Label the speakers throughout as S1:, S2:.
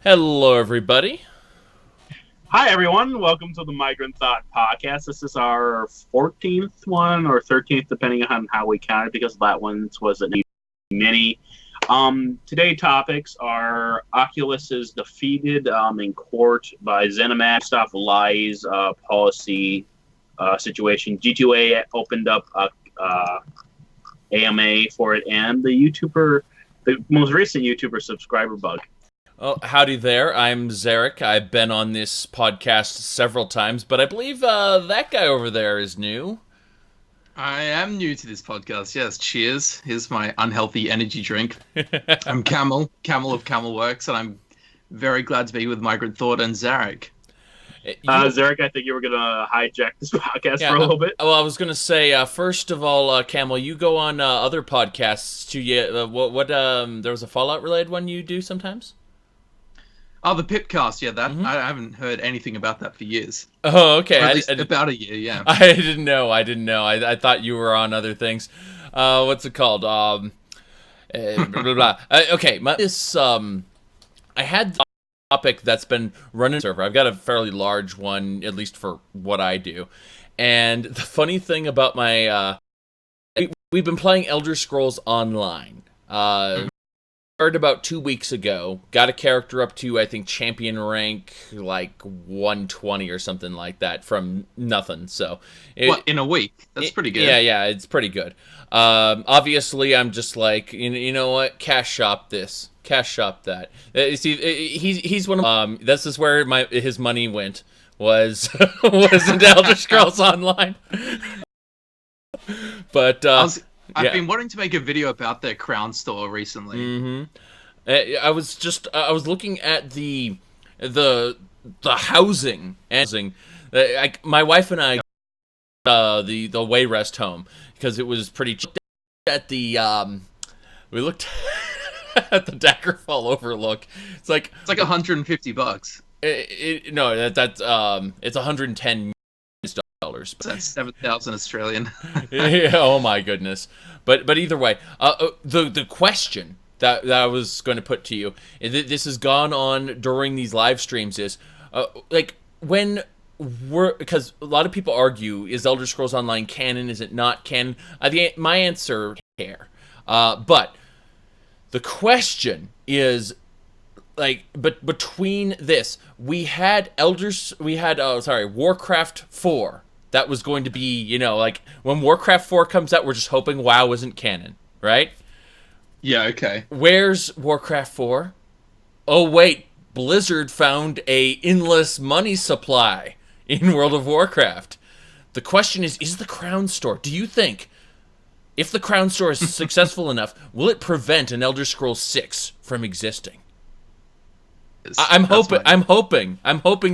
S1: Hello, everybody.
S2: Hi, everyone. Welcome to the Migrant Thought Podcast. This is our 14th one or 13th, depending on how we count it, because that one was a mini. Today topics are Oculus is defeated in court by ZeniMax, stuff lies policy situation. G2A opened up a AMA for it, and the most recent YouTuber subscriber bug.
S1: Oh, howdy there. I'm Zarek. I've been on this podcast several times, but I believe that guy over there is new.
S3: I am new to this podcast. Yes, cheers. Here's my unhealthy energy drink. I'm Camel of Camelworks, and I'm very glad to be with Migrant Thought and Zarek.
S2: Zarek, I think you were going to hijack this podcast for a little bit.
S1: Well, I was going to say, first of all, Camel, you go on other podcasts. There was a Fallout-related one you do sometimes?
S3: Oh, the Pipcast, yeah, that I haven't heard anything about that for years.
S1: Oh, okay.
S3: Or at least about a year, yeah.
S1: I didn't know. I thought you were on other things. What's it called? Blah, blah, blah. Okay, I had the topic that's been running server. I've got a fairly large one, at least for what I do. And the funny thing about we've been playing Elder Scrolls Online. Started about 2 weeks ago. Got a character up to, I think, champion rank like 120 or something like that from nothing. So
S3: in a week? That's pretty good.
S1: Yeah, it's pretty good. Obviously, I'm just like, you know what? Cash shop this. Cash shop that. You see, he's one of this is where his money went was into Elder Scrolls Online. But
S3: I've been wanting to make a video about their Crown store recently.
S1: Mm-hmm. I was looking at the housing. My wife and I the Wayrest home because it was pretty cheap. At the we looked at the Daggerfall Overlook. It's like
S3: $150.
S1: No, that's it's $110.
S3: That's 7,000 Australian.
S1: Yeah, oh my goodness! But either way, the question that I was going to put to you, this has gone on during these live streams, is because a lot of people argue, is Elder Scrolls Online canon? Is it not canon? My answer here, but the question is, but between this, we had Warcraft 4. That was going to be, when Warcraft 4 comes out, we're just hoping WoW isn't canon, right?
S3: Yeah, okay.
S1: Where's Warcraft 4? Oh, wait, Blizzard found a endless money supply in World of Warcraft. The question is the Crown Store, do you think, if the Crown Store is successful enough, will it prevent an Elder Scrolls 6 from existing? I'm hoping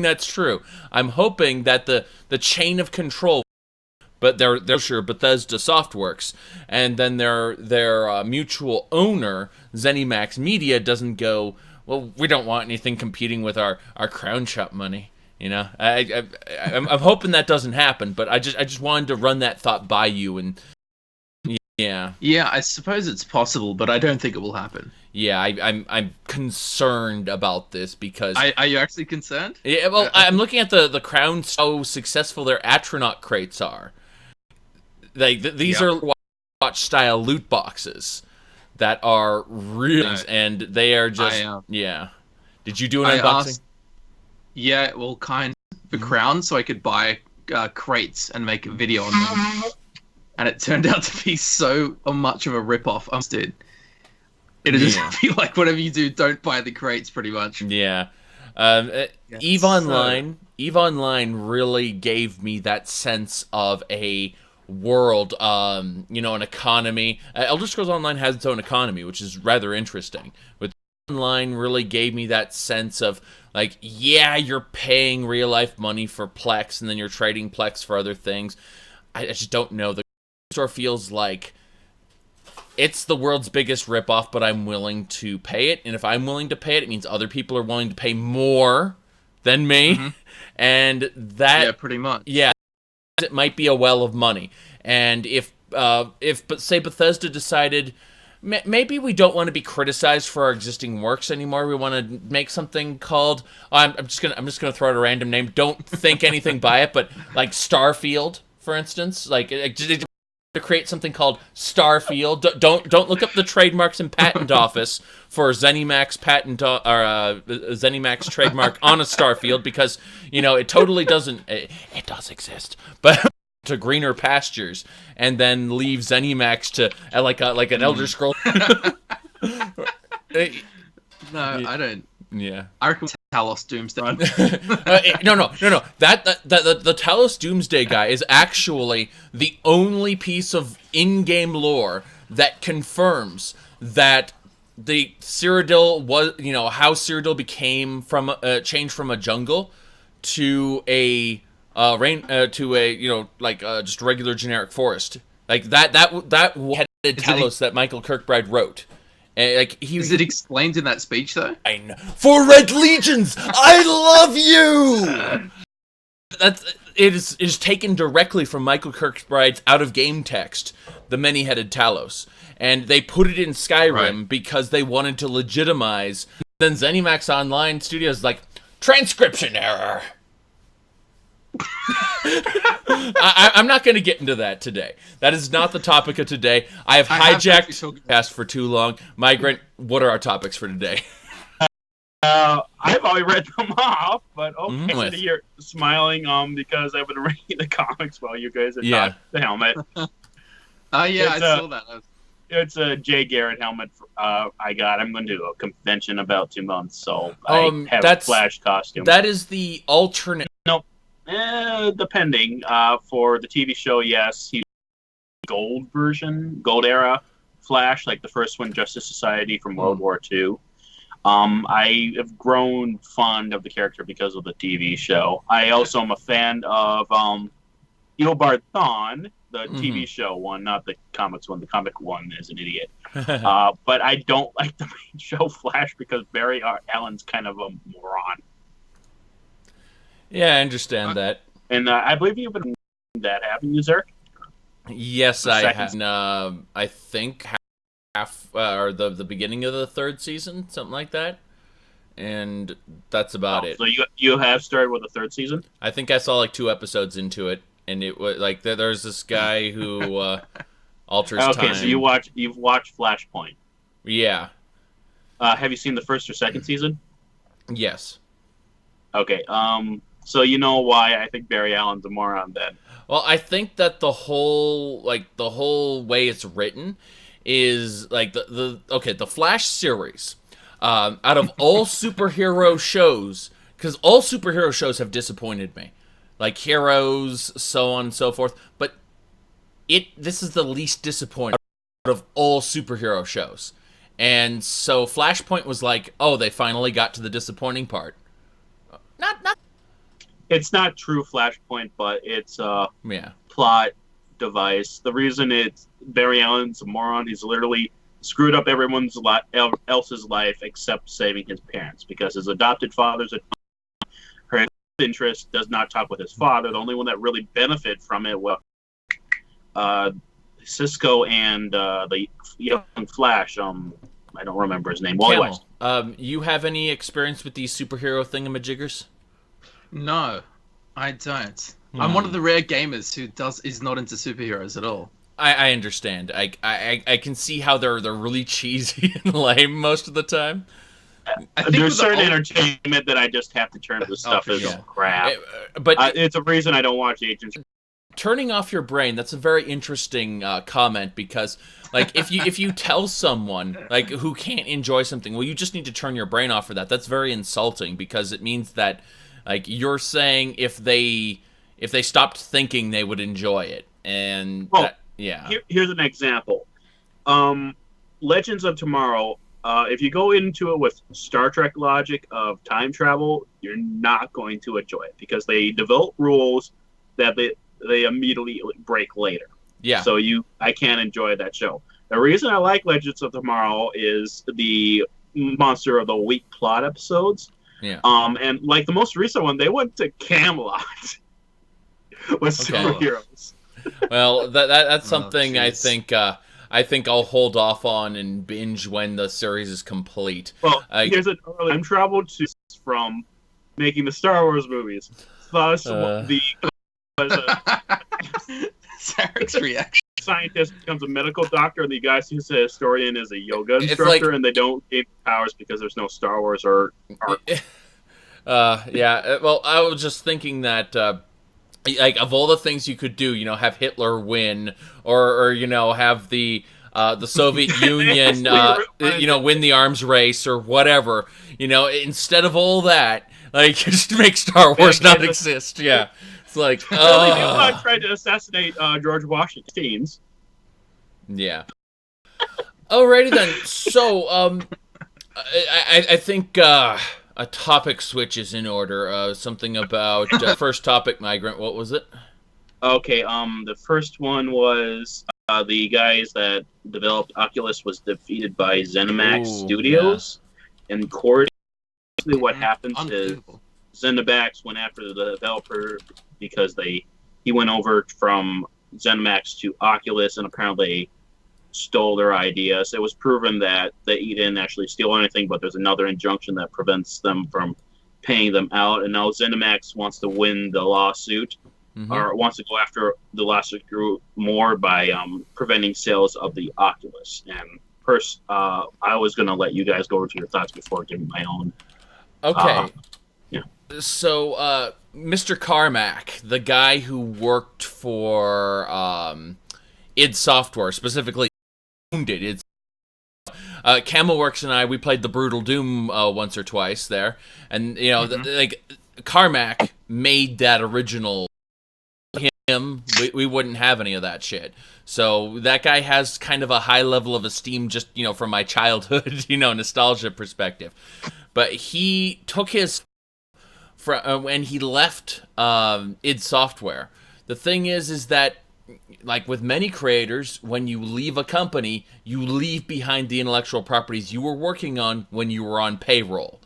S1: that's true. I'm hoping that the chain of control, but they're sure Bethesda Softworks, and then their mutual owner ZeniMax Media doesn't go, well, we don't want anything competing with our Crown Shop money. I'm hoping that doesn't happen, but I just wanted to run that thought by you, and yeah.
S3: Yeah, I suppose it's possible, but I don't think it will happen.
S1: Yeah, I'm concerned about this because...
S3: Are you actually concerned?
S1: Yeah, well, I'm looking at the Crown, how successful their Atronach crates are. These are watch-style loot boxes that are real, and they are just... yeah. Did you do an unboxing?
S3: Yeah, well, kind of. The Crown, so I could buy crates and make a video on them. And it turned out to be so much of a rip-off. Dude. It'll just feel like whatever you do, don't buy the crates, pretty much.
S1: Yeah. EVE Online really gave me that sense of a world, an economy. Elder Scrolls Online has its own economy, which is rather interesting. But Online really gave me that sense of, you're paying real-life money for Plex, and then you're trading Plex for other things. I just don't know. The store feels like it's the world's biggest ripoff, but I'm willing to pay it. And if I'm willing to pay it, it means other people are willing to pay more than me. Mm-hmm. And that...
S3: Yeah, pretty much.
S1: Yeah, it might be a well of money. And if say Bethesda decided, maybe we don't want to be criticized for our existing works anymore. We want to make something called. I'm just gonna throw out a random name. Don't think anything by it, but like Starfield, for instance, to create something called Starfield. Don't look up the trademarks and patent office for ZeniMax patent or ZeniMax trademark on a Starfield, because it totally doesn't. It does exist, but to greener pastures, and then leave ZeniMax to like an Elder Scroll.
S3: No, I don't.
S1: Yeah,
S3: I reckon Talos Doomsday.
S1: No. That the Talos Doomsday guy is actually the only piece of in-game lore that confirms that the Cyrodiil was, how Cyrodiil became from changed from a jungle to a just regular generic forest. Like that headed Talos that Michael Kirkbride wrote.
S3: Is it explained in that speech though?
S1: I know. For Red Legions, I love you. It is taken directly from Michael Kirkbride's out-of-game text, the many-headed Talos, and they put it in Skyrim because they wanted to legitimize. Then ZeniMax Online Studios like transcription error. I'm not going to get into that today. That is not the topic of today. I have hijacked past for too long. Migrant, what are our topics for today?
S2: I've already read them off, but okay, you're smiling because I've been reading the comics while you guys are talking the helmet.
S3: I saw that.
S2: It's a Jay Garrett helmet I got. I'm going to a convention about 2 months, so I have a Flash costume.
S1: That is the alternate.
S2: Nope. Depending. For the TV show, yes, he's gold version, gold era Flash, like the first one, Justice Society from World War II. I have grown fond of the character because of the TV show. I also am a fan of Eobard Thawne, the TV show one, not the comics one. The comic one is an idiot. But I don't like the main show Flash because Barry Allen's kind of a moron.
S1: Yeah, I understand that.
S2: And I believe you've been doing that, haven't you, Zerk?
S1: Yes, I have. I think half or the beginning of the third season, something like that. And that's about it.
S2: So you have started with the third season?
S1: I think I saw like 2 episodes into it, and it was like there's this guy who alters time.
S2: Okay, so you've watched Flashpoint.
S1: Yeah.
S2: Have you seen the first or second season?
S1: Yes.
S2: Okay. So you know why I think Barry Allen's a moron then.
S1: Well, I think that the whole way it's written is like the Flash series. Out of all superhero shows, because all superhero shows have disappointed me, like Heroes, so on and so forth. But this is the least disappointing out of all superhero shows, and so Flashpoint was like, oh, they finally got to the disappointing part. Not.
S2: It's not true Flashpoint, but it's a plot device. The reason it's Barry Allen's a moron, he's literally screwed up everyone else's life except saving his parents, because his adopted father's her interest does not talk with his father. The only one that really benefit from it was Cisco and the young Flash. I don't remember his name. Wally West.
S1: You have any experience with these superhero thingamajiggers?
S3: No, I don't. I'm one of the rare gamers who is not into superheroes at all.
S1: I understand. I can see how they're really cheesy and lame most of the time.
S2: There's certain entertainment that I just have to turn to stuff as crap. But it's a reason I don't watch Agents.
S1: Turning off your brain, that's a very interesting comment, because like if you tell someone like who can't enjoy something, well, you just need to turn your brain off for that. That's very insulting, because it means that like you're saying if they stopped thinking, they would enjoy it. And
S2: here's an example. Legends of Tomorrow. If you go into it with Star Trek logic of time travel, you're not going to enjoy it, because they develop rules that they immediately break later.
S1: Yeah.
S2: So I can't enjoy that show. The reason I like Legends of Tomorrow is the Monster of the Week plot episodes.
S1: Yeah.
S2: And like the most recent one, they went to Camelot with superheroes.
S1: Well, that's something I think I think I'll hold off on and binge when the series is complete.
S2: Well, here's an early time travel to from making the Star Wars movies. Thus, the
S3: Zarek's reaction.
S2: scientist becomes a medical doctor, and the guy who's a historian is a yoga instructor, and they don't gain powers because there's no Star Wars or art.
S1: Yeah. Well, I was just thinking that. Like, of all the things you could do, have Hitler win, or have the Soviet Union, win the arms race or whatever, instead of all that, like, just make Star Wars not exist. Yeah, it's like,
S2: They tried to assassinate George Washington.
S1: Yeah. Alrighty then. So, I think. A topic switch is in order. Something about first topic, Migrant. What was it?
S2: Okay. The first one was the guys that developed Oculus was defeated by ZeniMax Studios in court. Basically, what happens is ZeniMax went after the developer because he went over from ZeniMax to Oculus, and apparently stole their ideas. It was proven that he didn't actually steal anything, but there's another injunction that prevents them from paying them out. And now ZeniMax wants to win the lawsuit, or wants to go after the lawsuit group more by preventing sales of the Oculus. And first, I was going to let you guys go over to your thoughts before giving my own.
S1: Okay.
S2: Yeah.
S1: So, Mr. Carmack, the guy who worked for id Software, specifically Wounded. Camelworks and I, we played the Brutal Doom once or twice there, and Carmack made that original. Him, we wouldn't have any of that shit. So that guy has kind of a high level of esteem, just from my childhood, nostalgia perspective. But he took his when he left id Software. The thing is that, like with many creators, when you leave a company, you leave behind the intellectual properties you were working on when you were on payroll.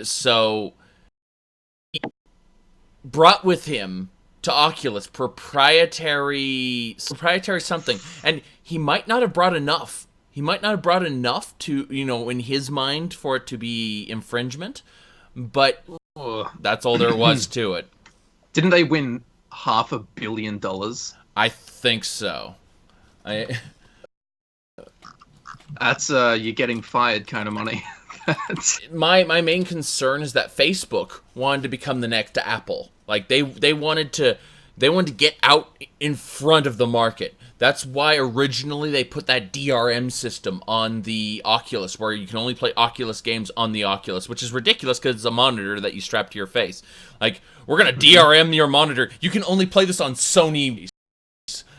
S1: So he brought with him to Oculus proprietary something, and he might not have brought enough. He might not have brought enough to, in his mind, for it to be infringement, but that's all there was to it.
S3: Didn't they win $500 million?
S1: I think so.
S3: That's you're getting fired kind of money.
S1: My main concern is that Facebook wanted to become the next Apple. Like they wanted to get out in front of the market. That's why originally they put that DRM system on the Oculus, where you can only play Oculus games on the Oculus, which is ridiculous because it's a monitor that you strap to your face. Like, we're going to DRM your monitor. You can only play this on Sony.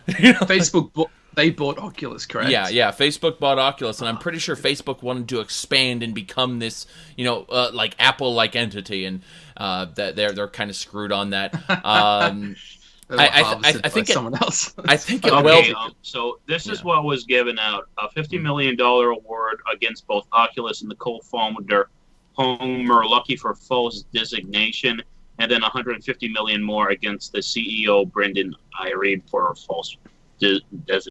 S3: Facebook, they bought Oculus, correct?
S1: Yeah. Facebook bought Oculus, and I'm pretty sure Facebook wanted to expand and become this, like Apple-like entity, and that they're kind of screwed on that. I think
S3: someone else.
S1: I think it
S2: okay, so this is what was given out: a $50 million award against both Oculus and the co-founder Homer Lucky for false designation, and then $150 million more against the CEO Brendan Irene for false designation.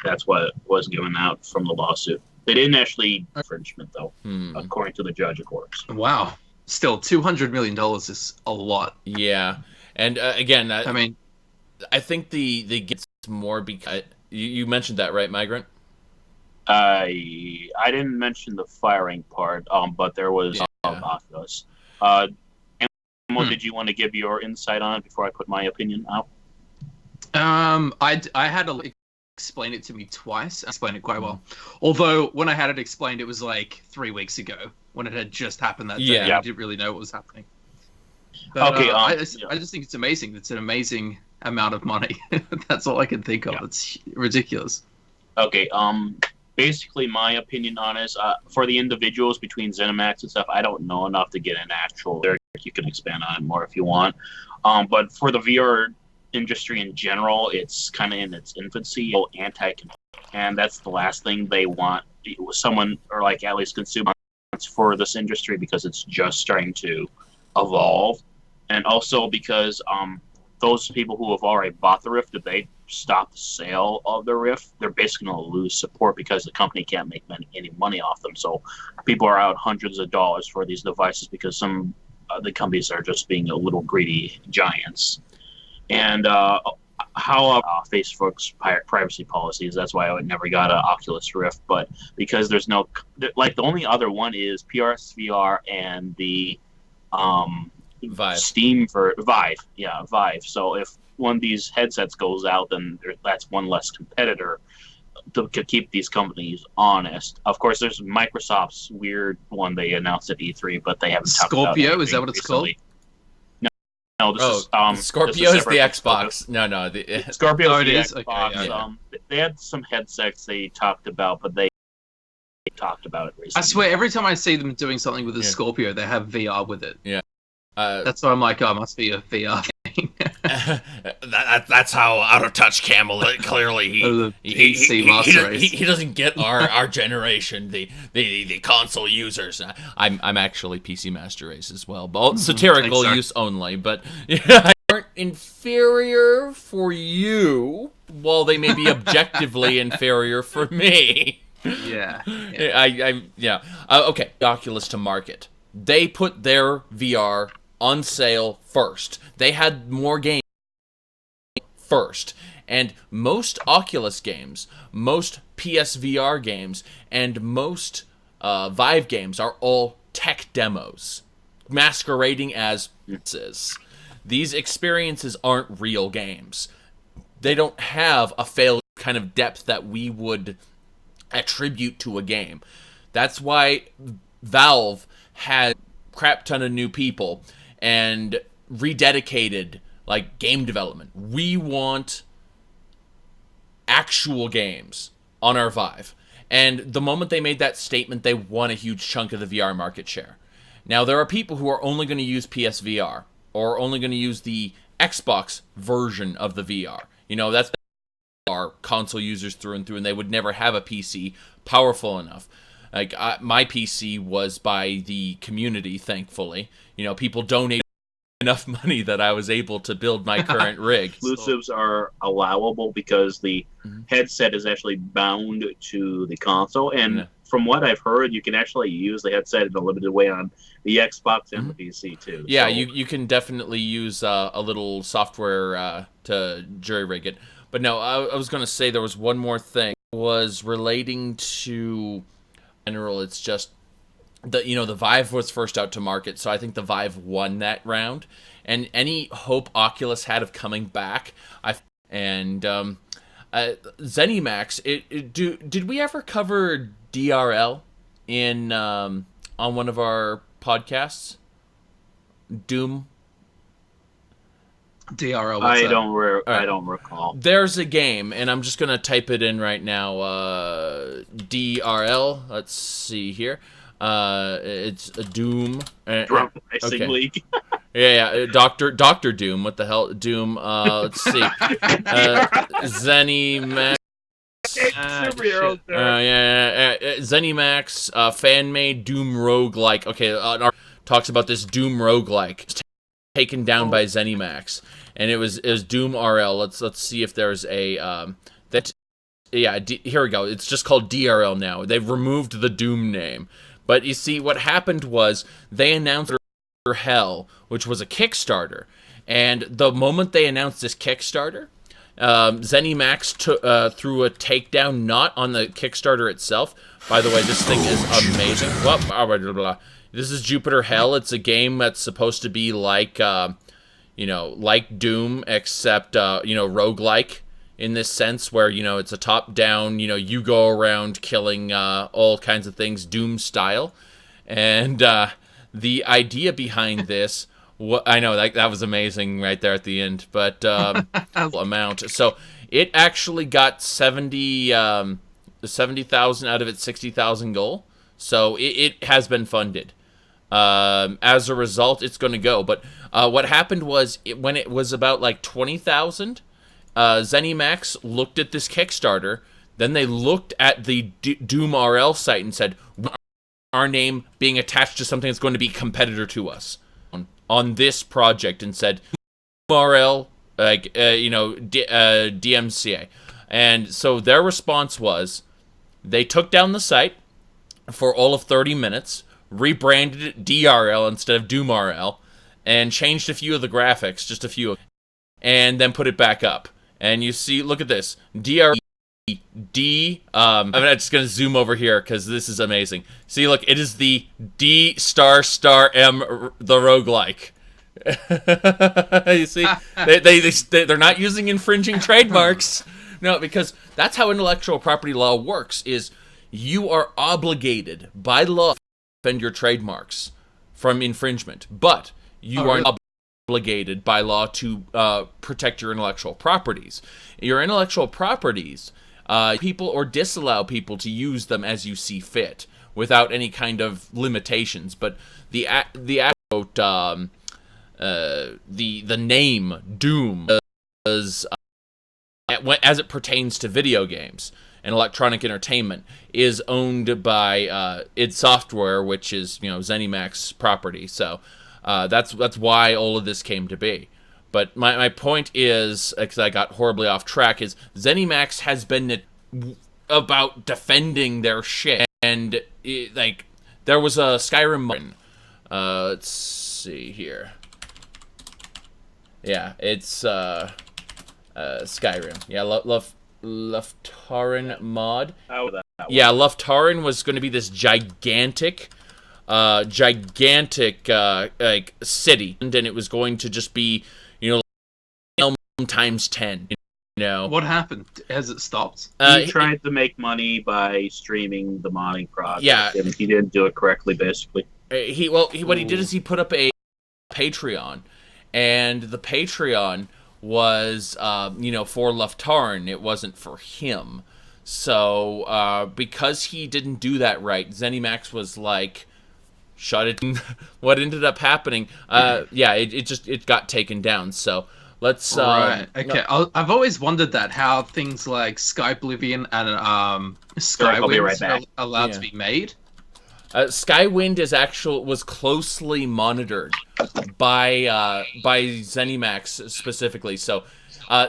S2: That's what was given out from the lawsuit. They didn't actually infringement, though, according to the judge, of course.
S3: Wow, still $200 million is a lot.
S1: Yeah. And again,
S3: I mean,
S1: I think the gets more because you mentioned that, right, Migrant?
S2: I didn't mention the firing part, but there was Oculus. Did you want to give your insight on it before I put my opinion out?
S3: I had to explain it to me twice. I explained it quite well. Although when I had it explained, it was like 3 weeks ago when it had just happened that day.
S1: Yeah.
S3: I didn't really know what was happening. But,
S2: okay.
S3: I just think it's amazing. It's an amazing amount of money. That's all I can think of. Yeah. It's ridiculous.
S2: Okay. Basically, my opinion on it is for the individuals between ZeniMax and stuff, I don't know enough to get an actual. You can expand on it more if you want. But for the VR industry in general, it's kind of in its infancy. And that's the last thing they want. Someone, or like at least consumers, for this industry, because it's just starting to evolve. And also because those people who have already bought the Rift, if they stop the sale of the Rift, they're basically going to lose support because the company can't make any money off them. So people are out hundreds of dollars for these devices because some the companies are just being a little greedy giants. And how Facebook's privacy policies, that's why I never got an Oculus Rift. But because there's no, like, the only other one is PSVR and the
S1: Vive.
S2: Steam for Vive. Yeah, Vive. So if one of these headsets goes out, then that's one less competitor to keep these companies honest. Of course, there's Microsoft's weird one they announced at E3, but they haven't talked about
S3: Scorpio, is that what it's
S2: recently.
S3: called?
S2: No, this is
S1: Scorpio
S2: this
S1: is the Xbox. No, the
S2: Scorpio
S3: Oh,
S2: is
S3: it
S2: the
S3: is?
S2: Xbox.
S3: Okay, yeah.
S2: They had some headsets they talked about, but they talked about it recently.
S3: I swear, every time I see them doing something with a Scorpio, they have VR with it.
S1: Yeah.
S3: That's why I'm like, oh, it must be a VR thing.
S1: that's how out of touch Camel. Clearly, he doesn't get our generation, the console users. I'm actually PC Master Race as well, but satirical use only. But aren't inferior for you, while they may be objectively inferior for me.
S3: Yeah.
S1: Okay, Oculus to market. They put their VR on sale first. They had more games first. And most Oculus games, most PSVR games, and most Vive games are all tech demos, masquerading as experiences. These experiences aren't real games. They don't have a failed kind of depth that we would attribute to a game. That's why Valve had a crap ton of new people and rededicated like game development. We want actual games on our Vive. And the moment they made that statement, they won a huge chunk of the VR market share. Now, there are people who are only going to use PSVR or only going to use the Xbox version of the VR. You know, that's our console users through and through, and they would never have a PC powerful enough. Like, my PC was by the community, thankfully. You know, people donated enough money that I was able to build my current rig.
S2: Exclusives are allowable because the headset is actually bound to the console, and from what I've heard, you can actually use the headset in a limited way on the Xbox and the PC too.
S1: Yeah,
S2: so,
S1: you can definitely use a little software to jury-rig it. But no, I was going to say there was one more thing. It was relating to general. It's just the Vive was first out to market, so I think the Vive won that round. And any hope Oculus had of coming back, ZeniMax. Did we ever cover DRL in on one of our podcasts? Doom.
S3: DRL.
S2: I don't recall.
S1: There's a game, and I'm just gonna type it in right now. DRL. Let's see here. It's a Doom.
S2: Drum Racing League.
S1: Yeah. Doctor Doom. What the hell? Doom. Let's see. ZeniMax. ZeniMax. Fan-made Doom roguelike. Okay. Talks about this Doom roguelike taken down by ZeniMax, and it was Doom RL. Let's see if there's a here we go. It's just called DRL now. They've removed the Doom name. But you see, what happened was they announced Hell, which was a Kickstarter. And the moment they announced this Kickstarter, ZeniMax threw a takedown, not on the Kickstarter itself. By the way, this thing is amazing. This is Jupiter Hell. It's a game that's supposed to be like, like Doom, except, roguelike. In this sense, where, it's a top-down, you go around killing all kinds of things, Doom style. And the idea behind this, I know, that was amazing right there at the end, but amount. So it actually got 70,000 out of its 60,000 goal. So it has been funded. As a result, it's going to go. But what happened was, when it was about like 20,000, ZeniMax looked at this Kickstarter, then they looked at the Doom RL site and said, our name being attached to something that's going to be a competitor to us on this project, and said, RL DMCA. And so their response was they took down the site for all of 30 minutes, rebranded it DRL instead of DoomRL, and changed a few of the graphics, just a few, and then put it back up. And you see, look at this, DRL. I'm just going to zoom over here because this is amazing. See, look, it is the D***M, the roguelike. You see, they're not using infringing trademarks. No, because that's how intellectual property law works, is you are obligated by law to defend your trademarks from infringement, but you are not obligated by law to protect your intellectual properties. Your intellectual properties, people or disallow people to use them as you see fit without any kind of limitations. But the name Doom is, as it pertains to video games and electronic entertainment, is owned by id Software, which is ZeniMax property. So that's why all of this came to be. But my point is, because I got horribly off track, is ZeniMax has been about defending their shit. And, there was a Skyrim... let's see here. Yeah, it's, Skyrim. Yeah, Luftarin mod. Yeah, Luftarin was going to be this gigantic... city, and it was going to just be, times 10.
S3: What happened? Has it stopped?
S2: He tried to make money by streaming the modding project. Yeah, and he didn't do it correctly. Basically,
S1: what he did is he put up a Patreon, and the Patreon was, for Luftarin. It wasn't for him. So, because he didn't do that right, ZeniMax was like, shut it. What ended up happening? It got taken down. So let's.
S3: Right. Okay. I've always wondered how things like Skyblivion and Skywind are allowed to be made.
S1: Skywind was closely monitored by ZeniMax specifically. So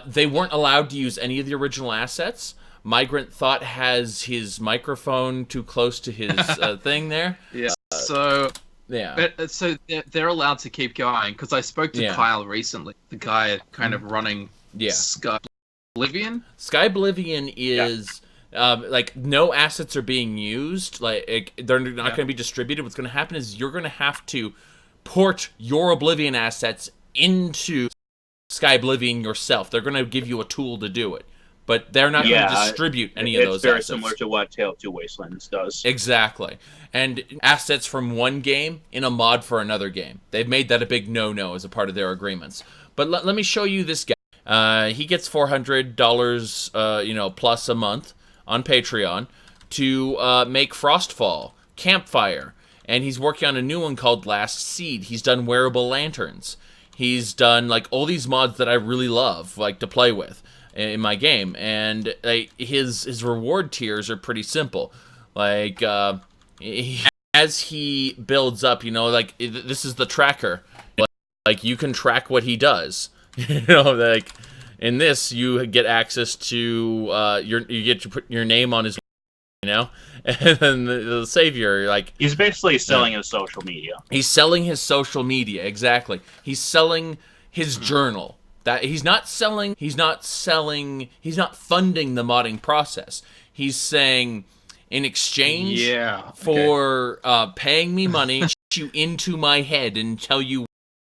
S1: they weren't allowed to use any of the original assets. Migrant has his microphone too close to his thing there.
S3: Yeah. So they're allowed to keep going, because I spoke to Kyle recently, the guy kind of running Skyblivion.
S1: Skyblivion is no assets are being used. They're not going to be distributed. What's going to happen is you're going to have to port your Oblivion assets into Skyblivion yourself. They're going to give you a tool to do it. But they're not going to distribute any of those assets.
S2: It's very similar to what Tale of Two Wastelands does.
S1: Exactly. And assets from one game in a mod for another game. They've made that a big no-no as a part of their agreements. But let me show you this guy. He gets $400, plus a month on Patreon to make Frostfall, Campfire. And he's working on a new one called Last Seed. He's done Wearable Lanterns. He's done, all these mods that I really love, to play with in my game, and his reward tiers are pretty simple. As he builds up, this is the tracker. You can track what he does. In this, you get access to you get to put your name on his, and then the savior,
S2: he's basically selling his social media.
S1: He's selling his social media, exactly. He's selling his journal. That he's not funding the modding process. He's saying, in exchange for paying me money, you into my head and tell you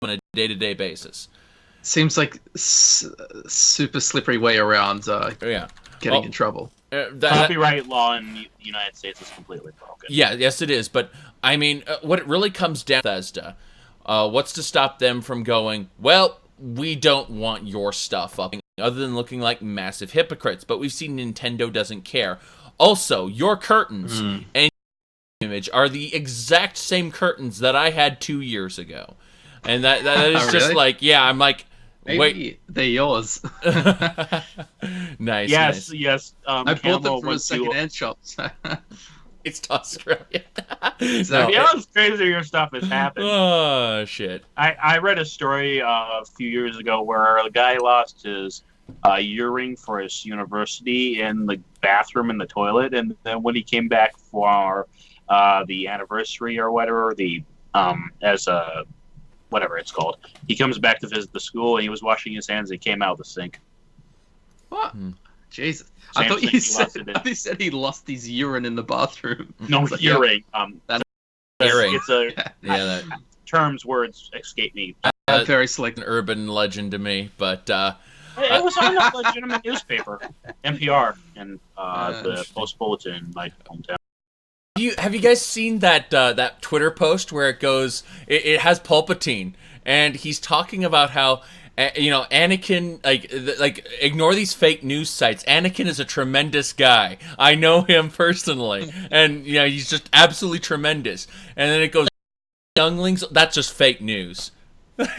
S1: on a day-to-day basis.
S3: Seems like super slippery way around getting in trouble.
S2: Copyright law in the United States is completely broken.
S1: Yeah, yes it is. But, what it really comes down to, Bethesda, what's to stop them from going, well, we don't want your stuff up, other than looking like massive hypocrites. But we've seen Nintendo doesn't care. Also, your curtains and image are the exact same curtains that I had 2 years ago. And that is just
S3: really?
S1: I'm like,
S3: maybe
S1: wait.
S3: They're yours.
S1: Nice.
S2: Yes.
S3: I bought them from a second-hand shop.
S1: It's to Australia.
S3: Exactly.
S2: Yeah, it's crazier stuff has happened.
S1: Oh shit.
S2: I read a story a few years ago where a guy lost his earring for his university in the bathroom in the toilet, and then when he came back for the anniversary or whatever, as a whatever it's called, he comes back to visit the school and he was washing his hands and he came out of the sink.
S3: What? Jesus.
S2: Same
S3: I thought
S2: thing,
S3: you
S2: he lost it in-
S3: said he lost his urine in the bathroom.
S2: No,
S3: It's like,
S2: earring.
S3: That's-
S1: Earring.
S2: It's a
S1: Yeah, that,
S2: words escape me.
S3: very slick.
S1: an urban legend to me, but
S2: It was on a legitimate newspaper, NPR, and the
S3: Interesting.
S2: Post Bulletin in my hometown.
S1: have you guys seen that Twitter post where it goes? It has Palpatine, and he's talking about how Anakin, like ignore these fake news sites. Anakin is a tremendous guy. I know him personally, and he's just absolutely tremendous. And then it goes, younglings. That's just fake news.
S2: There's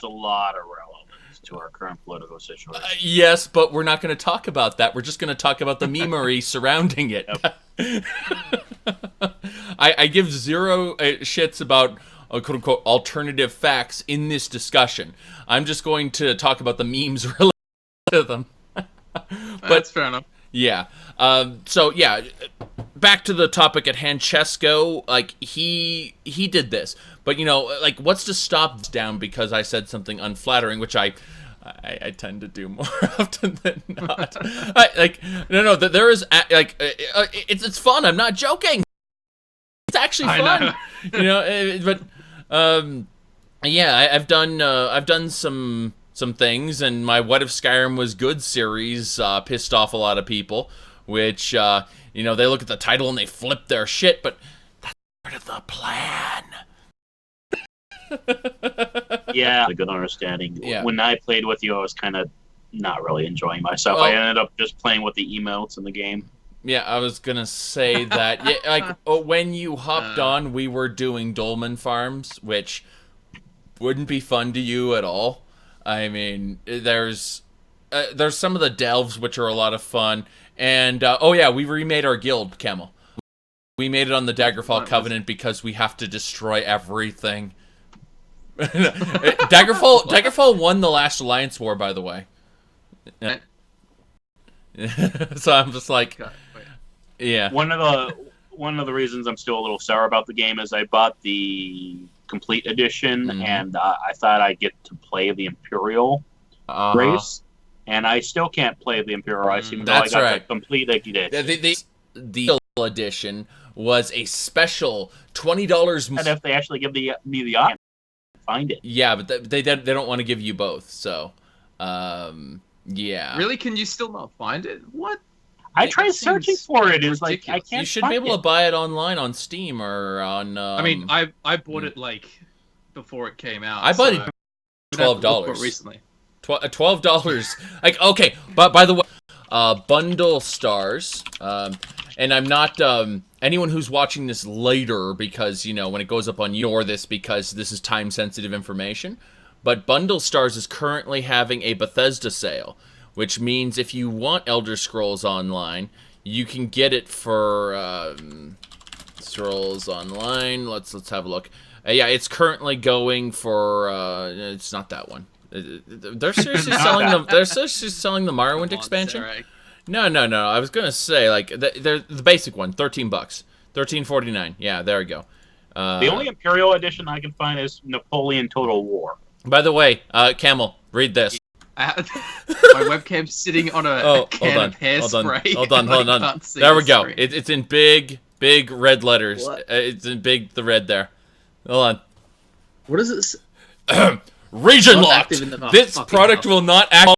S2: a lot of relevance to our current political situation.
S1: Yes, but we're not going to talk about that. We're just going to talk about the memery surrounding it. I give zero shits about quote-unquote alternative facts in this discussion. I'm just going to talk about the memes related to them.
S3: That's fair enough.
S1: Yeah. So, yeah, back to the topic at hand. Chesko, like, he did this. But, like, what's to stop this down because I said something unflattering, which I tend to do more often than not. No, there is, it's fun. I'm not joking. It's actually fun. But yeah, I've done some things, and my What If Skyrim Was Good series pissed off a lot of people, which they look at the title and they flip their shit, but that's part of the plan.
S2: Yeah, a good understanding.
S1: Yeah.
S2: When I played with you, I was kind of not really enjoying myself.
S1: Well,
S2: I ended up just playing with the emotes in the game.
S1: Yeah, I was gonna say that. Yeah, when you hopped on, we were doing dolmen farms, which wouldn't be fun to you at all. I mean, there's some of the delves which are a lot of fun, and we remade our guild, Camel. We made it on the Daggerfall Covenant because we have to destroy everything. Daggerfall won the last Alliance War, by the way. Yeah. So I'm just like, yeah.
S2: One of the reasons I'm still a little sour about the game is I bought the complete edition, and I thought I'd get to play the Imperial race, and I still can't play the Imperial race even though I got the complete edition.
S1: The edition was a special $20.
S2: And if they actually give me the option, find it.
S1: Yeah, but they don't want to give you both. So, yeah.
S3: Really? Can you still not find it? What?
S2: I tried searching for it. It's like I can't.
S1: You should be able to buy it online on Steam or on.
S3: I mean, I bought it like before it came out.
S1: I bought it $12
S3: recently.
S1: $12. Like, okay, but by the way, bundle stars. And I'm not anyone who's watching this later because when it goes up on your this because this is time sensitive information. But Bundle Stars is currently having a Bethesda sale, which means if you want Elder Scrolls Online, you can get it for Scrolls Online. Let's have a look. Yeah, it's currently going for. It's not that one. They're seriously selling them. They're seriously selling the Morrowind expansion. No. I was gonna say like they're the basic one, $13, $13.49. Yeah, there we go.
S2: The only Imperial edition I can find is Napoleon Total War.
S1: By the way, Camel, read this.
S3: My webcam's sitting on a can of hairspray.
S1: Hold on. There we go. It's in big red letters. It's in the red there. Hold on.
S3: What is this?
S1: Region locked. This product will not act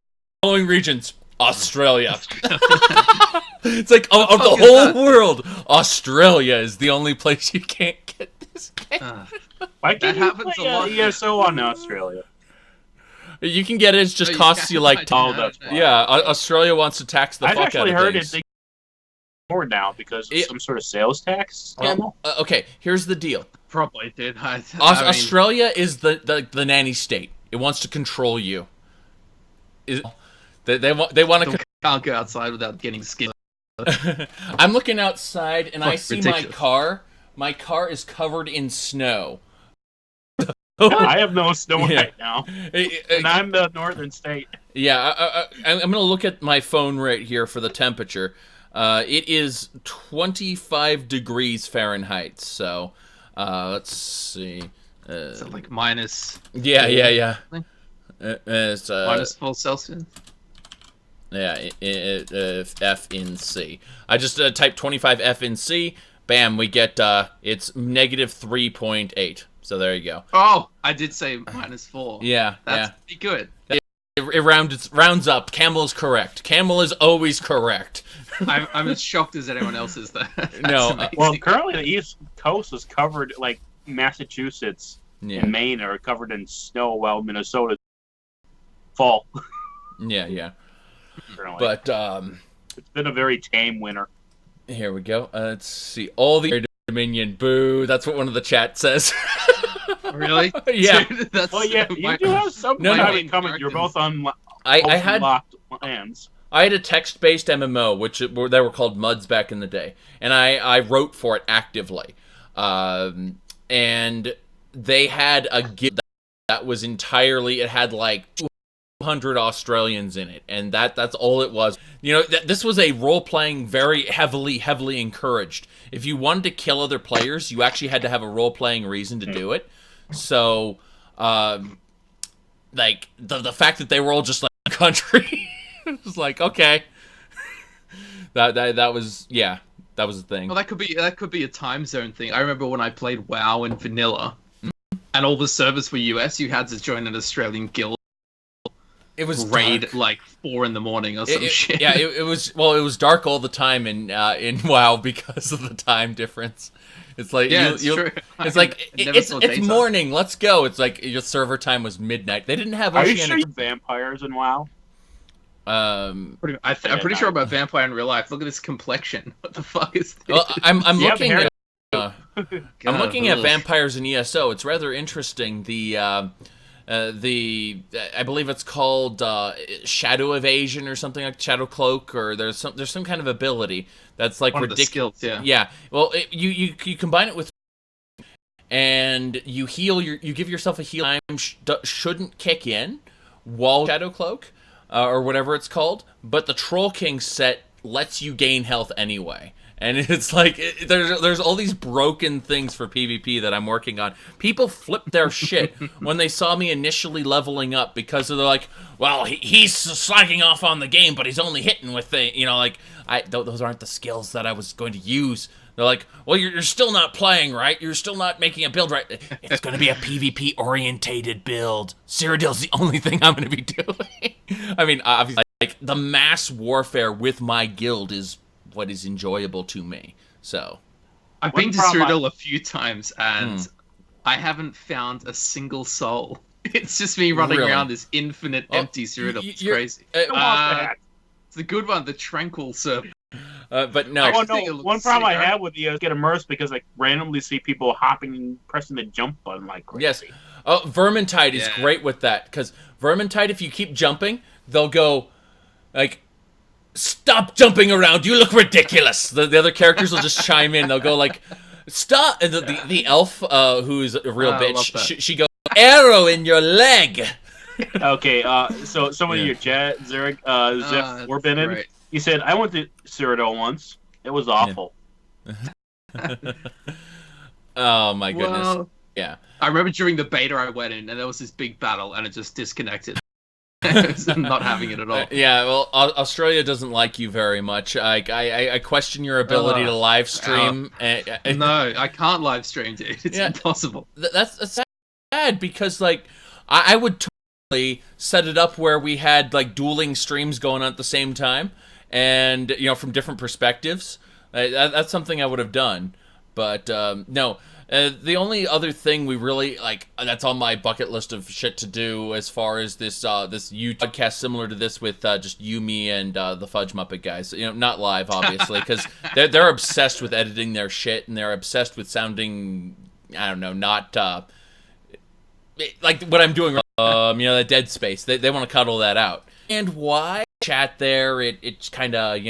S1: following regions. Australia. It's like of the whole world, Australia is the only place you can't get this game.
S2: Why can't you play ESO on Australia?
S1: You can get it. It just costs you like. Australia wants to tax the fuck out of things.
S2: I've actually heard it's more now because of some sort of sales tax.
S1: Okay, here's the deal.
S3: Probably did.
S1: Australia is the nanny state. It wants to control you. They want to.
S3: Can't go outside without getting skinned.
S1: I'm looking outside and I see
S3: ridiculous.
S1: my car. My car is covered in snow.
S2: I have no snow
S1: Yeah.
S2: right now, and I'm the northern state.
S1: Yeah, I'm going to look at my phone right here for the temperature. It is 25 degrees Fahrenheit. So, let's see.
S3: Is it like minus?
S1: Yeah. It's
S3: Minus 4 Celsius.
S1: yeah, F in C. I just typed 25 F in C. Bam, we get it's negative 3.8. So there you go.
S3: Oh, I did say minus 4.
S1: Yeah,
S3: That's pretty good.
S1: It rounds up. Camel is correct. Camel is always correct.
S3: I'm as shocked as anyone else is there.
S1: No,
S2: Well, currently the East Coast is covered, like Massachusetts
S1: Yeah,
S2: and Maine are covered in snow, while Minnesota fall.
S1: yeah.
S2: Currently.
S1: But
S2: It's been a very tame winter.
S1: here we go. Let's see. All the Dominion. Boo. That's what one of the chat says.
S3: Really?
S1: Yeah.
S3: Dude, that's
S2: Well, yeah, you do have some
S1: No,
S2: kind
S1: no.
S2: of coming. You're both on
S1: I had
S2: locked lands.
S1: I had a text-based MMO, they were called MUDs back in the day, and I wrote for it actively, and they had a guild that was entirely, it had like 200 Australians in it, and that's all it was. You know, this was a role-playing very heavily encouraged. If you wanted to kill other players, you actually had to have a role-playing reason to do it. So, like the fact that they were all just like a country. It was like, okay, that was that was the thing.
S3: Well, that could be a time zone thing. I remember when I played WoW in vanilla, and all the servers were US. You had to join an Australian guild.
S1: It was
S3: raid
S1: dark.
S3: like 4 in the morning or some shit.
S1: Yeah, it was dark all the time in WoW because of the time difference. It's like
S3: Yeah, it's true.
S1: It's
S3: I
S1: like
S3: never saw
S1: it's
S3: daytime.
S1: morning. Let's go. It's like your server time was midnight. They didn't have
S2: Are you sure
S1: oceanic.
S2: you're vampires in WoW?
S1: Um,
S3: I'm pretty sure about vampire in real life. Look at this complexion. What the fuck is this?
S1: well, I'm
S2: Yeah,
S1: looking
S2: hair-
S1: at. I'm
S3: God,
S1: looking at
S3: ugh.
S1: vampires in ESO. It's rather interesting. The I believe it's called shadow evasion or something, like shadow cloak, or there's some kind of ability that's like
S3: One of the
S1: ridiculous.
S3: skills, yeah.
S1: Yeah. Well, you combine it with, and you heal you give yourself a heal time shouldn't kick in while shadow cloak or whatever it's called, but the Troll King set lets you gain health anyway. And it's like there's all these broken things for PvP that I'm working on. People flipped their shit when they saw me initially leveling up because they're like, "Well, he's slacking off on the game, but he's only hitting with the like those aren't the skills that I was going to use." They're like, "Well, you're still not playing right. You're still not making a build right. It's going to be a PvP orientated build. Cyrodiil's the only thing I'm going to be doing." I mean, obviously, like the mass warfare with my guild is what is enjoyable to me. So
S3: I've
S2: One
S3: been to
S2: problem
S3: Cyrodiil a few times, and I haven't found a single soul. It's just me running
S1: Really?
S3: around this infinite empty Cyrodiil. It's crazy.
S2: I want that.
S3: It's the good one, the Tranquil server.
S1: but no,
S3: I
S2: Oh
S3: think it
S2: no!
S3: looks
S2: One problem
S3: sick,
S2: I have with the get immersed because I randomly see people hopping and pressing the jump button like crazy.
S1: yes. Oh, Vermintide is
S3: Yeah.
S1: great with that, because Vermintide, if you keep jumping, they'll go like, "Stop jumping around! You look ridiculous." The other characters will just chime in. They'll go like, "Stop!" And the elf, who's a real
S3: I love
S1: bitch,
S3: that.
S1: she goes, "Arrow in your leg."
S2: Okay, so some of
S1: Yeah.
S2: your chat, Zurich, Zeph
S3: That's
S2: Warbinnen,
S3: great.
S2: he said, I went to Cyrodiil once. It was awful.
S1: Oh my goodness.
S3: Well,
S1: Yeah.
S3: I remember during the beta I went in, and there was this big battle, and it just disconnected. I'm not having it at all.
S1: Yeah, well, Australia doesn't like you very much. I question your ability to live stream.
S3: No, I can't live stream, dude. It's
S1: Yeah.
S3: impossible.
S1: That's sad because like I would totally set it up where we had like dueling streams going on at the same time, and from different perspectives. That's something I would have done, but no. The only other thing we really like that's on my bucket list of shit to do as far as this YouTube podcast similar to this with just Yumi and the Fudge Muppet guys. Not live obviously because they're obsessed with editing their shit and they're obsessed with sounding not like what I'm doing. The dead space. They want to cut all that out. And why chat there? It's kind of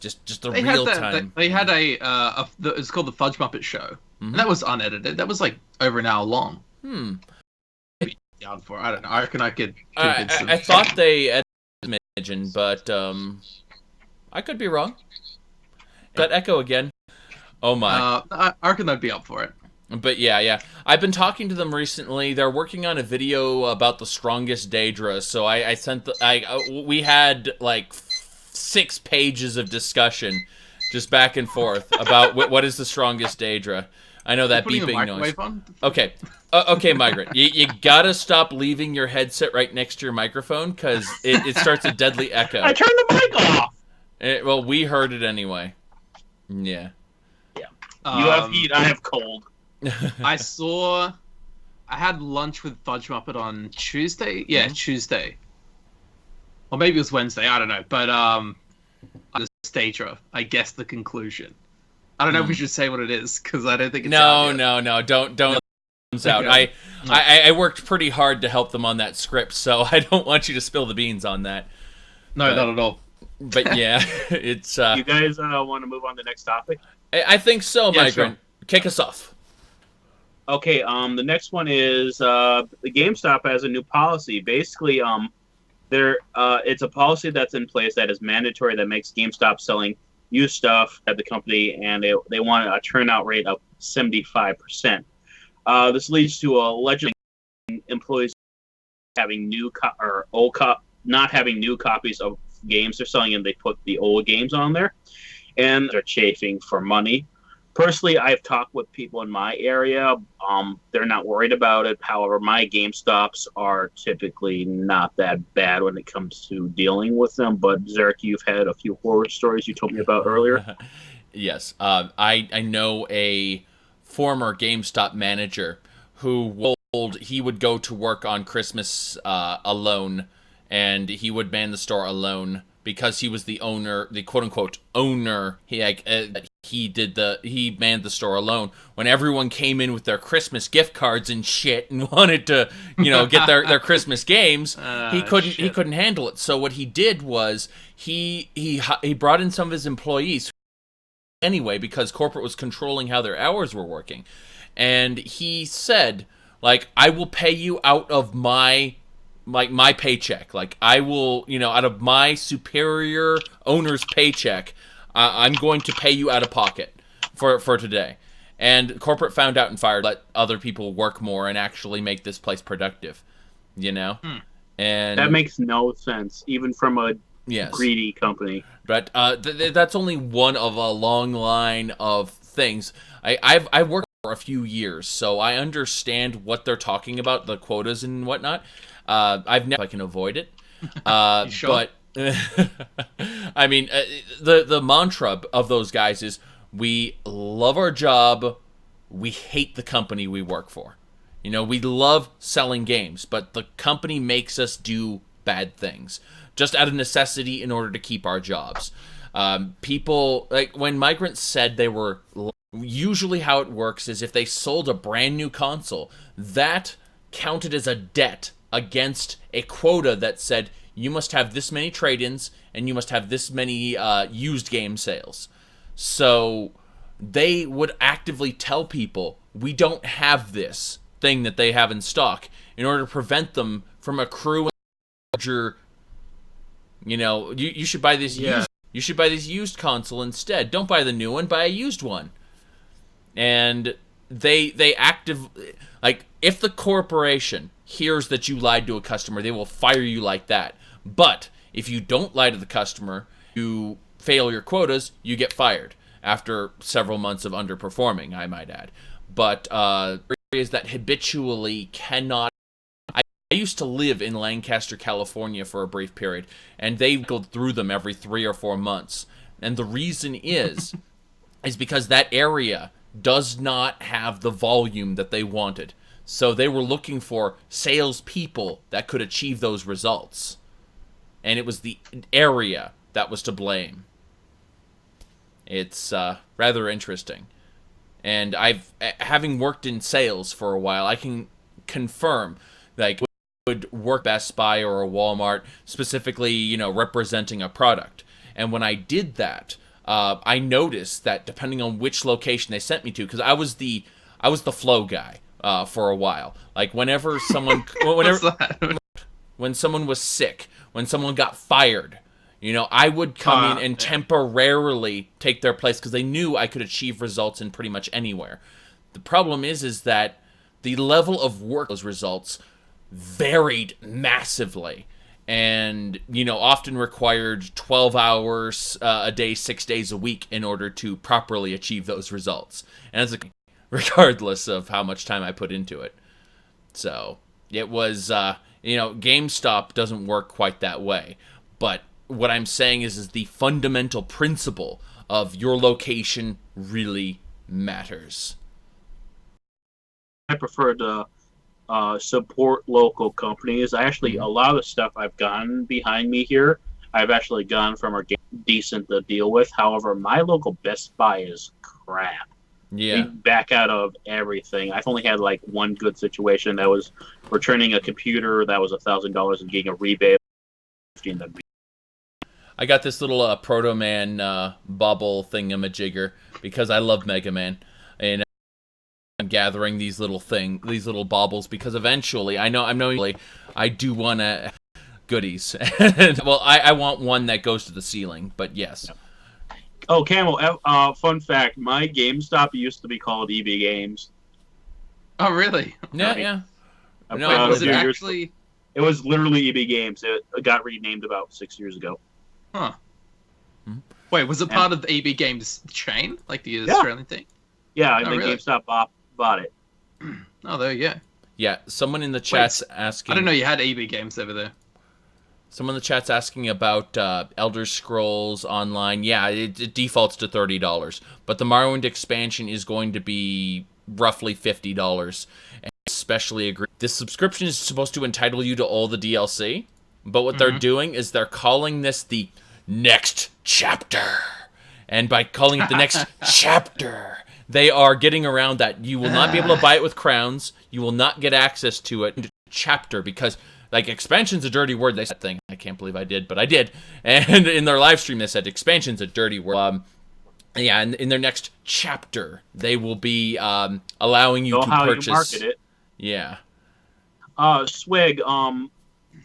S1: just the
S3: They
S1: real
S3: had
S1: time.
S3: They had it's called the Fudge Muppet Show, and that was unedited. That was like over an hour long. Maybe down for I don't know. I reckon I could convince them.
S1: I thought they edited Imagine, but I could be wrong. That echo again. Oh my.
S3: I reckon they'd be up for it.
S1: But yeah. I've been talking to them recently. They're working on a video about the strongest Daedra. So I sent we had like 6 pages of discussion, just back and forth about what is the strongest Daedra. I know that beeping noise. Okay. Okay, Migrant. You gotta stop leaving your headset right next to your microphone because it starts a deadly echo.
S2: I turned the mic off.
S1: Well, we heard it anyway. Yeah.
S2: You have heat. I have cold.
S3: I had lunch with Fudge Muppet on Tuesday. Yeah, Tuesday. Or maybe it was Wednesday. I don't know. But the Daedra, I guess the conclusion. I don't know if we should say what it is because I don't think it's out yet.
S1: No. Don't. Out.
S3: Okay.
S1: I worked pretty hard to help them on that script, so I don't want you to spill the beans on that.
S3: No, not at all.
S1: But yeah, it's.
S2: You guys want to move on to the next topic?
S1: I think so,
S3: Yeah,
S1: Migrant.
S3: sure.
S1: Kick us off.
S2: Okay. The next one is the GameStop has a new policy. Basically, it's a policy that's in place that is mandatory that makes GameStop selling used stuff at the company, and they want a turnout rate of 75%. This leads to allegedly employees having not having new copies of games they're selling, and they put the old games on there, and they're chafing for money. Personally, I've talked with people in my area. They're not worried about it. However, my GameStops are typically not that bad when it comes to dealing with them. But Zarek, you've had a few horror stories you told me about earlier.
S1: Yes, I know a former GameStop manager who he would go to work on Christmas alone, and he would man the store alone because he was the owner, the quote unquote owner. He manned the store alone. When everyone came in with their Christmas gift cards and shit and wanted to, get their Christmas games, he couldn't handle it. So what he did was he brought in some of his employees anyway, because corporate was controlling how their hours were working. And he said, like, I will pay you out of my paycheck. Like, I will, out of my superior owner's paycheck, I'm going to pay you out of pocket for today. And corporate found out and fired, let other people work more and actually make this place productive, And
S2: that makes no sense, even from a greedy company.
S1: But that's only one of a long line of things. I've worked for a few years, so I understand what they're talking about, the quotas and whatnot. I've never, if I can avoid it.
S3: Sure?
S1: But I mean, the mantra of those guys is, we love our job, we hate the company we work for. We love selling games, but the company makes us do bad things just out of necessity in order to keep our jobs. People, like when Migrant said they were, usually how it works is if they sold a brand new console, that counted as a debt against a quota that said you must have this many trade-ins and you must have this many used game sales. So they would actively tell people, we don't have this thing that they have in stock, in order to prevent them from accruing larger, you should buy this used. You should buy this used console instead. Don't buy the new one, buy a used one. And they actively, like, if the corporation hears that you lied to a customer, they will fire you like that. But if you don't lie to the customer, you fail your quotas, you get fired after several months of underperforming, I might add. But areas that habitually cannot. I used to live in Lancaster, California for a brief period, and they go through them every 3 or 4 months. And the reason is because that area does not have the volume that they wanted. So they were looking for salespeople that could achieve those results. And it was the area that was to blame. It's rather interesting. And having worked in sales for a while, I can confirm, like, would work Best Buy or a Walmart, specifically, representing a product. And when I did that, I noticed that depending on which location they sent me to, because I was the flow guy for a while. Like whenever someone, when someone was sick, when someone got fired, I would come in and temporarily take their place because they knew I could achieve results in pretty much anywhere. The problem is that the level of work those results varied massively, and often required 12 hours a day, 6 days a week in order to properly achieve those results. And it's regardless of how much time I put into it. So it was, GameStop doesn't work quite that way. But what I'm saying is the fundamental principle of your location really matters.
S2: I prefer to support local companies. A lot of the stuff I've gotten behind me here, I've actually gotten from a decent to deal with. However, my local Best Buy is crap.
S1: Yeah.
S2: We back out of everything. I've only had like one good situation that was returning a computer that was $1,000 and getting a rebate.
S1: I got this little Proto Man bubble thingamajigger because I love Mega Man, and I'm gathering these little baubles because eventually I do want goodies. Well, I want one that goes to the ceiling, but yes.
S2: Oh, Camel, fun fact, my GameStop used to be called EB Games.
S3: Oh, really?
S1: Yeah.
S3: No, was it actually...
S2: It was literally EB Games. It got renamed about 6 years ago.
S3: Huh. Wait, was it part of the EB Games chain? Like the Australian thing?
S2: Yeah, and then really? GameStop bought it.
S3: Oh, there you go.
S1: Yeah, someone in the chat's asking...
S3: I didn't know you had EB Games over there.
S1: Someone in the chat's asking about Elder Scrolls Online. Yeah, it defaults to $30, but the Morrowind expansion is going to be roughly $50. And especially agree. This subscription is supposed to entitle you to all the DLC, but what they're doing is they're calling this the next chapter. And by calling it the next chapter, they are getting around that. You will not be able to buy it with crowns. You will not get access to it. Chapter, because... Like, expansion's a dirty word, they said thing. I can't believe I did, but I did. And in their live stream, they said expansion's a dirty word. And in their next chapter, they will be allowing you to purchase...
S2: You market it.
S1: Yeah.
S2: Swig,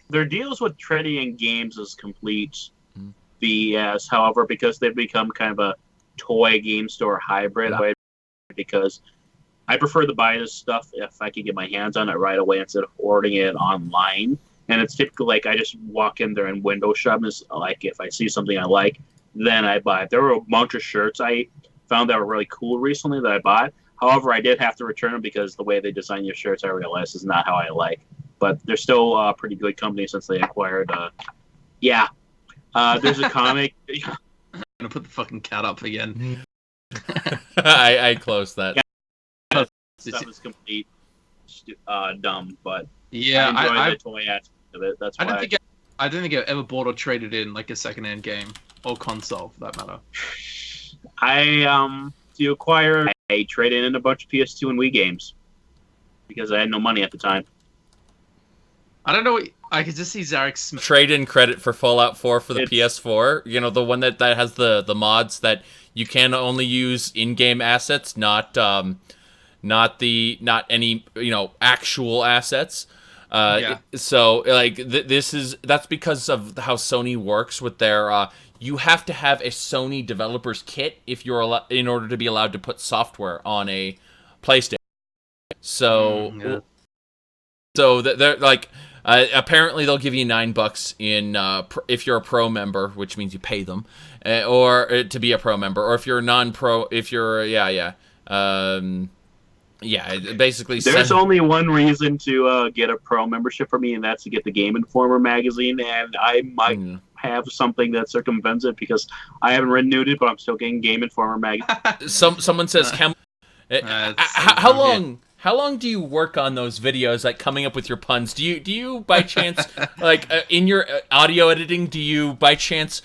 S2: their deals with Trading Games is complete BS, however, because they've become kind of a toy game store hybrid. Because... I prefer to buy this stuff if I can get my hands on it right away instead of ordering it online. And it's typically like I just walk in there and window shop. And like if I see something I like, then I buy it. There were a bunch of shirts I found that were really cool recently that I bought. However, I did have to return them because the way they design your shirts, I realized, is not how I like. But they're still a pretty good company since they acquired. There's a comic.
S3: I'm gonna put the fucking cat up again.
S1: I closed that.
S2: Yeah. Stuff is complete dumb, but
S3: yeah,
S2: I enjoy the toy aspect of it. That's why
S3: I don't think I've ever bought or traded in like a secondhand game or console for that matter.
S2: To acquire, I traded in a bunch of PS2 and Wii games because I had no money at the time.
S3: I don't know. I could just see Zarek's
S1: trade in credit for Fallout 4 for the PS4. You know, the one that has the mods that you can only use in-game assets, not any actual assets. So like that's because of how Sony works with their you have to have a Sony developer's kit if you're in order to be allowed to put software on a PlayStation. So they're like apparently they'll give you $9 in if you're a pro member, which means you pay them, or to be a pro member, or if you're a non-pro, if you're basically
S2: there's only one reason to get a pro membership for me, and that's to get the Game Informer magazine, and I might have something that circumvents it because I haven't renewed it, but I'm still getting Game Informer magazine.
S1: Someone says, how long do you work on those videos, like coming up with your puns? Do you by chance like in your audio editing, do you by chance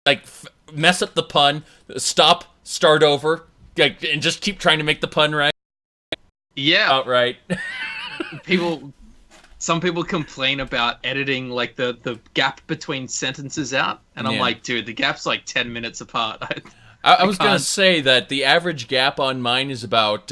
S1: like mess up the pun, start over, and just keep trying to make the pun right?
S3: Yeah,
S1: outright.
S3: People some people complain about editing like the gap between sentences out, and I'm like, dude, the gap's like 10 minutes apart.
S1: I was going to say that the average gap on mine is about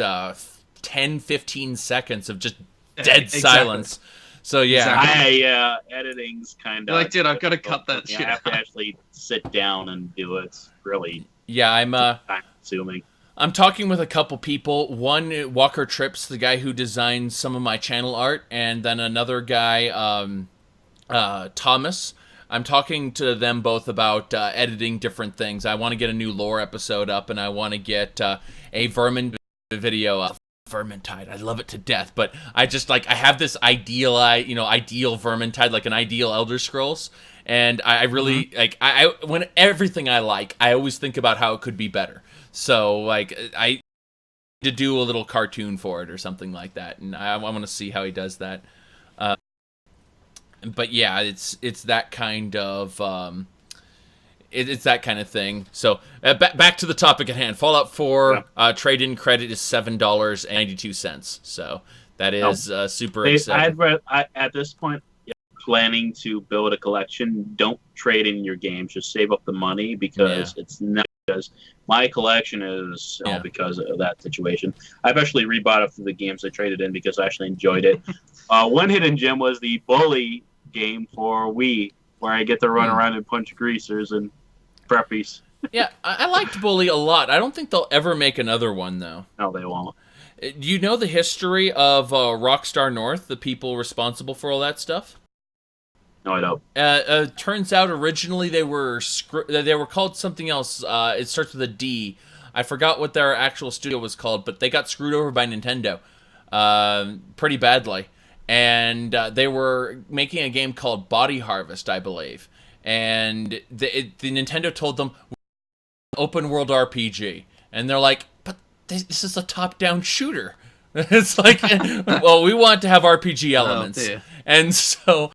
S1: 10, 15 seconds of just dead silence. So, yeah.
S2: Editing's kind of...
S3: like, dude, I've got to cut that shit
S2: I have to actually sit down and do it. It's really time-consuming.
S1: I'm talking with a couple people. One, Walker Trips, the guy who designs some of my channel art, and then another guy, Thomas. I'm talking to them both about editing different things. I want to get a new lore episode up, and I want to get a Vermin video up. Vermintide, I love it to death, but I just I have this ideal Vermintide, like an ideal Elder Scrolls, and I really I when everything I like, I always think about how it could be better. So I need to do a little cartoon for it or something like that, and I want to see how he does that. But yeah, it's that kind of it's that kind of thing. So back to the topic at hand. Fallout 4 trade-in credit is $7.92. So that is super exciting.
S2: At this point, planning to build a collection, don't trade in your games. Just save up the money because it's not. Because my collection is because of that situation. I've actually rebought a few of the games I traded in because I actually enjoyed it. One hidden gem was the Bully game for Wii, where I get to run around and punch greasers and preppies.
S1: Yeah, I liked Bully a lot. I don't think they'll ever make another one, though.
S2: No, they won't.
S1: Do you know the history of Rockstar North, the people responsible for all that stuff?
S2: No, I don't.
S1: Turns out originally they were called something else. It starts with a D. I forgot what their actual studio was called, but they got screwed over by Nintendo pretty badly. And they were making a game called Body Harvest, I believe. And the Nintendo told them, open world RPG. And they're like, but this is a top-down shooter. It's like, well, we want to have RPG elements. And so...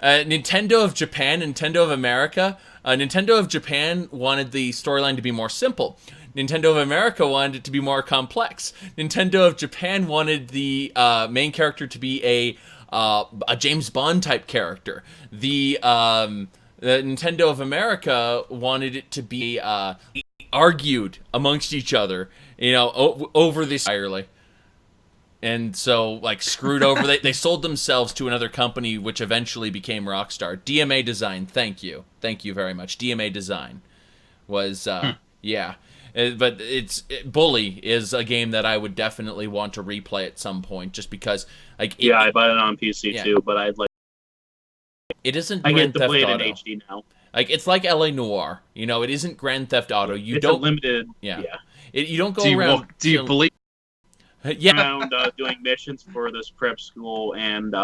S1: Nintendo of Japan, Nintendo of America. Nintendo of Japan wanted the storyline to be more simple. Nintendo of America wanted it to be more complex. Nintendo of Japan wanted the main character to be a James Bond type character. The Nintendo of America wanted it to be argued amongst each other, over this entirely. And so, screwed over. They sold themselves to another company, which eventually became Rockstar. DMA Design, thank you. Thank you very much. DMA Design was, yeah. But Bully is a game that I would definitely want to replay at some point, just because, I
S2: bought it on PC too, but I'd like...
S1: It isn't
S2: I
S1: Grand
S2: get to
S1: Theft
S2: play it
S1: Auto.
S2: in HD now.
S1: It's like LA Noire. It isn't Grand Theft Auto.
S2: It's a limited...
S1: Yeah. You don't go
S3: around... Do you believe...
S2: around doing missions for this prep school, and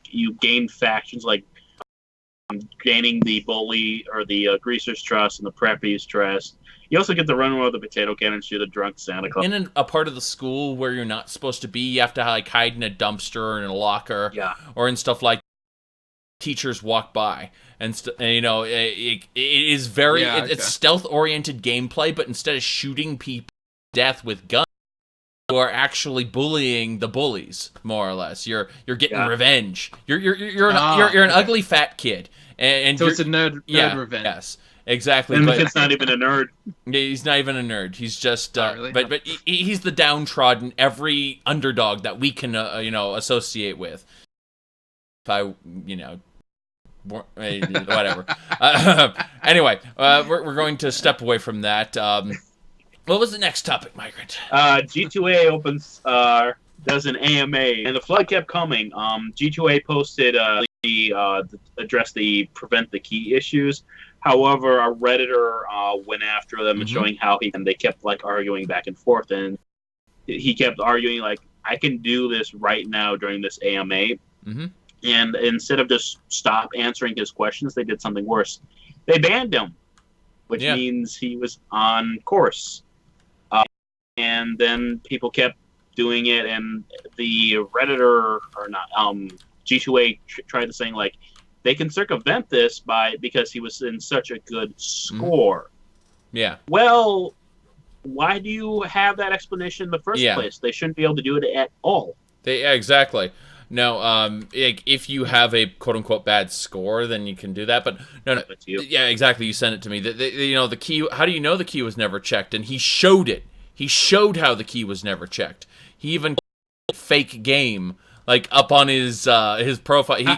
S2: you gain factions, gaining the bully or the greaser's trust and the preppy's trust. You also get to run with the potato cannon, shoot a drunk Santa Claus.
S1: In a part of the school where you're not supposed to be, you have to hide in a dumpster or in a locker, or in stuff like teachers walk by, and it is very it's stealth oriented gameplay, but instead of shooting people to death with guns, you are actually bullying the bullies, more or less. You're getting revenge. You're an ugly fat kid, and
S3: so it's a nerd revenge.
S1: Yes, exactly.
S2: And the kid's not even a nerd.
S1: He's not even a nerd. He's just
S3: really?
S1: but he's the downtrodden, every underdog that we can associate with. If whatever. Anyway, we're going to step away from that. What was the next topic, Migrant?
S2: G2A opens, does an AMA, and the flood kept coming. G2A posted address the prevent the key issues. However, a Redditor went after them and showing how they kept arguing back and forth, and he kept arguing I can do this right now during this AMA. And instead of just stop answering his questions, they did something worse. They banned him, which means he was on course. And then people kept doing it, and the Redditor, or not, G2A tried to say, they can circumvent this because he was in such a good score.
S1: Yeah.
S2: Well, why do you have that explanation in the first place? They shouldn't be able to do it at all.
S1: Exactly. No, if you have a quote-unquote bad score, then you can do that. But no. Yeah, exactly. You sent it to me. The key. How do you know the key was never checked? And he showed it. He showed how the key was never checked. He even fake game like up on his profile.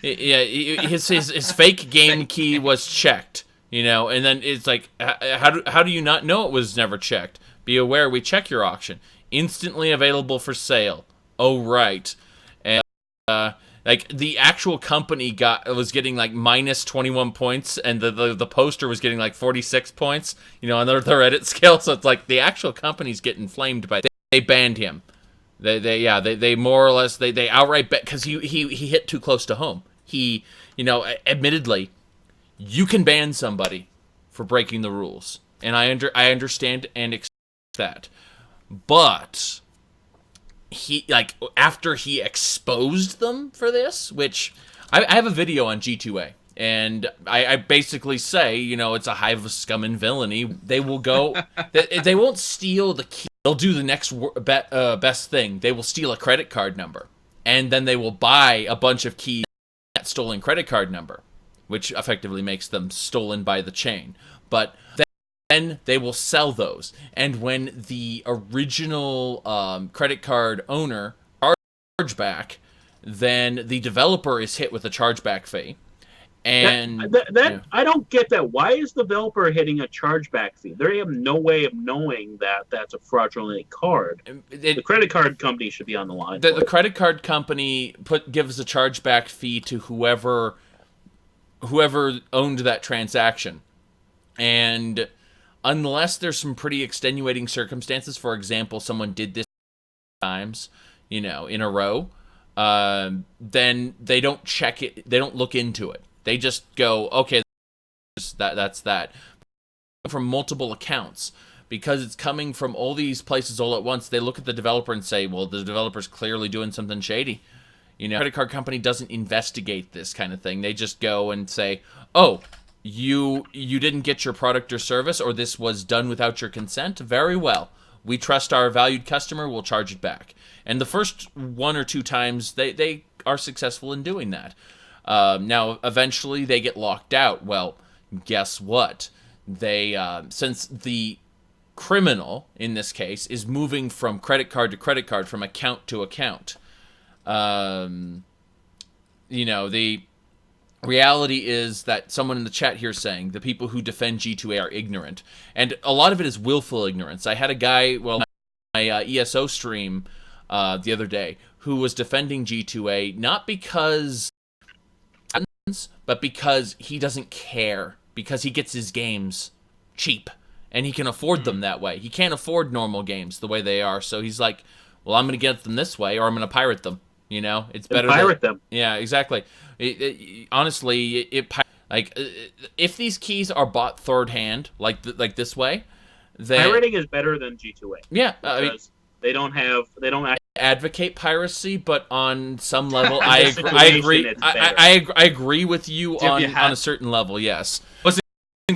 S1: His fake game key was checked. And then it's like, how do you not know it was never checked? Be aware, we check your auction. Instantly available for sale. Oh, right. And like the actual company was getting like minus 21 points, and the poster was getting like 46 points. On their Reddit scale. So it's like the actual company's getting flamed by. They banned him. They more or less they outright bet because he hit too close to home. Admittedly, you can ban somebody for breaking the rules, and I understand and accept that, but after he exposed them for this, which I have a video on G2A, and I basically say, it's a hive of scum and villainy. They will go, they won't steal the key. They'll do the next best thing. They will steal a credit card number, and then they will buy a bunch of keys with that stolen credit card number, which effectively makes them stolen by the chain. But then they will sell those. And when the original credit card owner charge back, then the developer is hit with a chargeback fee. And
S2: I don't get that. Why is the developer hitting a chargeback fee? They have no way of knowing that that's a fraudulent card. The credit card company should be on the line.
S1: The credit card company gives a chargeback fee to whoever owned that transaction. And unless there's some pretty extenuating circumstances, for example, someone did this times, in a row, then they don't check it. They don't look into it. They just go, okay, that's that. From multiple accounts, because it's coming from all these places all at once, they look at the developer and say, well, the developer's clearly doing something shady. Credit card company doesn't investigate this kind of thing. They just go and say, oh, you didn't get your product or service, or this was done without your consent. Very well. We trust our valued customer. We'll charge it back. And the first one or two times, they are successful in doing that. Now, eventually, they get locked out. Well, guess what? They since the criminal, in this case, is moving from credit card to credit card, from account to account. The reality is that someone in the chat here is saying the people who defend G2A are ignorant. And a lot of it is willful ignorance. I had a guy, my ESO stream the other day, who was defending G2A, not because, but because he doesn't care, because he gets his games cheap, and he can afford them that way. He can't afford normal games the way they are, so he's like, well, I'm going to get them this way, or I'm going to pirate them. It's better to
S2: pirate them.
S1: Yeah, exactly. Honestly, if these keys are bought third hand, like this way, then
S2: pirating is better than G2A.
S1: Yeah,
S2: they don't
S1: advocate piracy, but on some level, I agree. I agree with you on a certain level. Yes, wasn't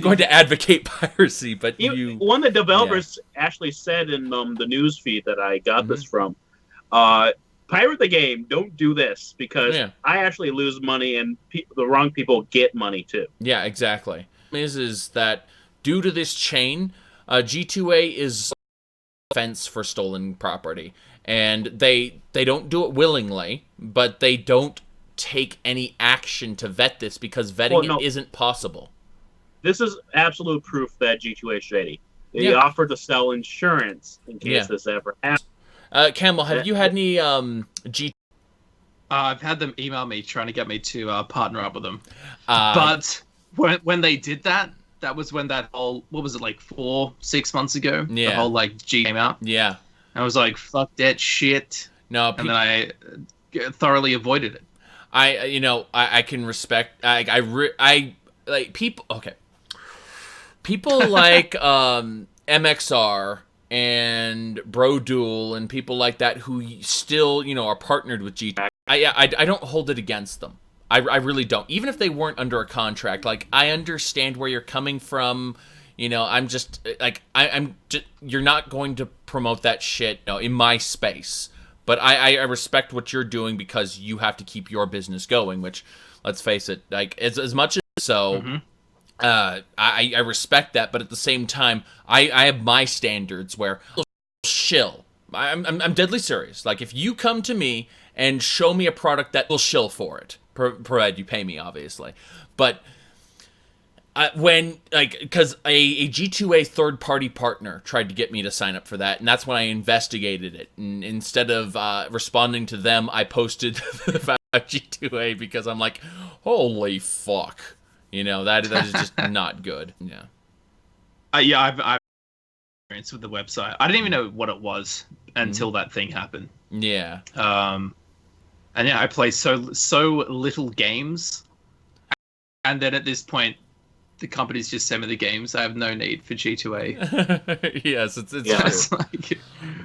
S1: going to advocate piracy, but
S2: one of the developers actually said in the news feed that I got this from. Pirate the game. Don't do this, because I actually lose money, and the wrong people get money too.
S1: Yeah, exactly. Is that due to this chain, G2A is offense for stolen property, and they don't do it willingly, but they don't take any action to vet this, because vetting it isn't possible.
S2: This is absolute proof that G2A is shady. They offered to sell insurance in case this ever happens.
S1: Camel, have you had any
S3: I've had them email me trying to get me to partner up with them. But when they did that, that was when that whole, what was it, like 4-6 months ago?
S1: Yeah.
S3: The whole like G came out.
S1: Yeah.
S3: I was like, fuck that shit.
S1: No,
S3: and then I thoroughly avoided it.
S1: I can respect. I like people. Okay. People like MXR and Broduel and people like that who still, are partnered with G. I don't hold it against them. I really don't. Even if they weren't under a contract, like, I understand where you're coming from. I'm just like, I'm just, you're not going to promote that shit in my space. But I respect what you're doing because you have to keep your business going, which, let's face it, like as much as so.
S3: Mm-hmm.
S1: I respect that, but at the same time, I have my standards where shill. I'm deadly serious. Like, if you come to me and show me a product that will shill for it, provided you pay me, obviously. But because a G2A third-party partner tried to get me to sign up for that, and that's when I investigated it. And instead of responding to them, I posted the G2A because I'm like, holy fuck. You know, that is just not good. Yeah.
S3: I've experience with the website. I didn't even know what it was until that thing happened.
S1: Yeah.
S3: And yeah, I play so little games, and then at this point, the companies just send me the games. I have no need for G2A.
S1: Yes, it's true.
S3: It's like,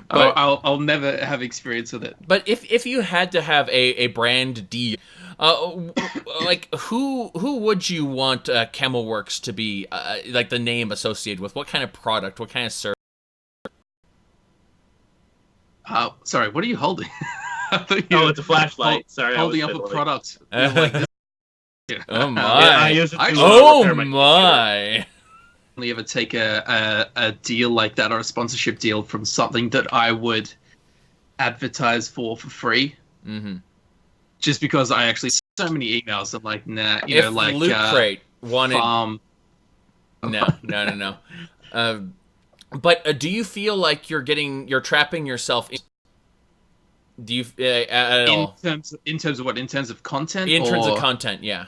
S3: I'll never have experience with it.
S1: But if you had to have a brand deal, like who would you want Camelworks to be, like the name associated with? What kind of product? What kind of service?
S3: Sorry, what are you holding?
S2: Oh, it's a flashlight. Sorry,
S3: holding up a product.
S1: Oh my!
S2: I use it to
S1: Oh
S2: repair
S1: my!
S3: Only ever take a deal like that or a sponsorship deal from something that I would advertise for free.
S1: Mm-hmm.
S3: Just because I actually so many emails. I'm like, nah,
S1: If
S3: like
S1: Loot Crate wanted,
S3: farm.
S1: No. But do you feel like you're trapping yourself? Do you at all?
S3: In terms of what? In terms of content?
S1: In terms of content, yeah.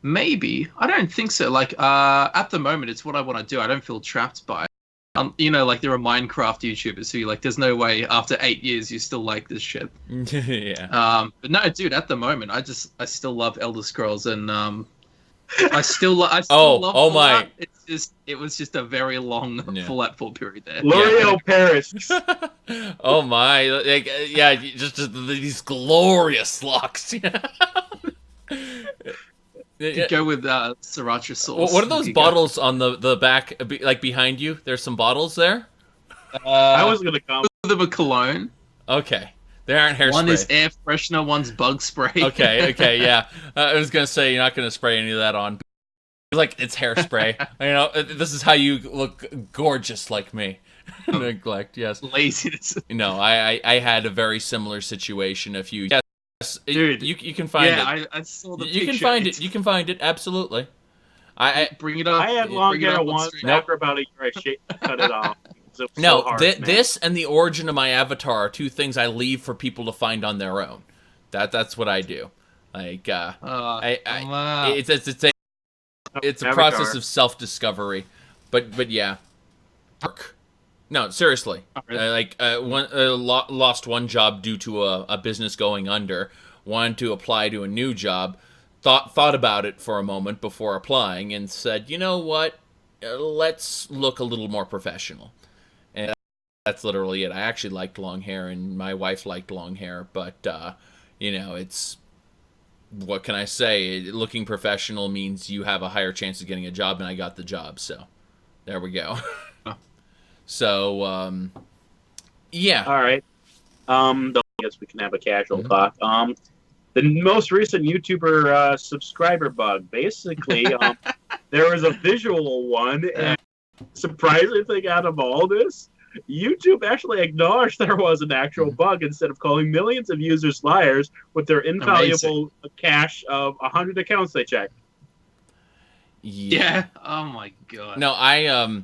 S3: Maybe. I don't think so. Like, at the moment, it's what I want to do. I don't feel trapped by it. Like there are Minecraft YouTubers who like, there's no way after 8 years you still like this shit.
S1: Yeah.
S3: But no, dude. At the moment, I still love Elder Scrolls, and I still love.
S1: Oh my!
S3: It was just a very long Fallout 4 period there.
S2: L'Oreal Paris.
S1: Oh my! Like, yeah, just these glorious locks.
S3: Go with sriracha sauce.
S1: What are those bottles on the back, like behind you? There's some bottles there.
S2: I was gonna come.
S3: With a cologne.
S1: Okay, they aren't hairspray.
S3: One is air freshener, one's bug spray.
S1: Okay, yeah. I was gonna say you're not gonna spray any of that on. Like it's hairspray. This is how you look gorgeous, like me. Neglect, yes.
S3: Laziness.
S1: No, I had a very similar situation a few. Yes,
S3: dude.
S1: You can find it.
S3: Yeah, I saw the picture.
S1: You can find it. You can find it. Absolutely. I
S3: bring it up.
S2: I had long hair once. After about a year, I cut it off.
S1: No, this and the origin of my avatar are two things I leave for people to find on their own. That's what I do. Like, it's a process of self-discovery, but yeah. No, seriously. Lost one job due to a business going under. Wanted to apply to a new job. Thought about it for a moment before applying and said, you know what? Let's look a little more professional. And that's literally it. I actually liked long hair, and my wife liked long hair, but it's. What can I say? Looking professional means you have a higher chance of getting a job, and I got the job, so there we go. So, yeah.
S2: All right. I guess we can have a casual talk. The most recent YouTuber subscriber bug. Basically, there was a visual one, and surprising thing out of all this, YouTube actually acknowledged there was an actual bug instead of calling millions of users liars with their invaluable cache of 100 accounts they checked.
S3: Yeah. Oh my god.
S1: No, I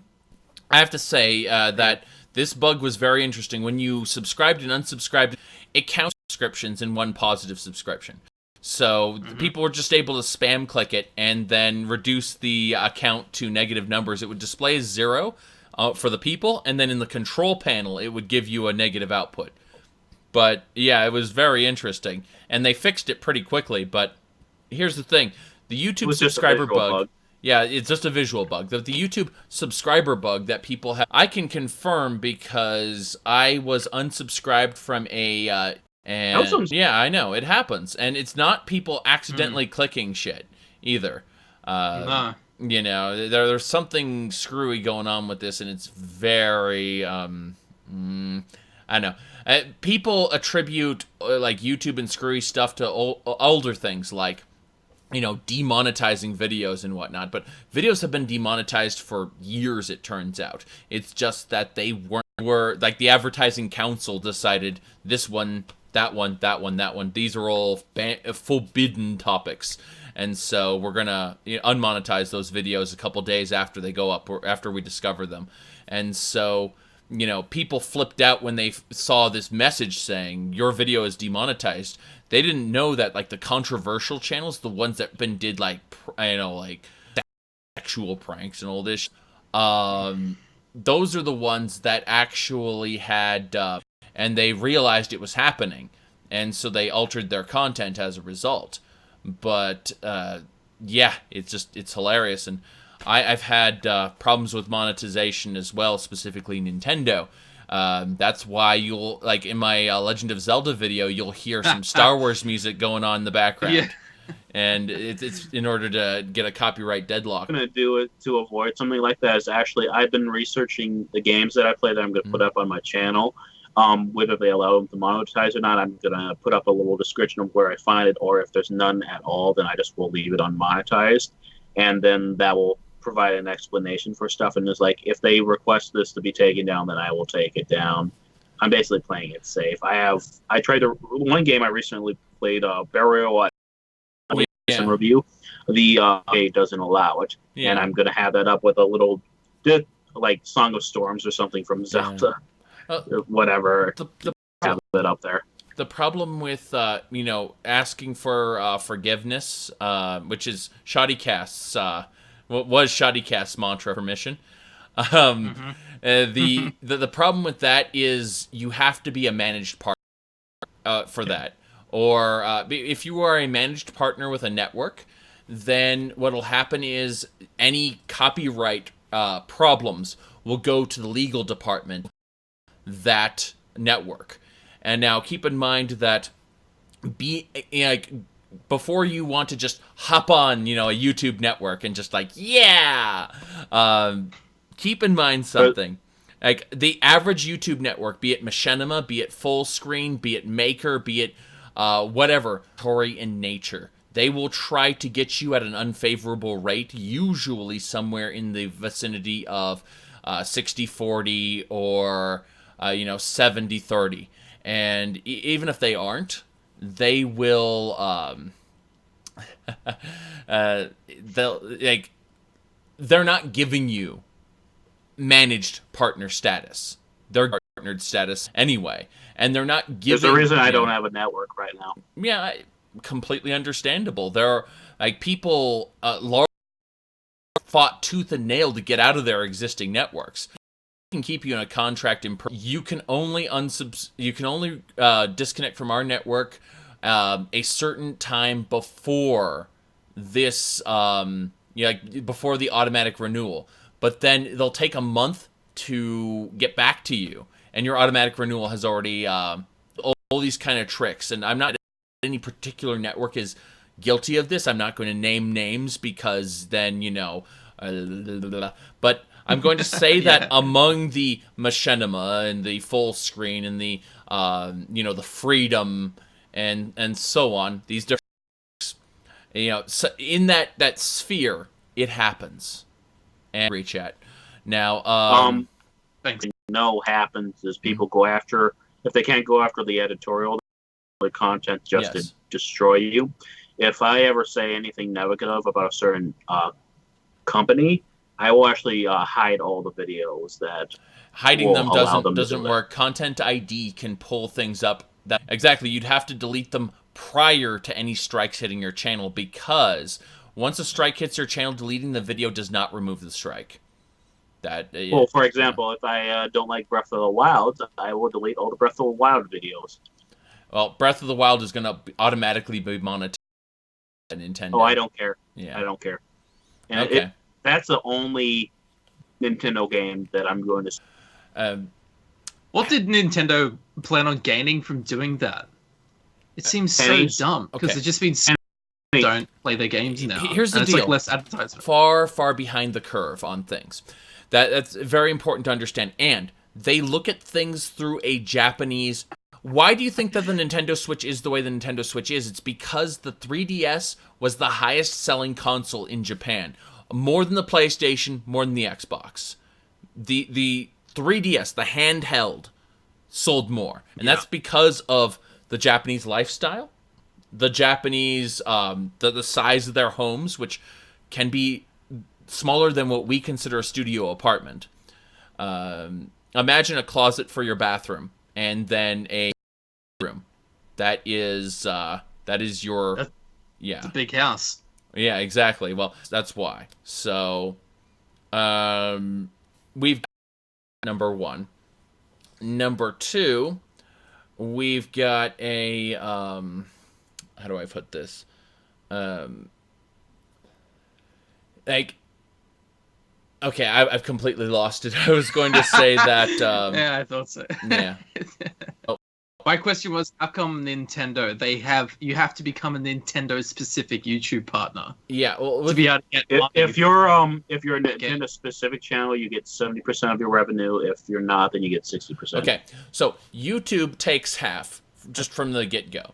S1: have to say that this bug was very interesting. When you subscribed and unsubscribed, it counts subscriptions in one positive subscription. So people were just able to spam click it and then reduce the account to negative numbers. It would display as 0 for the people, and then in the control panel, it would give you a negative output. But yeah, it was very interesting, and they fixed it pretty quickly. But here's the thing: the YouTube subscriber bug. Yeah, it's just a visual bug. The YouTube subscriber bug that people have, I can confirm because I was unsubscribed from a. Yeah, I know it happens, and it's not people accidentally clicking shit either. There's something screwy going on with this, and it's very, I know. People attribute like YouTube and screwy stuff to older things like, you know, demonetizing videos and whatnot. But videos have been demonetized for years, it turns out. It's just that they were like the advertising council decided this one, that one, that one, that one. These are all forbidden topics. And so we're going to unmonetize those videos a couple days after they go up or after we discover them. And so, you know, people flipped out when they saw this message saying your video is demonetized. They didn't know that like the controversial channels, the ones that did like, you know, like sexual pranks and all this, those are the ones that actually had, and they realized it was happening. And so they altered their content as a result. But yeah, it's hilarious, and I've had problems with monetization as well, specifically Nintendo. That's why you'll like in my Legend of Zelda video, you'll hear some Star Wars music going on in the background,
S3: Yeah.
S1: and it's in order to get a copyright deadlock.
S2: I'm going to do it to avoid something like that. Is actually I've been researching the games that I play that I'm going to put up on my channel. Whether they allow them to monetize or not, I'm going to put up a little description of where I find it, or if there's none at all, then I just will leave it unmonetized. And then that will provide an explanation for stuff. And it's like, if they request this to be taken down, then I will take it down. I'm basically playing it safe. I tried one game I recently played, Burial some review. The it doesn't allow it.
S1: Yeah.
S2: And I'm going to have that up with a little, like Song of Storms or something from Zelda.
S1: Yeah.
S2: Whatever, have it up there.
S1: The problem with you know, asking for forgiveness, which is ShoddyCast's what was ShoddyCast's mantra, permission. The problem with that is you have to be a managed partner for that, or if you are a managed partner with a network, then what will happen is any copyright problems will go to the legal department that network. And now keep in mind that before you want to just hop on, you know, a YouTube network and just like, yeah, keep in mind something. Like the average YouTube network, be it Machinima, be it Fullscreen, be it Maker, be it whatever, Tory in nature, they will try to get you at an unfavorable rate, usually somewhere in the vicinity of 60-40 or 70-30, and even if they aren't, they will they're not giving you managed partner status. They're partnered status anyway, and they're not giving.
S2: There's a reason I don't have a network right now.
S1: Yeah, completely understandable. There are like people fought tooth and nail to get out of their existing networks. Can keep you in a contract. You can only disconnect from our network a certain time before this, before the automatic renewal. But then they'll take a month to get back to you, and your automatic renewal has already all these kind of tricks. And I'm not any particular network is guilty of this. I'm not going to name names because then but I'm going to say that among the Machinima and the Fullscreen and the the Freedom and so on, these different so in that sphere it happens. And reach at now
S3: thanks.
S2: Happens is people go after, if they can't go after the editorial, the content just to destroy you. If I ever say anything negative about a certain company, I will actually hide all the videos. That
S1: hiding them doesn't work. Content ID can pull things up. Exactly, you'd have to delete them prior to any strikes hitting your channel, because once a strike hits your channel, deleting the video does not remove the strike. Well,
S2: for example, if I don't like Breath of the Wild, I will delete all the Breath of the Wild videos.
S1: Well, Breath of the Wild is going to automatically be monetized by Nintendo.
S2: Oh, I don't care.
S1: Yeah,
S2: I don't care. And
S1: okay.
S2: That's the only Nintendo game that I'm going to.
S3: What did Nintendo plan on gaining from doing that? It seems so dumb, because it's just been don't play their games now.
S1: Here's the deal.
S3: It's like less advertisement.
S1: Far behind the curve on things. That's very important to understand. And they look at things through a Japanese. Why do you think that the Nintendo Switch is the way the Nintendo Switch is? It's because the 3DS was the highest selling console in Japan. More than the PlayStation, more than the Xbox. The 3DS, the handheld, sold more. And that's because of the Japanese lifestyle, the Japanese, the size of their homes, which can be smaller than what we consider a studio apartment. Imagine a closet for your bathroom, and then a room. That is your...
S3: It's a big house.
S1: Yeah, exactly. Well, that's why. So, we've got number 1. Number 2, we've got a, how do I put this? Like, okay, I've completely lost it. I was going to say that,
S3: yeah, I thought so.
S1: Yeah. Oh.
S3: My question was, how come Nintendo, you have to become a Nintendo-specific YouTube partner?
S1: Yeah, well,
S3: to be able to get
S2: if you're a Nintendo-specific channel, you get 70% of your revenue. If you're not, then you get 60%.
S1: Okay, so YouTube takes half, just from the get-go.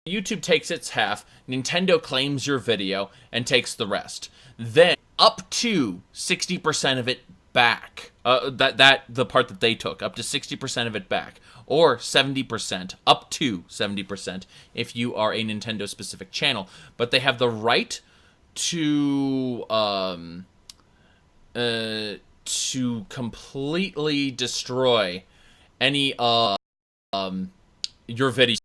S1: YouTube takes its half, Nintendo claims your video, and takes the rest. Then, up to 60% of it back. The part that they took, up to 60% of it back. Or 70%, up to 70% if you are a Nintendo-specific channel. But they have the right to completely destroy any your videos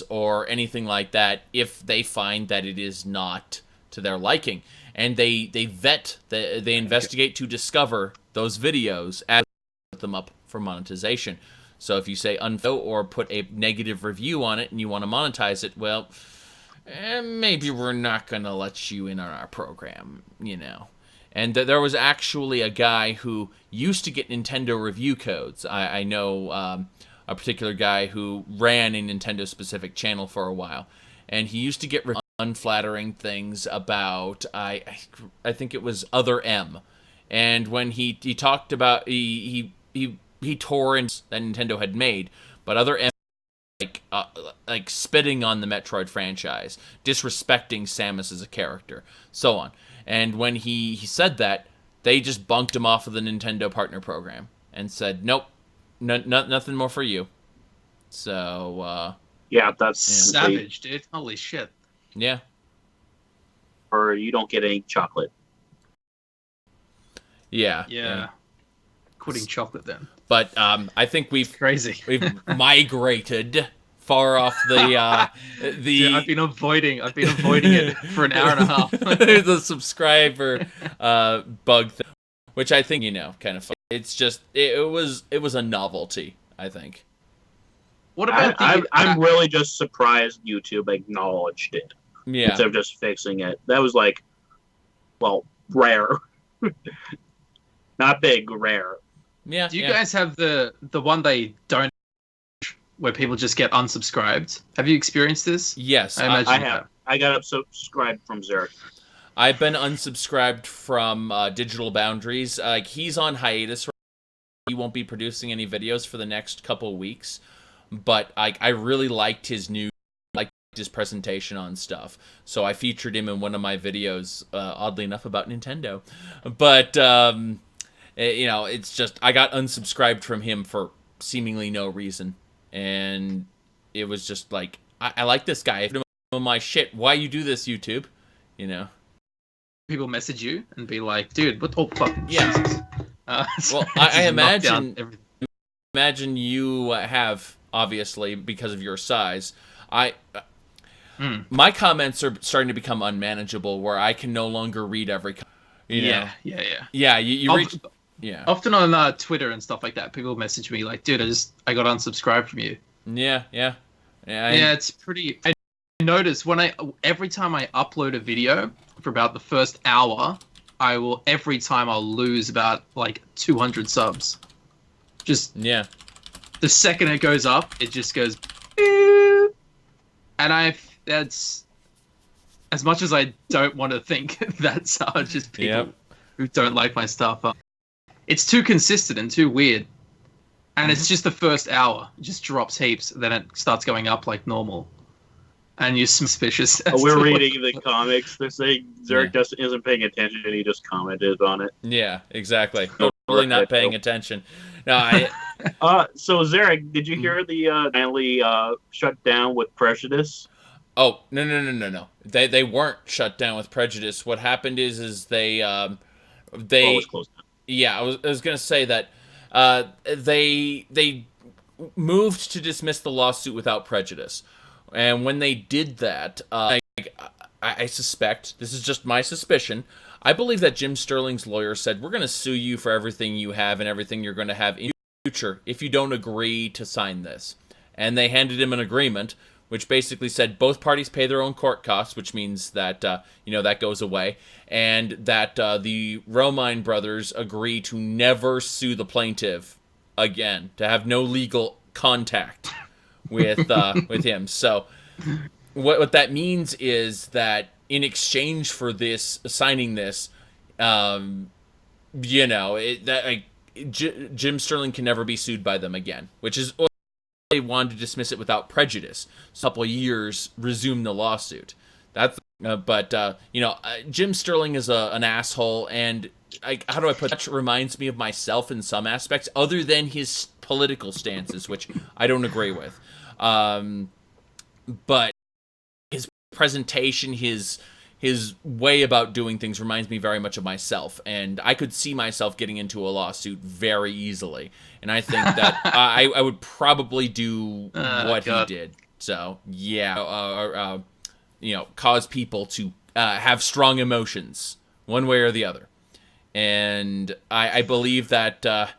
S1: or anything like that if they find that it is not to their liking. And they investigate to discover those videos and put them up for monetization. So if you say unfollow or put a negative review on it and you want to monetize it, well, maybe we're not going to let you in on our program, you know. And there was actually a guy who used to get Nintendo review codes. I know a particular guy who ran a Nintendo-specific channel for a while. And he used to get unflattering things about, I think it was Other M. And when he talked about, he torrents that Nintendo had made, but Other M, like spitting on the Metroid franchise, disrespecting Samus as a character, so on. And when he said that, they just bunked him off of the Nintendo Partner Program and said, nope, nothing more for you. So,
S2: yeah, that's
S3: savage, dude. Holy shit.
S1: Yeah.
S2: Or you don't get any chocolate.
S1: Yeah.
S3: Quitting chocolate then.
S1: But I think we've migrated far off the
S3: Dude, I've been avoiding it for an hour and a half.
S1: The subscriber bug thing, which I think kind of fun. It's just it was a novelty, I think.
S3: What about
S2: I'm really just surprised YouTube acknowledged it.
S1: Yeah.
S2: Instead of just fixing it. That was like, well, rare. Not big, rare.
S1: Yeah.
S3: Do you guys have the one they don't, where people just get unsubscribed? Have you experienced this?
S1: Yes,
S2: I have. I got unsubscribed from Zerk.
S1: I've been unsubscribed from Digital Boundaries. He's on hiatus. He won't be producing any videos for the next couple weeks. But I really liked his his presentation on stuff. So I featured him in one of my videos, oddly enough, about Nintendo. But it's just I got unsubscribed from him for seemingly no reason, and it was just like I like this guy. I'm my shit. Why you do this, YouTube?
S3: People message you and be like, "Dude, what? Oh fuck!"
S1: Yeah. Well, I imagine you have, obviously because of your size. My comments are starting to become unmanageable, where I can no longer read every. Yeah. You reach. Yeah.
S3: Often on Twitter and stuff like that, people message me like, "Dude, I got unsubscribed from you."
S1: Yeah.
S3: It's pretty. I notice every time I upload a video for about the first hour, I'll lose about like 200 subs. Just the second it goes up, it just goes, and that's as much as I don't want to think that's just people who don't like my stuff. It's too consistent and too weird. And it's just the first hour. It just drops heaps. Then it starts going up like normal. And you're suspicious.
S2: We're reading the comics. They're saying Zerk isn't paying attention, and he just commented on it.
S1: Yeah, exactly. Totally not paying attention. No,
S2: So Zarek, did you hear the finally shut down with prejudice?
S1: Oh, no. They weren't shut down with prejudice. What happened is they
S2: Oh, it was closed down.
S1: yeah, I was gonna say that they moved to dismiss the lawsuit without prejudice, and when they did that, I suspect, this is just my suspicion, I believe that Jim Sterling's lawyer said, we're going to sue you for everything you have and everything you're going to have in the future if you don't agree to sign this. And they handed him an agreement, which basically said both parties pay their own court costs, which means that, that goes away, and that the Romine brothers agree to never sue the plaintiff again, to have no legal contact with him. So what that means is that in exchange for this signing this, Jim Sterling can never be sued by them again, which is why they wanted to dismiss it without prejudice. So a couple of years, resume the lawsuit. That's Jim Sterling is an asshole, and how do I put that? Reminds me of myself in some aspects, other than his political stances, which I don't agree with. But his presentation, his way about doing things reminds me very much of myself, and I could see myself getting into a lawsuit very easily. And I think that I would probably do what he did. So yeah, cause people to have strong emotions one way or the other. And I believe that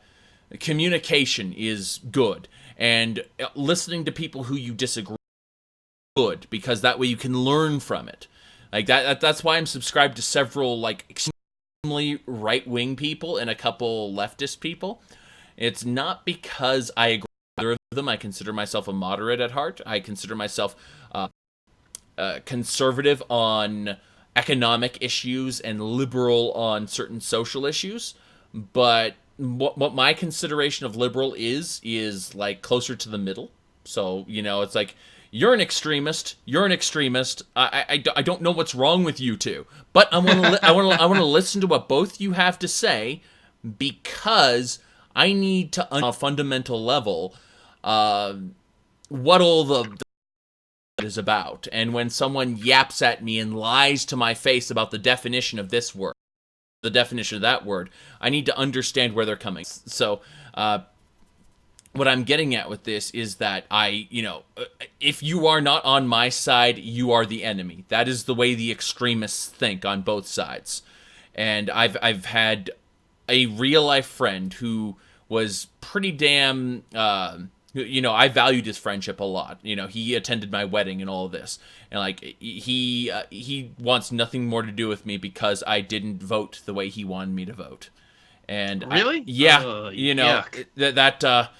S1: communication is good, and listening to people who you disagree with is good, because that way you can learn from it. Like that's why I'm subscribed to several extremely right-wing people and a couple leftist people. It's not because I agree with either of them. I consider myself a moderate at heart. I consider myself conservative on economic issues and liberal on certain social issues. But what my consideration of liberal is like closer to the middle. So, it's like, you're an extremist. I don't know what's wrong with you two, but I want to listen to what both you have to say, because I need to on a fundamental level what all the is about. And when someone yaps at me and lies to my face about the definition of this word, the definition of that word, I need to understand where they're coming. So, what I'm getting at with this is that if you are not on my side, you are the enemy. That is the way the extremists think on both sides. And I've had a real life friend who was pretty damn, I valued his friendship a lot. He attended my wedding and all of this. And he wants nothing more to do with me because I didn't vote the way he wanted me to vote. And
S3: really?
S1: That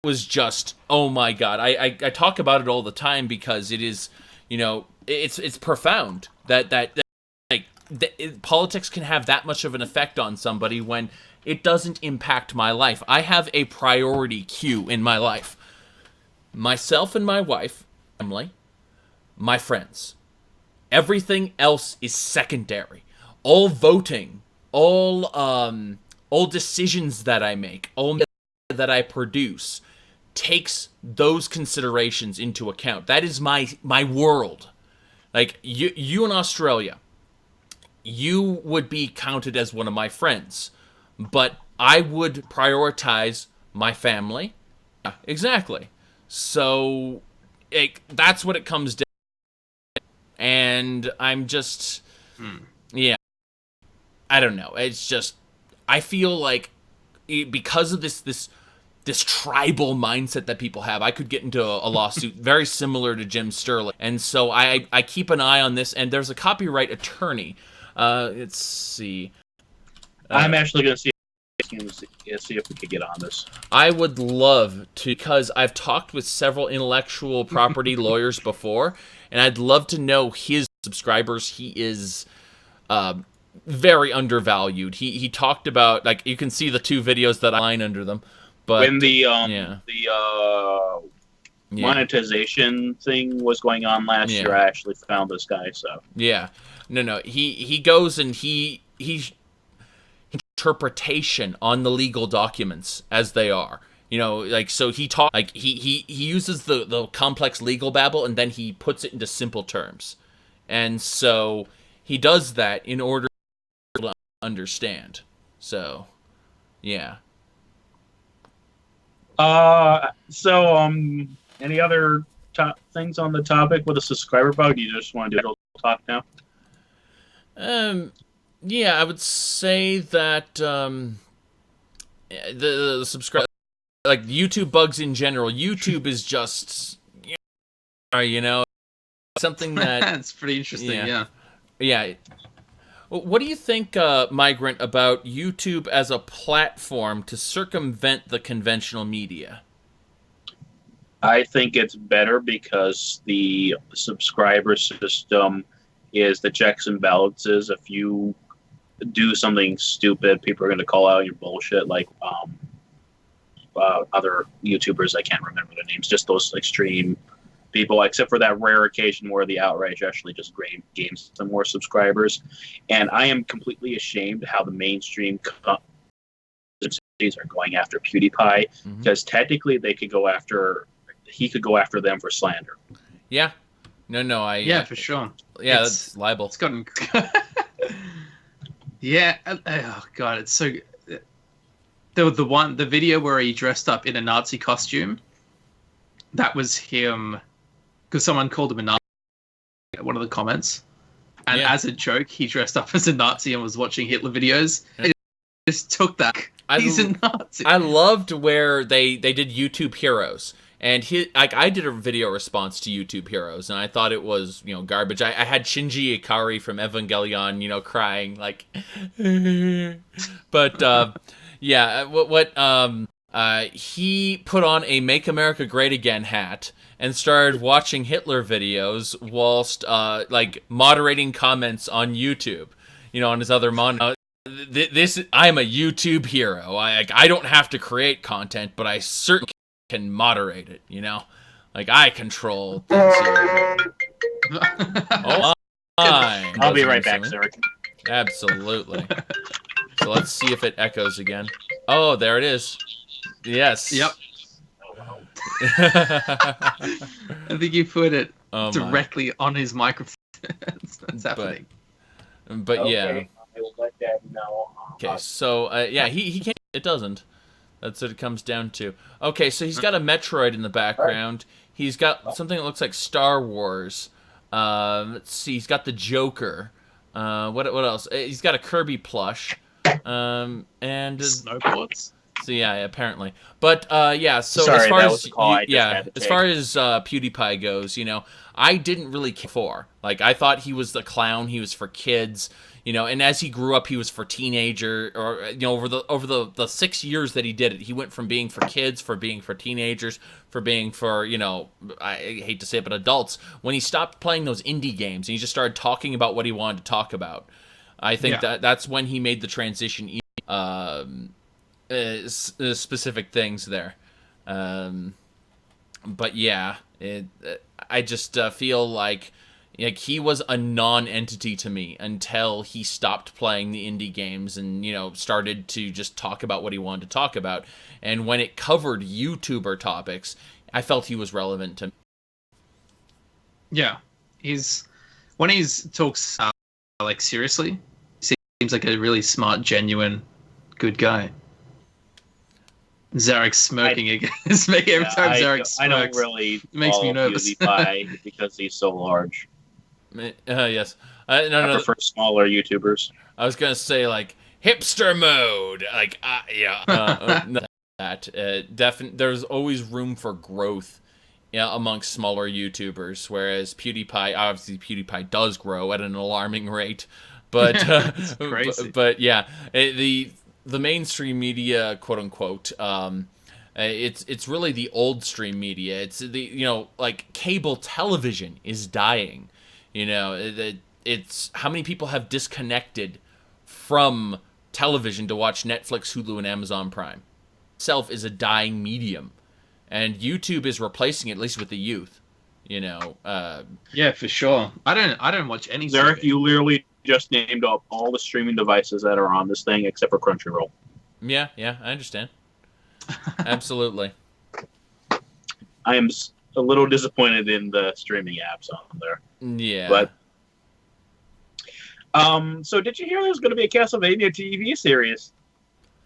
S1: was just, oh my god. I talk about it all the time because it is, it's profound that politics can have that much of an effect on somebody when it doesn't impact my life. I have a priority queue in my life. Myself and my wife, family, my friends. Everything else is secondary. All voting, all decisions that I make, all that I produce takes those considerations into account. That is my world. Like you in Australia, you would be counted as one of my friends, but I would prioritize my family. Yeah, exactly. So that's what it comes down to. And I'm just, yeah, I don't know. It's just, I feel like because of this tribal mindset that people have, I could get into a lawsuit very similar to Jim Sterling. And so I keep an eye on this, and there's a copyright attorney. Let's see.
S2: I'm actually going to see if we could get on this.
S1: I would love to, because I've talked with several intellectual property lawyers before, and I'd love to know his subscribers. He is very undervalued. He talked about, you can see the two videos that I line under them, But
S2: when the
S1: yeah, yeah,
S2: monetization thing was going on last
S1: Yeah.
S2: year, I actually found this guy. So
S1: yeah. No. He goes and he interpretation on the legal documents as they are. Like, so he talk like he uses the complex legal babble, and then he puts it into simple terms. And so he does that in order to understand. So, yeah.
S2: Any other top things on the topic with a subscriber bug? You just want to do a talk now?
S1: Yeah, I would say that the subscribe, like YouTube bugs in general. YouTube is just something that
S3: That's pretty interesting. Yeah.
S1: yeah. What do you think, Migrant, about YouTube as a platform to circumvent the conventional media?
S2: I think it's better because the subscriber system is the checks and balances. If you do something stupid, people are going to call out your bullshit. Like other YouTubers, I can't remember their names. Just those extreme people, except for that rare occasion where the outrage actually just gains some more subscribers. And I am completely ashamed how the mainstream are going after PewDiePie, because technically he could go after them for slander.
S1: Yeah. No.
S3: Yeah, for sure.
S1: Yeah, that's libel.
S3: It's gotten. Yeah. Oh god, it's so. The video where he dressed up in a Nazi costume. That was him, because someone called him a Nazi in one of the comments, and as a joke, he dressed up as a Nazi and was watching Hitler videos. I just took that. He's a Nazi.
S1: I loved where they did YouTube Heroes. And I did a video response to YouTube Heroes, and I thought it was, garbage. I had Shinji Ikari from Evangelion, crying like, but he put on a "Make America Great Again" hat and started watching Hitler videos whilst moderating comments on YouTube, on his other I'm a YouTube hero. I don't have to create content, but I certainly can moderate it, like I control things here.
S2: I'll be right back, sir.
S1: Absolutely. So let's see if it echoes again. Oh, there it is. Yes.
S3: Yep. I think you put it directly on his microphone. That's happening.
S1: But
S2: okay,
S1: yeah.
S2: I will let that know.
S1: Okay, so he can't. It doesn't. That's what it comes down to. Okay, so he's got a Metroid in the background. He's got something that looks like Star Wars. Let's see. He's got the Joker. What else? He's got a Kirby plush. And
S3: snowboards.
S1: So yeah, apparently. But yeah. So
S2: sorry,
S1: as far
S2: that
S1: as
S2: was the call I just had to
S1: as
S2: take.
S1: far as PewDiePie goes, I didn't really care for. Like, I thought he was the clown. He was for kids. And as he grew up, he was for teenager, or over the 6 years that he did it, he went from being for kids, for being for teenagers, for being for I hate to say it, but adults. When he stopped playing those indie games and he just started talking about what he wanted to talk about, I think that's when he made the transition. Specific things there, but yeah, I just feel like he was a non-entity to me until he stopped playing the indie games and started to just talk about what he wanted to talk about. And when it covered YouTuber topics, I felt he was relevant to me.
S3: Yeah, when he talks seriously, he seems like a really smart, genuine, good guy. Zarek's smirking again. Every time Zarek smirks,
S2: I don't really
S3: makes me nervous.
S2: PewDiePie because he's so large.
S1: Yes.
S2: I prefer smaller YouTubers.
S1: I was gonna say like hipster mode, there's always room for growth, amongst smaller YouTubers. Whereas PewDiePie does grow at an alarming rate, but
S3: it's crazy.
S1: But yeah, the mainstream media, quote unquote, it's really the old stream media. It's the cable television is dying. It's how many people have disconnected from television to watch Netflix, Hulu, and Amazon Prime. itself is a dying medium, and YouTube is replacing it, at least with the youth. You know.
S3: Yeah, for sure. I don't watch any.
S2: Zarek, you literally just named up all the streaming devices that are on this thing except for Crunchyroll.
S1: Yeah, I understand. Absolutely.
S2: I am a little disappointed in the streaming apps on there.
S1: Yeah.
S2: But so did you hear there's going to be a Castlevania TV series?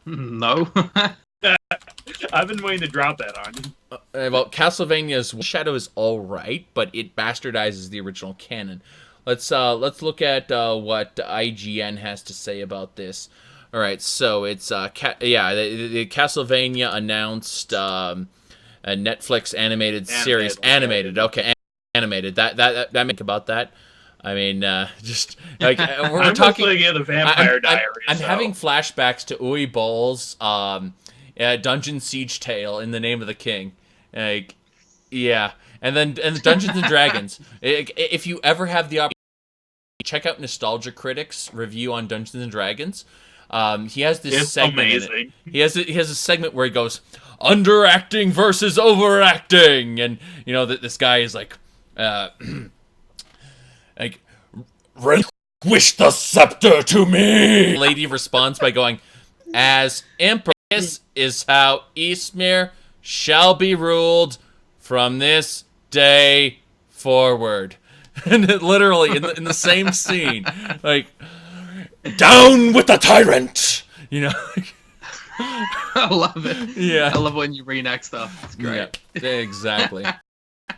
S3: No.
S2: I've been waiting to drop that on you.
S1: Well, Castlevania's Shadow is all right, but it bastardizes the original canon. Let's look at what IGN has to say about this. All right, so it's the Castlevania announced a Netflix animated series. Animated, okay, animated. That make about that. I mean, just like we're
S2: I'm
S1: talking.
S2: Just looking at the Vampire Diaries.
S1: I'm having flashbacks to Uwe Boll's Dungeon Siege Tale in the Name of the King. Like, yeah, and the Dungeons and Dragons. If you ever have the opportunity, check out Nostalgia Critic's review on Dungeons and Dragons. He has this segment.
S2: Amazing.
S1: He has a segment where he goes underacting versus overacting, and you know that this guy is like relinquish the scepter to me. The lady responds by going, as Empress is how Eastmere shall be ruled from this day forward. And it literally in the same scene, like, down with the tyrant, you know.
S3: I love it.
S1: Yeah,
S3: I love when you reenact stuff. It's great.
S1: Yeah, exactly.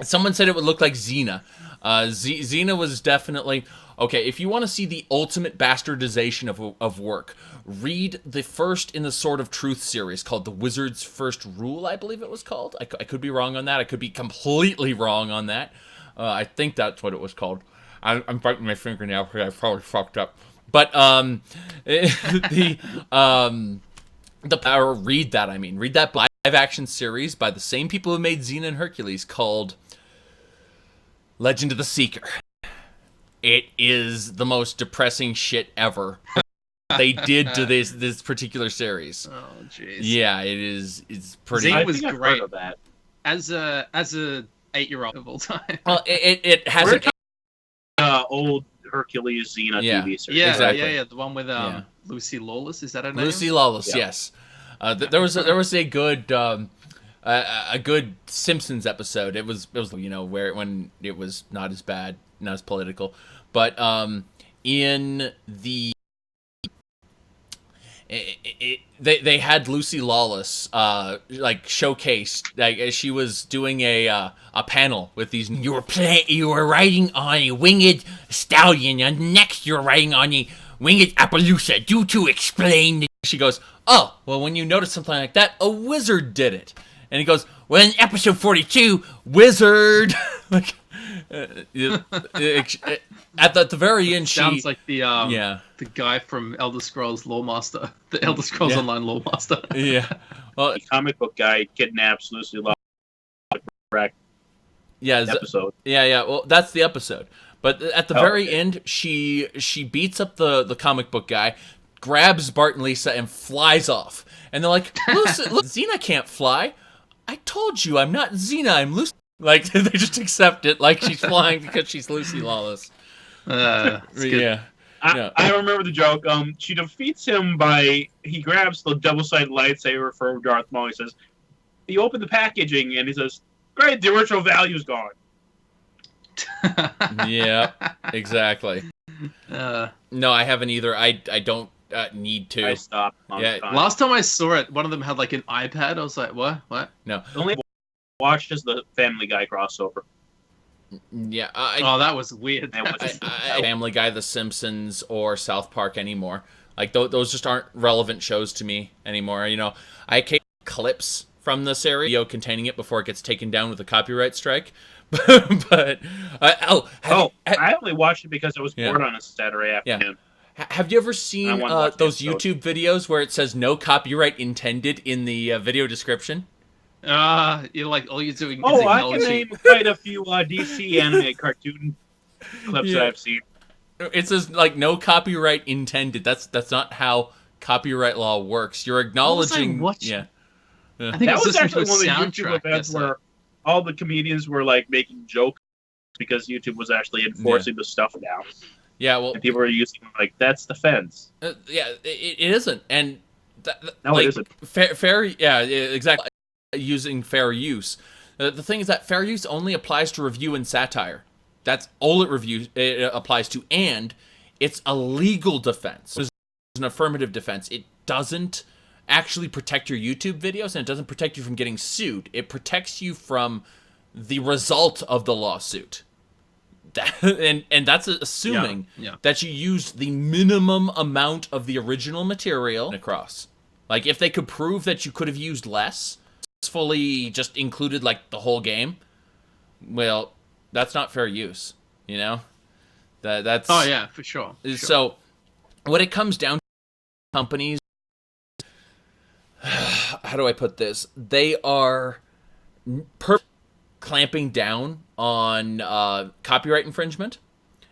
S1: Someone said it would look like Xena. Xena was definitely okay. If you want to see the ultimate bastardization of work, read the first in the Sword of Truth series called The Wizard's First Rule, I believe it was called. I could be wrong on that. I could be completely wrong on that. I think that's what it was called. I'm biting my finger now because I probably fucked up. But the power. Read that. I mean, read that live action series by the same people who made Xena and Hercules called Legend of the Seeker. It is the most depressing shit ever they did to this particular series.
S3: Oh jeez.
S1: Yeah, it is. It's pretty.
S3: Xena was
S2: I've
S3: great.
S2: heard of that.
S3: As a 8-year-old of all time.
S1: Well, it has
S2: We're talking, old Hercules Xena
S1: Yeah.
S2: TV series.
S3: Yeah,
S1: Exactly.
S3: yeah, the one with Lucy Lawless. Is that her name?
S1: Lucy Lawless.
S2: Yeah.
S1: Yes. There was a good Simpsons episode. It was when it was not as bad, not as political, but in the they had Lucy Lawless showcased, like she was doing a panel with these. You were riding on a winged stallion, and next you were riding on a winged Appaloosa. Do to explain. She goes, oh well, when you notice something like that, a wizard did it. And he goes, well, in episode 42, wizard. Like, at the very end,
S3: Sounds like the
S1: the
S3: guy from Elder Scrolls Lawmaster, the Elder Scrolls Online Lawmaster.
S1: Yeah. Well,
S2: The comic book guy kidnaps Lucy Lawless episode.
S1: Yeah. Well, that's the episode. But at the very end, she beats up the comic book guy, grabs Bart and Lisa, and flies off. And they're like, Lucy, look, Xena can't fly. I told you, I'm not Xena, I'm Lucy. Like, they just accept it like she's flying because she's Lucy Lawless. Yeah.
S2: I remember the joke. She defeats him by he grabs the double-sided lightsaber from Darth Maul. He says, "You open the packaging," and he says, "Great, the original value's gone."
S1: Yeah, exactly. No, I haven't either. I don't need to.
S2: I stopped.
S3: Last time I saw it, one of them had like an iPad. I was like, what?
S1: No.
S2: The only watched is the Family Guy crossover.
S1: Yeah.
S3: Oh, that was weird.
S1: Family Guy, The Simpsons, or South Park anymore. Like those just aren't relevant shows to me anymore. You know, I take clips from the series, video containing it before it gets taken down with a copyright strike. But
S2: I only watched it because I was bored on a Saturday afternoon.
S1: Have you ever seen those YouTube videos where it says "no copyright intended" in the video description?
S3: You're like, all you're doing is
S2: I can name quite a few DC anime cartoon clips that I've seen.
S1: It says like "no copyright intended." That's not how copyright law works. You're acknowledging.
S3: What was I watching? I think
S2: That
S3: it's
S2: was
S3: listening to a
S2: actually one of the YouTube
S3: soundtrack.
S2: events where all the comedians were like making jokes because YouTube was actually enforcing the stuff now.
S1: Yeah, well,
S2: And people were using like that's the fence.
S1: yeah, it isn't, and
S2: No, it isn't.
S1: Fair, yeah, exactly. Using fair use. The thing is that fair use only applies to review and satire. That's all it applies to, and it's a legal defense. It's an affirmative defense. It doesn't actually protect your YouTube videos, and it doesn't protect you from getting sued. It protects you from the result of the lawsuit. And that's assuming that you used the minimum amount of the original material across. Like, if they could prove that you could have used less, fully just included, like, the whole game, well, that's not fair use, you know? That's...
S3: Oh, yeah, for sure.
S1: So, what it comes down to, companies... How do I put this? They are clamping down on copyright infringement.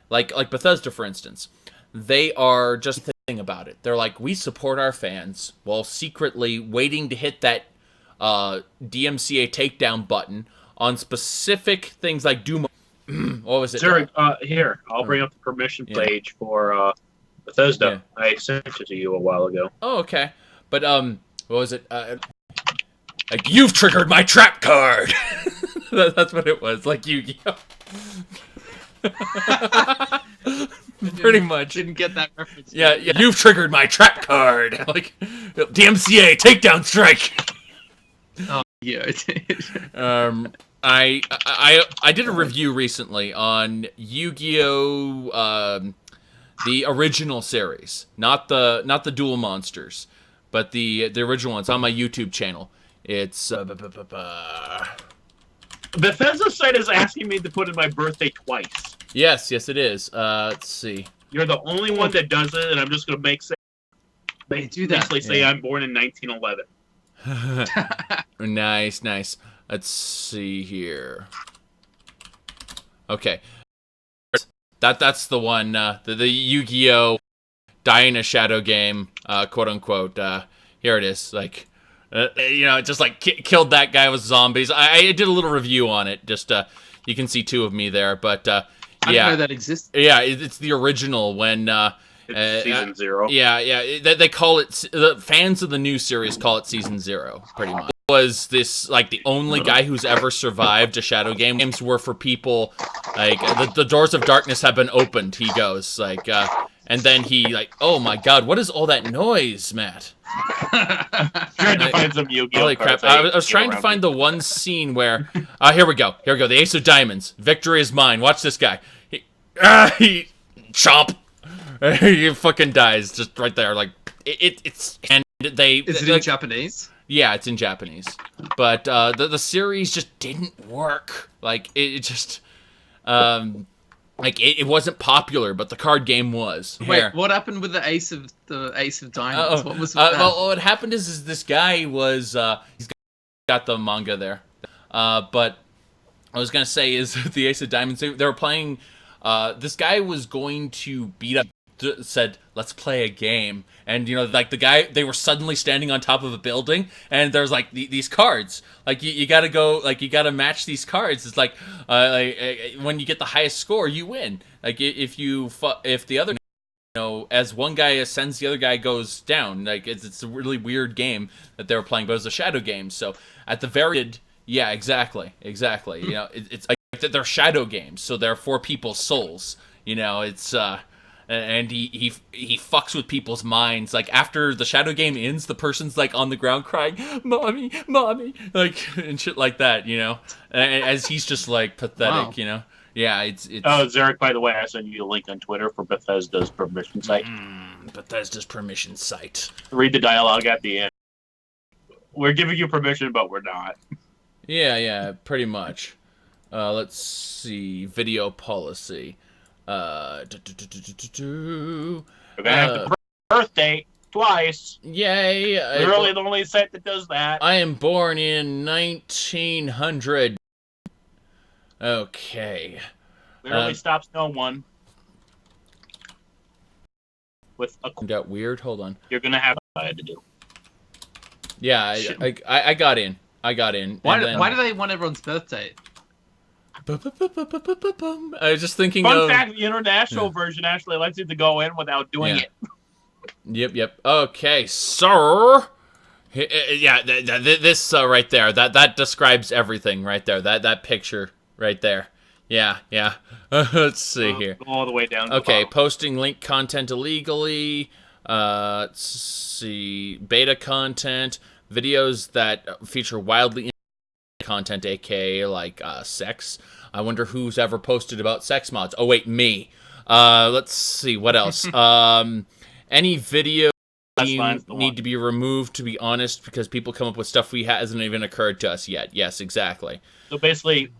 S1: Like Bethesda, for instance. They are just thinking about it. They're like, we support our fans while secretly waiting to hit that DMCA takedown button on specific things like Doom. What was it?
S2: Zurich, here, I'll bring up the permission page for Bethesda. Yeah. I sent it to you a while ago.
S1: Oh, okay. But, what was it? Like, you've triggered my trap card! That's what it was, like Yu-Gi-Oh! Pretty much.
S3: Didn't get that reference.
S1: Yeah, you've triggered my trap card! Like, DMCA, takedown strike!
S3: Oh, yeah, it did.
S1: I did a review recently on Yu-Gi-Oh! The original series, not the Duel Monsters, but the original ones on my YouTube channel. It's
S2: Bethesda's site is asking me to put in my birthday twice.
S1: Yes, it is. Let's see.
S2: You're the only one that does it, and I'm just gonna basically say I'm born in 1911.
S1: Nice. Let's see here. Okay. That's the one, the Yu-Gi-Oh! Die in a Shadow game, quote unquote. Here it is. Like, just like killed that guy with zombies. I did a little review on it. Just you can see two of me there, but
S3: I didn't know that existed.
S1: Yeah, it's the original when
S2: it's season 0.
S1: Yeah. They call it. The fans of the new series call it season 0, pretty much. Was this like the only guy who's ever survived a Shadow game? Games were for people like the doors of darkness have been opened. He goes like, and then he like, oh my god, what is all that noise, Matt?
S2: Trying to find some Yu-Gi-Oh!
S1: Holy crap! I was trying to find the one scene where, here we go. The Ace of Diamonds. Victory is mine. Watch this guy. He chomp. He fucking dies just right there. Like it's and they.
S3: Is it in Japanese?
S1: Yeah, it's in Japanese, but the series just didn't work. Like it just, like it wasn't popular, but the card game was.
S3: Wait, what happened with the Ace of Diamonds? What was that?
S1: Well, what happened is this guy was he's got the manga there, but I was gonna say is the Ace of Diamonds. They were playing. This guy was going to beat up. Said, let's play a game, and like the guy, they were suddenly standing on top of a building, and there's like these cards, like you gotta go, like you gotta match these cards. It's like when you get the highest score, you win. Like if the other, as one guy ascends, the other guy goes down. Like it's a really weird game that they were playing, but it was a shadow game. So at the very end, yeah, exactly. It's like they're shadow games, so they're for people's souls. It's and he fucks with people's minds. Like after the shadow game ends, the person's like on the ground crying, "Mommy, mommy," like and shit like that. As he's just like pathetic.
S3: Wow.
S1: Yeah, it's.
S2: Oh, Zarek, by the way, I sent you a link on Twitter for Bethesda's permission site.
S1: Bethesda's permission site.
S2: Read the dialogue at the end. We're giving you permission, but we're not.
S1: Yeah, pretty much. Let's see. Video policy. We're
S2: gonna have the birthday twice.
S1: Yay!
S2: Literally the only site that does that.
S1: I am born in 1900. Okay.
S2: Literally stops no one. With a
S1: got weird. Hold on.
S2: You're gonna have to do.
S1: Yeah, I got in. I got in.
S3: Why,
S1: and then,
S3: why do they want everyone's birthday?
S1: I was just thinking
S2: Fun
S1: of...
S2: fact: the international version actually lets you to go in without doing
S1: Yeah.
S2: it.
S1: Yep. Okay, sir. Yeah, this right there. That describes everything right there. That picture right there. Yeah. Let's see here.
S2: Go all the way down. To
S1: Okay,
S2: the bottom.
S1: posting link content illegally. Let's see, beta content, videos that feature wildly content, aka like sex. I wonder who's ever posted about sex mods. Oh wait, me. Let's see what else. Any video you need to be removed, to be honest, because people come up with stuff hasn't even occurred to us yet. Yes, exactly.
S2: So basically,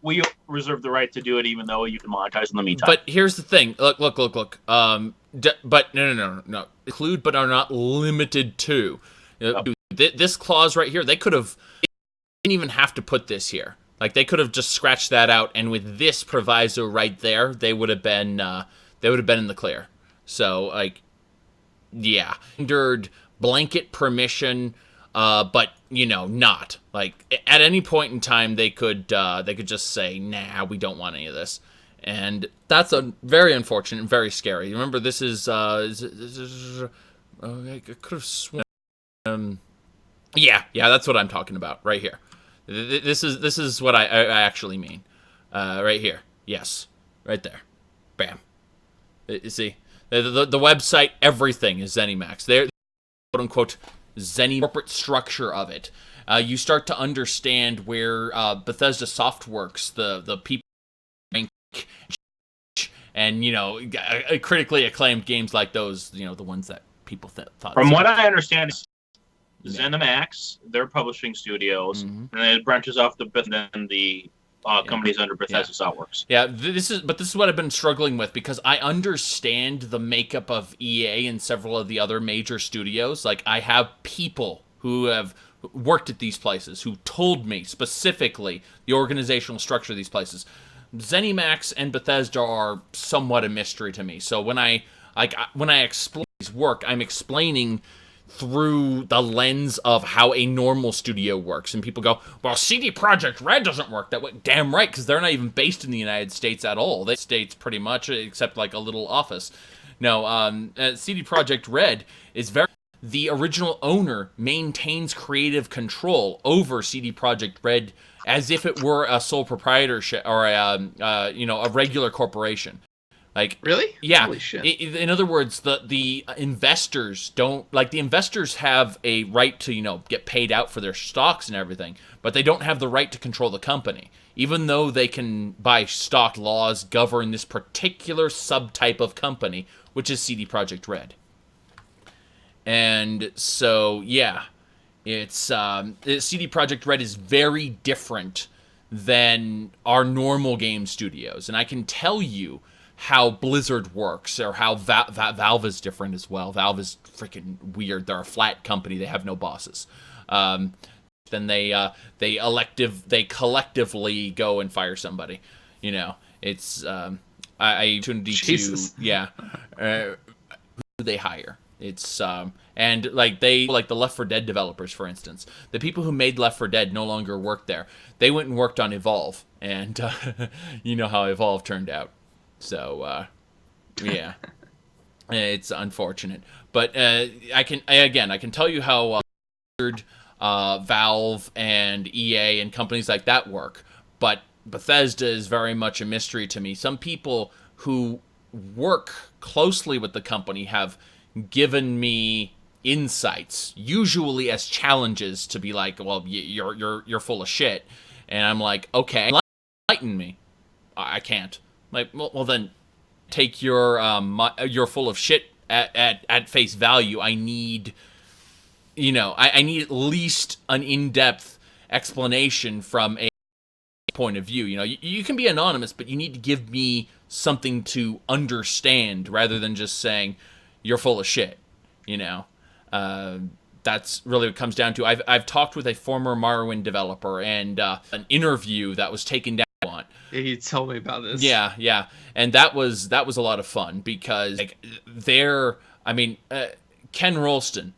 S2: we reserve the right to do it, even though you can monetize in the meantime.
S1: But here's the thing. Look. But no. Include, but are not limited to. This clause right here, they could have... They didn't even have to put this here. Like, they could have just scratched that out, and with this proviso right there, they would have been in the clear. So, like, yeah, standard blanket permission, but not like at any point in time they could just say, nah, we don't want any of this, and that's very unfortunate and very scary. Remember, this is I could have sworn. Yeah, that's what I'm talking about right here. This is what I actually mean, right here. Yes, right there. Bam. You see. The website, everything is ZeniMax. They're quote-unquote Zeni corporate structure of it. You start to understand where Bethesda Softworks, the people, and critically acclaimed games like those, the ones that people thought.
S2: From what I understand, ZeniMax, their publishing studios, and then it branches off the companies under Bethesda Softworks.
S1: Yeah, this is what I've been struggling with, because I understand the makeup of EA and several of the other major studios. Like, I have people who have worked at these places who told me specifically the organizational structure of these places. ZeniMax and Bethesda are somewhat a mystery to me. So when I explain these work, I'm explaining through the lens of how a normal studio works, and people go, well, CD Projekt Red doesn't work that way. Damn right, because they're not even based in the United States at all. They states pretty much, except like a little office. No, CD Projekt Red is the original owner maintains creative control over CD Projekt Red as if it were a sole proprietorship or a regular corporation. Like,
S3: really?
S1: Yeah.
S3: Holy shit.
S1: In other words, the investors don't, like, the investors have a right to, get paid out for their stocks and everything, but they don't have the right to control the company, even though they can, by stock laws, govern this particular subtype of company, which is CD Projekt Red. And so, yeah, it's CD Projekt Red is very different than our normal game studios, and I can tell you how Blizzard works, or how Valve is different as well. Valve is freaking weird. They're a flat company. They have no bosses. Then they collectively go and fire somebody. It's opportunity
S3: Jesus.
S1: to who they hire. It's and like the Left 4 Dead developers, for instance, the people who made Left 4 Dead no longer work there. They went and worked on Evolve, and you know how Evolve turned out. So, yeah, it's unfortunate, but I can tell you how Valve and EA and companies like that work, but Bethesda is very much a mystery to me. Some people who work closely with the company have given me insights, usually as challenges, to be like, well, you're full of shit, and I'm like, okay, enlighten me. I can't. Like, well, then take your you're full of shit at face value. I need, I need at least an in-depth explanation from a point of view. You can be anonymous, but you need to give me something to understand rather than just saying you're full of shit. That's really what it comes down to. I've talked with a former Morrowind developer, and an interview that was taken down on.
S3: Yeah, you told me about this.
S1: Yeah, and that was a lot of fun, because Ken Rolston,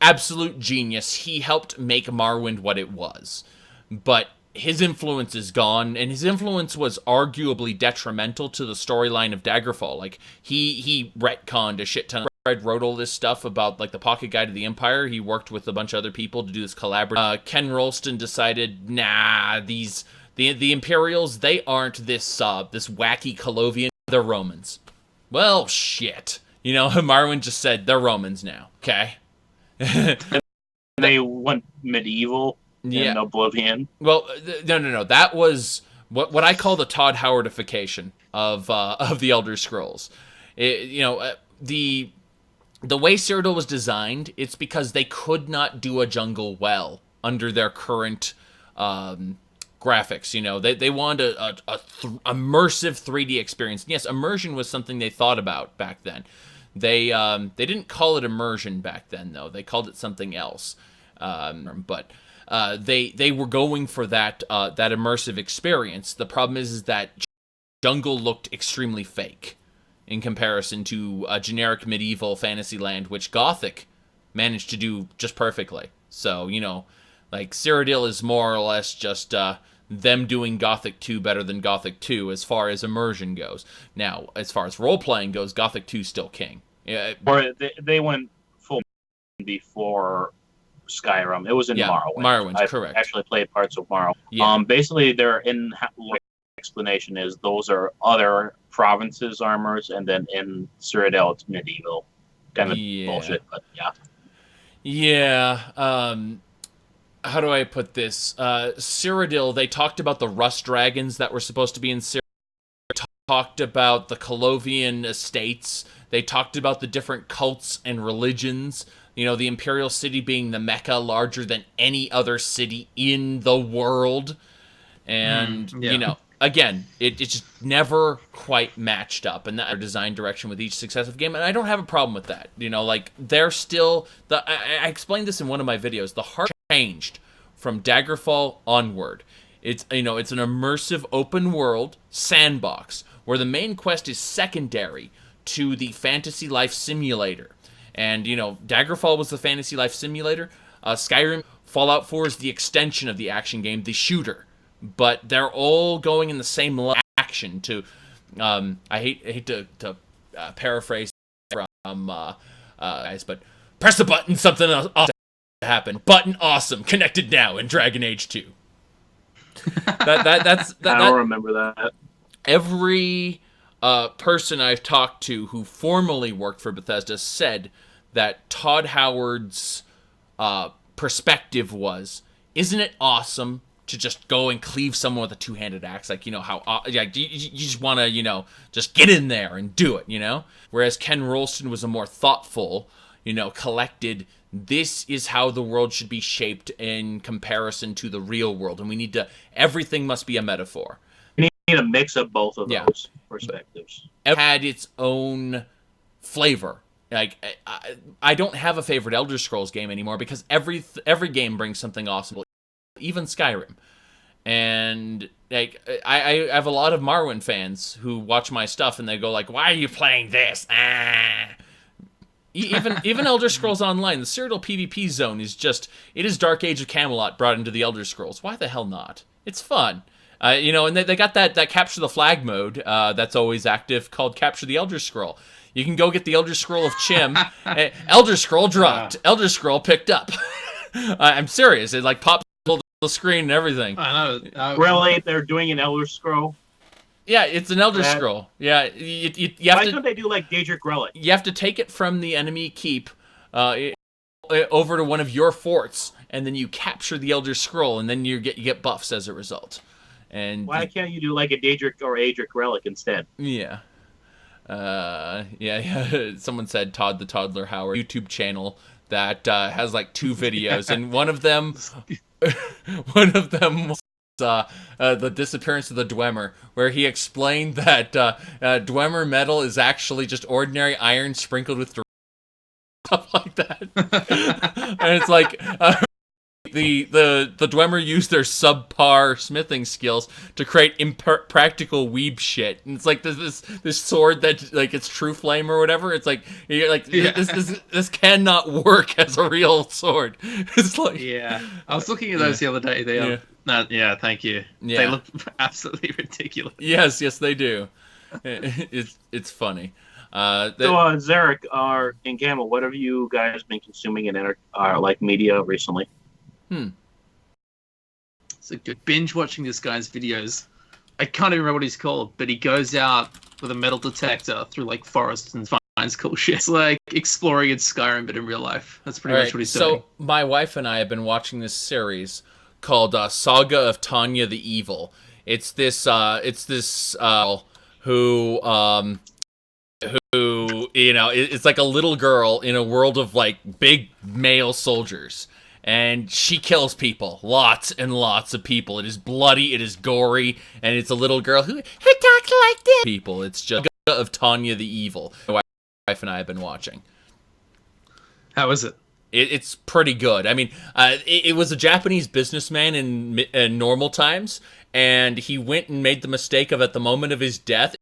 S1: absolute genius. He helped make Morrowind what it was. But his influence is gone, and his influence was arguably detrimental to the storyline of Daggerfall. Like, he retconned a shit ton. Fred wrote all this stuff about, like, the Pocket Guide to the Empire. He worked with a bunch of other people to do this collaborative. Ken Rolston decided, nah, the Imperials, they aren't this wacky Colovian. They're Romans. Well, shit. You know, Morrowind just said, they're Romans now, okay?
S2: They went medieval in Oblivion.
S1: Well, no. That was what I call the Todd Howardification of the Elder Scrolls. The way Cyrodiil was designed, it's because they could not do a jungle well under their current graphics. You know, they wanted a immersive 3D experience. And yes, immersion was something they thought about back then. They didn't call it immersion back then, though. They called it something else. But they were going for that immersive experience. The problem is that jungle looked extremely fake in comparison to a generic medieval fantasy land, which Gothic managed to do just perfectly. So, you know, like, Cyrodiil is more or less just them doing Gothic 2 better than Gothic 2 as far as immersion goes. Now, as far as role-playing goes, Gothic 2 is still king. Yeah,
S2: or they went full before Skyrim. It was in Morrowind.
S1: Morrowind, correct.
S2: I actually played parts of Morrowind.
S1: Yeah.
S2: Basically, their explanation is those are other provinces' armors, and then in Cyrodiil it's medieval. Kind of bullshit, but yeah.
S1: Yeah. How do I put this? Cyrodiil, they talked about the rust dragons that were supposed to be in Cyrodiil. Talked about the Colovian estates. They talked about the different cults and religions. You know, the Imperial City being the Mecca, larger than any other city in the world. And, you know, again, it just never quite matched up. And that design direction with each successive game. And I don't have a problem with that. You know, like, they're still... I explained this in one of my videos. The heart changed from Daggerfall onward. It's, you know, it's an immersive open world sandbox where the main quest is secondary to the fantasy life simulator. And, you know, Daggerfall was the fantasy life simulator. Skyrim, Fallout 4 is the extension of the action game, the shooter. But they're all going in the same action to, I hate to paraphrase from guys, but press the button, something else to happen. Button awesome, connected now in Dragon Age 2. That's
S2: I don't remember that.
S1: Every person I've talked to who formerly worked for Bethesda said that Todd Howard's perspective was, isn't it awesome to just go and cleave someone with a two-handed axe? Like, you know, how you just want to, you know, just get in there and do it, you know? Whereas Ken Rolston was a more thoughtful, you know, collected, this is how the world should be shaped in comparison to the real world. And we need to, everything must be a metaphor.
S2: You need a mix of both of those perspectives.
S1: It had its own flavor. Like, I don't have a favorite Elder Scrolls game anymore because every game brings something awesome. Even Skyrim. And, like, I have a lot of Morrowind fans who watch my stuff and they go like, why are you playing this? Even Elder Scrolls Online, the Cyrodiil PvP zone is just, it is Dark Age of Camelot brought into the Elder Scrolls. Why the hell not? It's fun. You know, and they got that Capture the Flag mode that's always active called Capture the Elder Scroll. You can go get the Elder Scroll of Chim. Elder Scroll dropped. Elder Scroll picked up. I'm serious. It, like, pops the screen and everything.
S3: I know.
S2: Really? They're doing an Elder Scroll?
S1: Yeah, it's an Elder Scroll. Yeah, you have
S2: Why don't they do like Daedric Relic?
S1: You have to take it from the enemy keep over to one of your forts, and then you capture the Elder Scroll, and then you get buffs as a result. And
S2: why can't you do like a Daedric or Aedric Relic instead?
S1: Yeah. Someone said Todd the Toddler Howard YouTube channel that has like 2 videos, and one of them was the disappearance of the Dwemer, where he explained that Dwemer metal is actually just ordinary iron sprinkled with stuff like that. And it's like the Dwemer used their subpar smithing skills to create impractical weeb shit. And it's like this sword that like it's true flame or whatever. It's like you're like this cannot work as a real sword. It's like
S3: I was looking at those the other day. They are thank you.
S1: Yeah.
S3: They look absolutely ridiculous.
S1: Yes, they do. It's funny.
S2: Zarek, and Gamma, what have you guys been consuming in like media recently?
S3: It's a good binge watching this guy's videos. I can't even remember what he's called, but he goes out with a metal detector through like forests and finds cool shit. It's like exploring in Skyrim, but in real life. That's pretty much what he's doing.
S1: So my wife and I have been watching this series called Saga of Tanya the Evil. It's this who it's like a little girl in a world of like big male soldiers, and she kills people, lots and lots of people. It is bloody, it is gory, and it's a little girl who talks like this. People, it's just of Tanya the Evil. My wife and I have been watching.
S3: How is it?
S1: It's pretty good. I mean, it was a Japanese businessman in normal times, and he went and made the mistake of, at the moment of his death,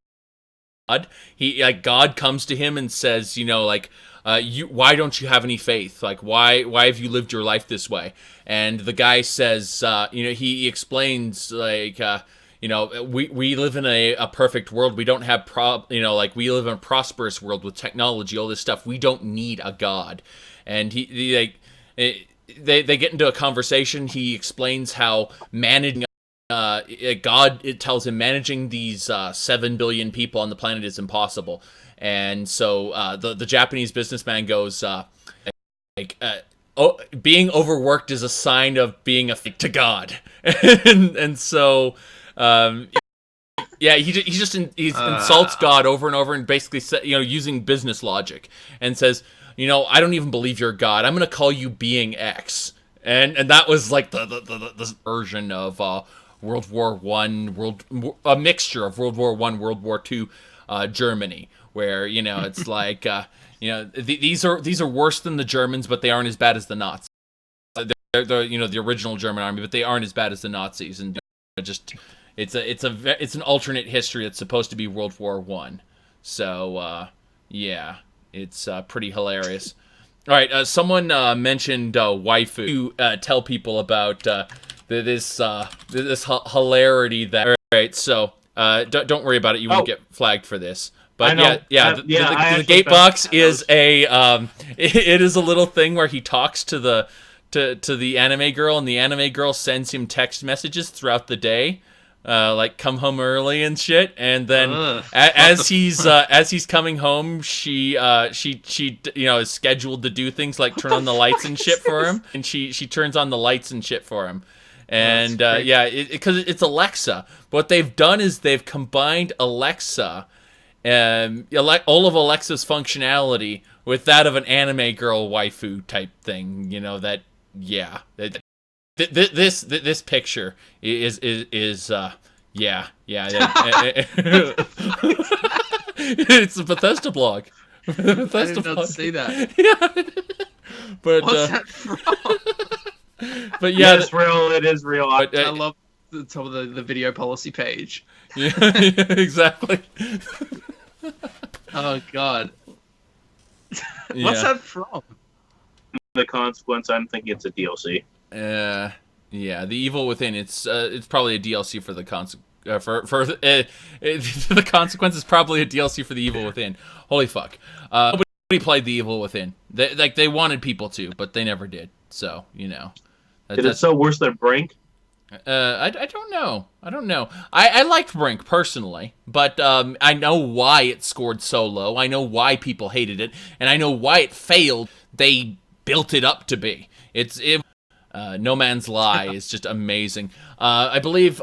S1: God comes to him and says, why don't you have any faith? Like, why have you lived your life this way? And the guy says, he explains, we live in a perfect world. We don't have we live in a prosperous world with technology, all this stuff. We don't need a god. And they get into a conversation. He explains how managing God, it tells him managing these 7 billion people on the planet is impossible. And so the Japanese businessman goes, being overworked is a sign of being a fake to God. and so, he insults God over and over, and basically, using business logic, and says, I don't even believe you're God. I'm going to call you Being X. And that was like the version of World War I, a mixture of World War I, World War II, Germany, where it's like these are worse than the Germans, but they aren't as bad as the Nazis. They're the original German army, but they aren't as bad as the Nazis, and it's an alternate history that's supposed to be World War I. So it's pretty hilarious. All right, someone mentioned waifu. You tell people about this hilarity that. All right, so don't worry about it. You won't get flagged for this. But the gate box is it is a little thing where he talks to the anime girl, and the anime girl sends him text messages throughout the day. Like come home early and shit, and then as he's coming home, she is scheduled to do things like turn on the lights and shit for him, and she turns on the lights and shit for him, and because it's Alexa. What they've done is they've combined Alexa, all of Alexa's functionality with that of an anime girl waifu type thing. This picture is it's a Bethesda blog.
S3: I did not see that.
S1: Yeah, but
S3: what's that from?
S1: But yeah,
S2: it's real. It is real.
S3: But, I love the top of the video policy page.
S1: Yeah, exactly.
S3: Oh God, what's that from?
S2: The Consequence. I'm thinking it's a DLC.
S1: The Evil Within. It's probably a DLC for the the Consequence is probably a DLC for the Evil Within. Holy fuck! Nobody played the Evil Within. They wanted people to, but they never did. So
S2: Is it so worse than Brink?
S1: I don't know. I liked Brink personally, but I know why it scored so low. I know why people hated it, and I know why it failed. They built it up to be. No Man's Lie is just amazing. I believe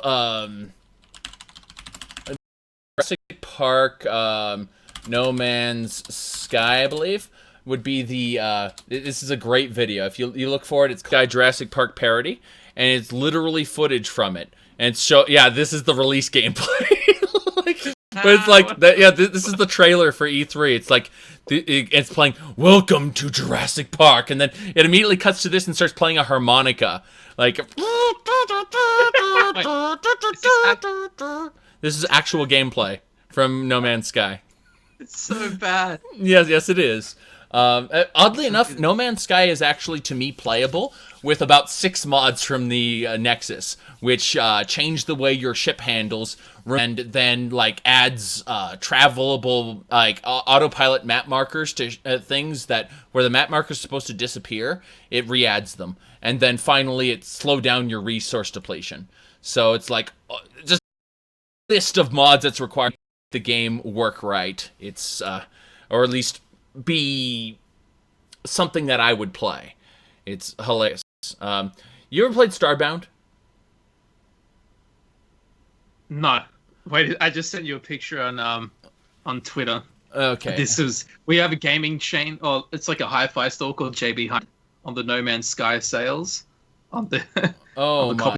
S1: Jurassic Park, No Man's Sky, I believe, would be the. This is a great video. If you look for it, it's Jurassic Park parody, and it's literally footage from it. And this is the release gameplay. But it's like that. Yeah, this is the trailer for E3. It's like it's playing "Welcome to Jurassic Park," and then it immediately cuts to this and starts playing a harmonica. Like this is actual gameplay from No Man's Sky.
S3: It's so bad.
S1: Yes, it is. Oddly enough, No Man's Sky is actually, to me, playable with about 6 mods from the Nexus, which change the way your ship handles, and then like adds travelable like autopilot map markers to things that where the map markers are supposed to disappear. It re-adds them, and then finally it slow down your resource depletion. So it's like just a list of mods that's required to make the game work right. It's or at least be something that I would play. It's hilarious. You ever played Starbound?
S3: No. Wait, I just sent you a picture on Twitter.
S1: Okay.
S3: We have a gaming chain, or it's like a hi-fi store called JB Hunt on the No Man's Sky sales. On the
S1: Oh
S3: on the
S1: my.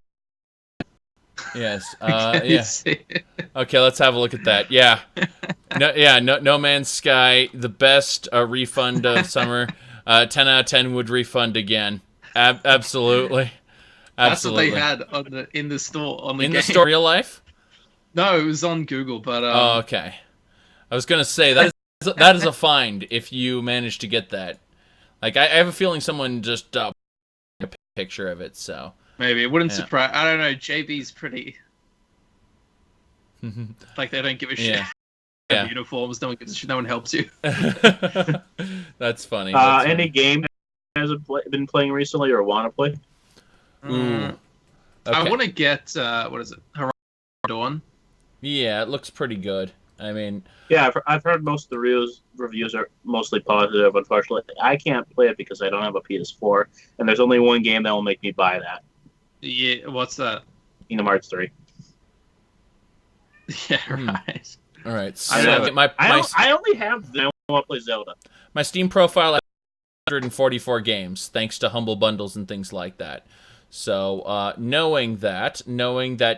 S1: Yes.
S3: Can you
S1: Yeah.
S3: see?
S1: Okay, let's have a look at that. Yeah. No Man's Sky, the best refund of summer. 10 out of 10 would refund again. Absolutely.
S3: That's what they
S1: Absolutely.
S3: had in the store on the
S1: In
S3: game.
S1: the store, real life?
S3: No, it was on Google, but
S1: Oh, okay. I was gonna say that is a find if you manage to get that. Like I have a feeling someone just a picture of it. So
S3: maybe it wouldn't
S1: Yeah.
S3: surprise. I don't know. JB's pretty like they don't give a shit.
S1: Yeah.
S3: They
S1: Yeah.
S3: have uniforms. No one gives a shit. No one helps you.
S1: That's funny. That's
S2: Any
S1: funny.
S2: game has been playing recently or want to play?
S1: Ooh.
S3: I
S1: Okay.
S3: want to get what is it? Horizon Dawn.
S1: Yeah, it looks pretty good. I mean,
S2: Yeah, I've heard most of the reviews are mostly positive. Unfortunately, I can't play it because I don't have a PS4, and there's only one game that will make me buy that:
S3: Yeah, what's that?
S2: Kingdom Hearts 3.
S3: Yeah,
S1: Hmm.
S3: right.
S1: all right.
S2: I
S1: So
S2: know.
S1: my
S2: I only have. I want to play Zelda.
S1: my Steam profile has 144 games, thanks to humble bundles and things like that. So knowing that,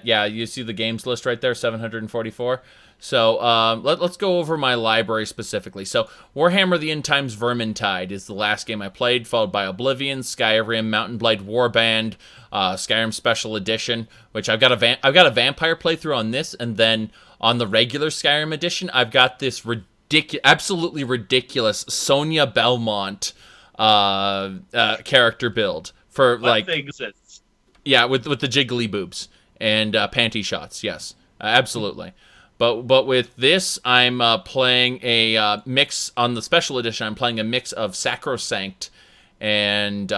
S1: yeah, you see the games list right there, 744. So let's go over my library specifically. So Warhammer: The End Times Vermintide is the last game I played, followed by Oblivion, Skyrim, Mountain Blade Warband, Skyrim Special Edition, which I've got a vampire playthrough on this, and then on the regular Skyrim edition, I've got this absolutely ridiculous Sonia Belmont character build for like
S2: What things it's
S1: yeah, with the jiggly boobs and panty shots. Yes, absolutely. But with this, I'm playing a mix on the special edition. I'm playing a mix of Sacrosanct and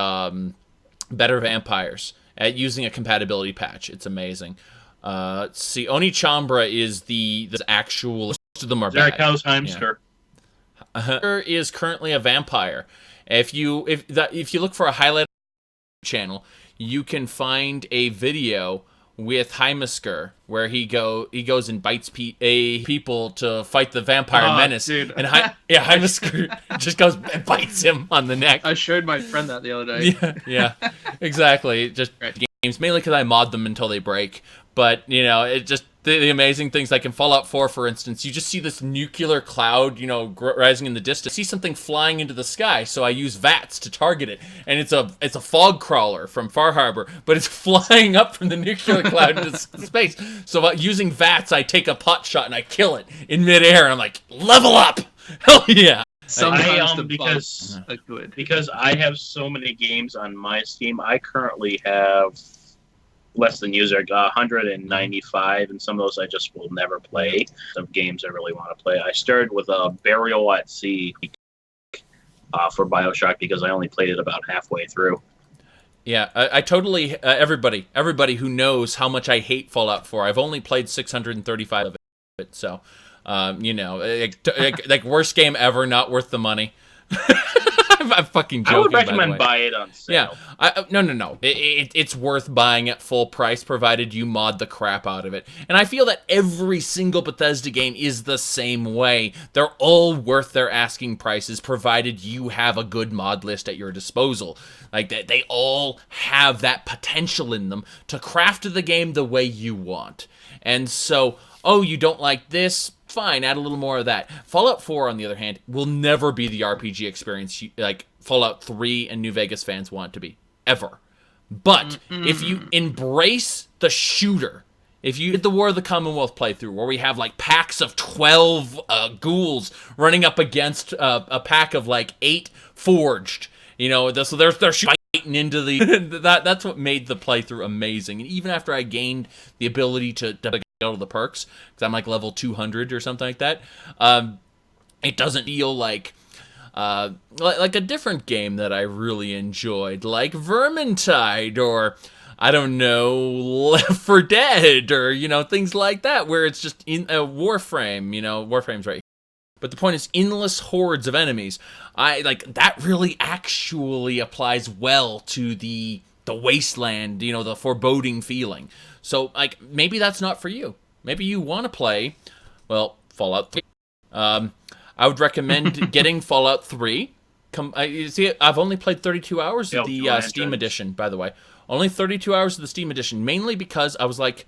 S1: Better Vampires using a compatibility patch. It's amazing. Let's see, Oni Chambra is the actual. Most of them are bad.
S2: Zerakao's Heimster.
S1: Is currently a vampire. If you look for a highlight channel, you can find a video with Heimesker where he goes and bites people to fight the vampire menace.
S3: Dude.
S1: And Heimesker just goes and bites him on the neck.
S3: I showed my friend that the other day.
S1: Yeah, exactly. Just
S3: Right.
S1: games, mainly because I mod them until they break. But it just the amazing things like in Fallout 4, for instance, you just see this nuclear cloud, rising in the distance. See something flying into the sky, so I use VATS to target it, and it's a fog crawler from Far Harbor, but it's flying up from the nuclear cloud into space. So using VATS, I take a pot shot and I kill it in midair, and I'm like, level up, hell yeah!
S3: Sometimes the
S2: because
S3: bugs are good.
S2: because I have so many games on my Steam. I currently have less than user 195, and some of those I just will never play. Some games I really want to play. I started with Burial at Sea for BioShock because I only played it about halfway through.
S1: Yeah, I totally everybody who knows how much I hate Fallout 4. I've only played 635 of it, so like worst game ever, not worth the money. I'm fucking joking.
S2: I would
S1: by the
S2: recommend
S1: way.
S2: buy it on sale.
S1: Yeah, no. It's worth buying at full price, provided you mod the crap out of it. And I feel that every single Bethesda game is the same way. They're all worth their asking prices, provided you have a good mod list at your disposal. Like they all have that potential in them to craft the game the way you want. And so, oh, you don't like this? fine. Add a little more of that. Fallout 4, on the other hand, will never be the RPG experience like Fallout 3 and New Vegas fans want it to be. Ever. But if you embrace the shooter, if you did the War of the Commonwealth playthrough, where we have like packs of 12 ghouls running up against a pack of like 8 forged, so they're fighting into the that's what made the playthrough amazing. And even after I gained the ability to get all of the perks, because I'm like level 200 or something like that, it doesn't feel like a different game that I really enjoyed, like Vermintide or, I don't know, Left 4 Dead or, things like that, where it's just in a Warframe, Warframe's right. But the point is, endless hordes of enemies. That really actually applies well to the wasteland, the foreboding feeling. So, maybe that's not for you. Maybe you want to play, Fallout 3. I would recommend getting Fallout 3. I've only played 32 hours of the Steam edition, by the way. Only 32 hours of the Steam edition, mainly because I was like,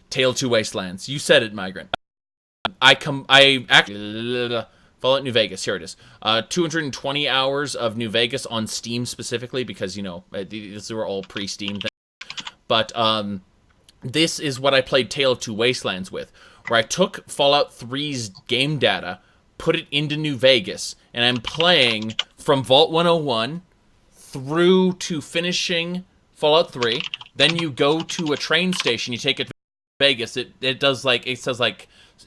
S1: Tale of Two Wastelands. You said it, Migrant. Fallout New Vegas, here it is. 220 hours of New Vegas on Steam specifically, because, these were all pre-Steam things. But this is what I played Tale of Two Wastelands with, where I took Fallout 3's game data, put it into New Vegas, and I'm playing from Vault 101 through to finishing Fallout 3. Then you go to a train station, you take it to Vegas. It says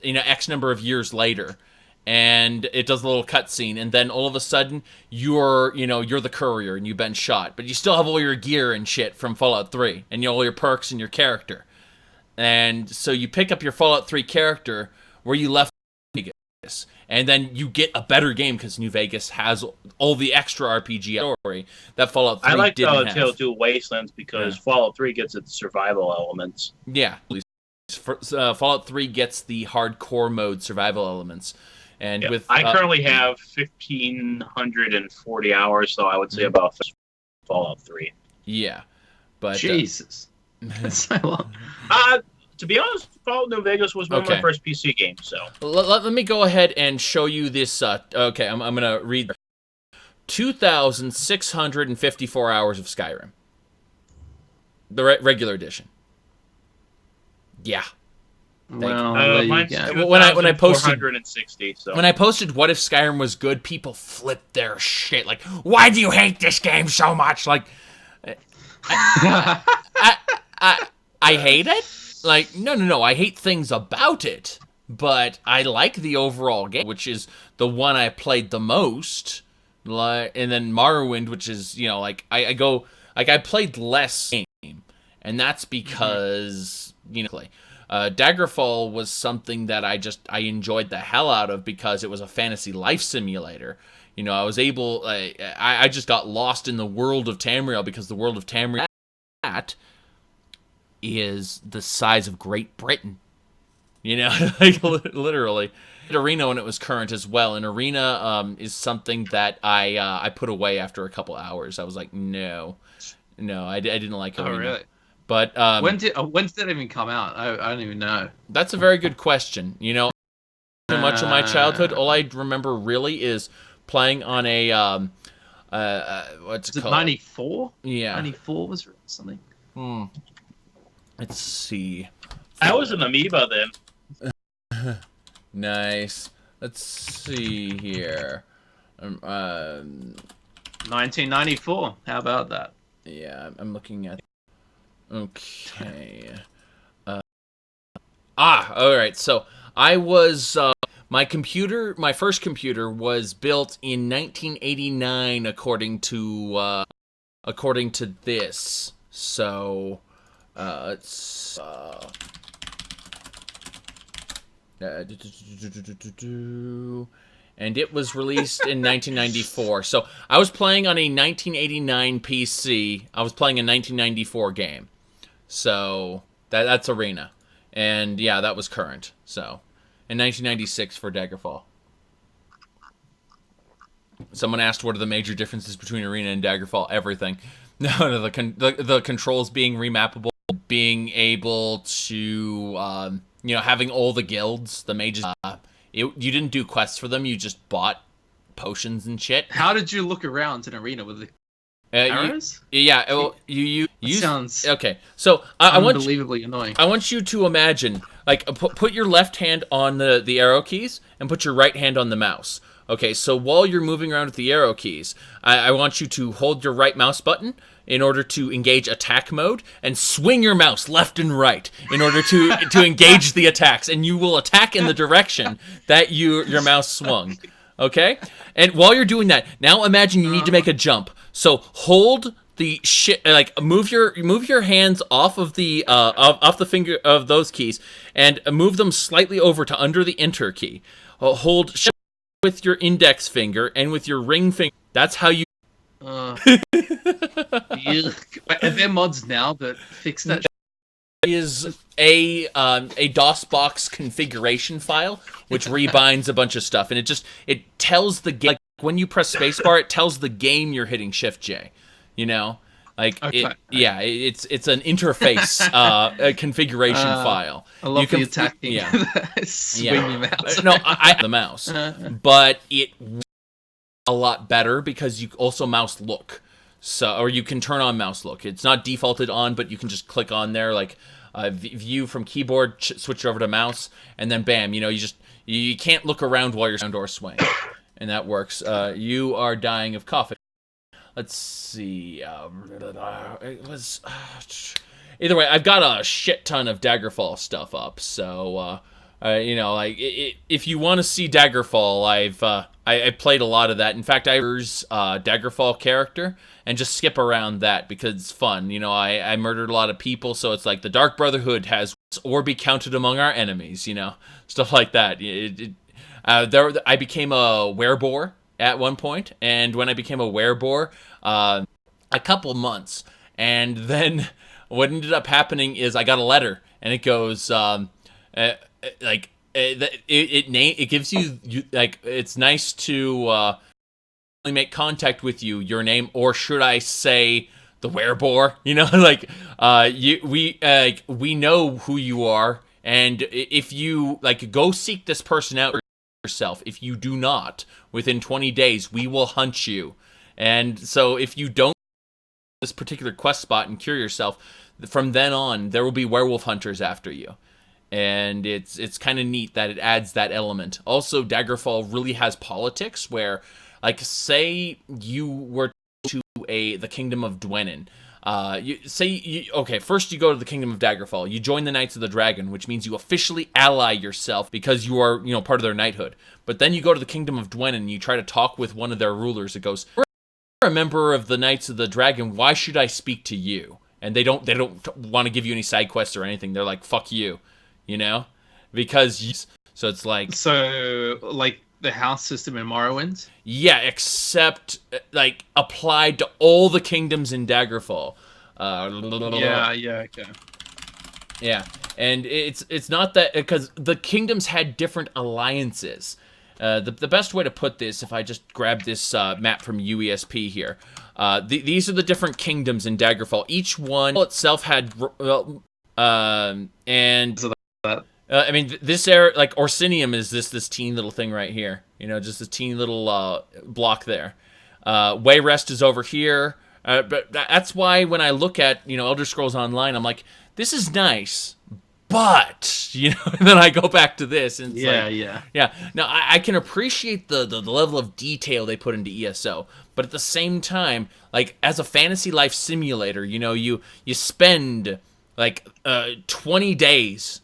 S1: X number of years later, and it does a little cutscene, and then all of a sudden you're the courier and you've been shot, but you still have all your gear and shit from Fallout 3 and all your perks and your character. And so you pick up your Fallout 3 character where you left Vegas, and then you get a better game because New Vegas has all the extra RPG story that Fallout 3 didn't have. I like
S2: Tale of Two Wastelands because Fallout 3 gets its survival elements.
S1: Yeah, Fallout 3 gets the hardcore mode survival elements. And
S2: I currently have 1,540 hours, so I would say about Fallout 3.
S1: Yeah, but
S3: Jesus, that's so long.
S2: To be honest, Fallout New Vegas was one of my first PC games. So
S1: let me go ahead and show you this. Okay, I'm gonna read 2,654 hours of Skyrim, the regular edition. Yeah.
S2: Mine's
S1: when I posted
S2: 460. So
S1: when I posted what if Skyrim was good, people flipped their shit. Like, why do you hate this game so much? Like, I hate it. Like, no, I hate things about it, but I like the overall game, which is the one I played the most. And then Morrowind, which is I played less game, and that's because Daggerfall was something that I enjoyed the hell out of because it was a fantasy life simulator. I was able, I just got lost in the world of Tamriel because the world of Tamriel is the size of Great Britain. Literally. Arena when it was current as well, and Arena is something that I put away after a couple hours. I was like, no, I didn't like Arena.
S3: Oh, really?
S1: But
S3: when did that even come out? I don't even know.
S1: That's a very good question. Too much of my childhood. All I remember really is playing on a what's it called?
S3: 94?
S1: Yeah,
S3: 94 was something.
S1: Let's see.
S2: I was an amoeba then.
S1: Nice. Let's see here.
S3: 1994. How about that?
S1: Yeah, I'm looking at. Okay. All right. So I was my first computer was built in 1989, according to this. So it's and it was released in 1994. So I was playing on a 1989 PC. I was playing a 1994 game. So that's Arena. And yeah, that was current. So in 1996 for Daggerfall. Someone asked what are the major differences between Arena and Daggerfall. Everything. No, the controls being remappable being able to, having all the guilds, the mages. You didn't do quests for them. You just bought potions and shit.
S3: How did you look around an arena with the arrows?
S1: You
S3: Sounds
S1: okay. So I want
S3: unbelievably annoying.
S1: I want you to imagine, like, put your left hand on the arrow keys and put your right hand on the mouse. Okay, so while you're moving around with the arrow keys, I want you to hold your right mouse button in order to engage attack mode, and swing your mouse left and right in order to engage the attacks, and you will attack in the direction that your mouse swung. Okay? And while you're doing that, now imagine you need to make a jump. So hold the shit, like move your hands off of the off the finger of those keys and move them slightly over to under the enter key. Hold shift with your index finger and with your ring finger. That's how you
S3: Are there mods now that fix that?
S1: Is a DOSBox configuration file which rebinds a bunch of stuff, and it tells the game, like when you press spacebar, it tells the game you're hitting Shift J. You know, like
S3: Okay.
S1: it's an interface a configuration file.
S3: I love
S1: you can,
S3: the attacking.
S1: Yeah,
S3: Swing your mouse.
S1: No, I the mouse, but it a lot better because you also mouse look. So, or you can turn on mouse look. It's not defaulted on, but you can just click on there, like view from keyboard, switch over to mouse, and then bam, you can't look around while you're or swing, and that works. You are dying of coughing. Let's see. It was either way. I've got a shit ton of Daggerfall stuff up, so if you want to see Daggerfall, I played a lot of that. In fact, I Daggerfall character and just skip around that because it's fun. I murdered a lot of people, so it's like the Dark Brotherhood has or be counted among our enemies. Stuff like that. I became a werebore at one point, and when I became a werebore, a couple months, and then what ended up happening is I got a letter, and it goes it gives you like, it's nice to make contact with you, your name, or should I say the werebore, we know who you are, and if you go seek this person out yourself. If you do not, within 20 days we will hunt you. And so if you don't this particular quest spot and cure yourself, from then on there will be werewolf hunters after you. And it's kind of neat that it adds that element. Also, Daggerfall really has politics where, like, say you were to the Kingdom of Dwenin. First you go to the Kingdom of Daggerfall. You join the Knights of the Dragon, which means you officially ally yourself because you are, part of their knighthood. But then you go to the Kingdom of Dwenin and you try to talk with one of their rulers. It goes, "You're a member of the Knights of the Dragon. Why should I speak to you?" And they don't want to give you any side quests or anything. They're like, "Fuck you." So it's like...
S3: So, like, the house system in Morrowind?
S1: Yeah, except, applied to all the kingdoms in Daggerfall.
S3: Okay.
S1: Yeah, and it's not that... Because the kingdoms had different alliances. The best way to put this, if I just grab this map from UESP here, these are the different kingdoms in Daggerfall. Each one itself had... this area, like Orsinium, is this teeny little thing right here. Just this teeny little block there. Wayrest is over here. But that's why when I look at, Elder Scrolls Online, I'm like, this is nice, but, and then I go back to this, and it's yeah. Now, I can appreciate the level of detail they put into ESO, but at the same time, like, as a fantasy life simulator, you spend, 20 days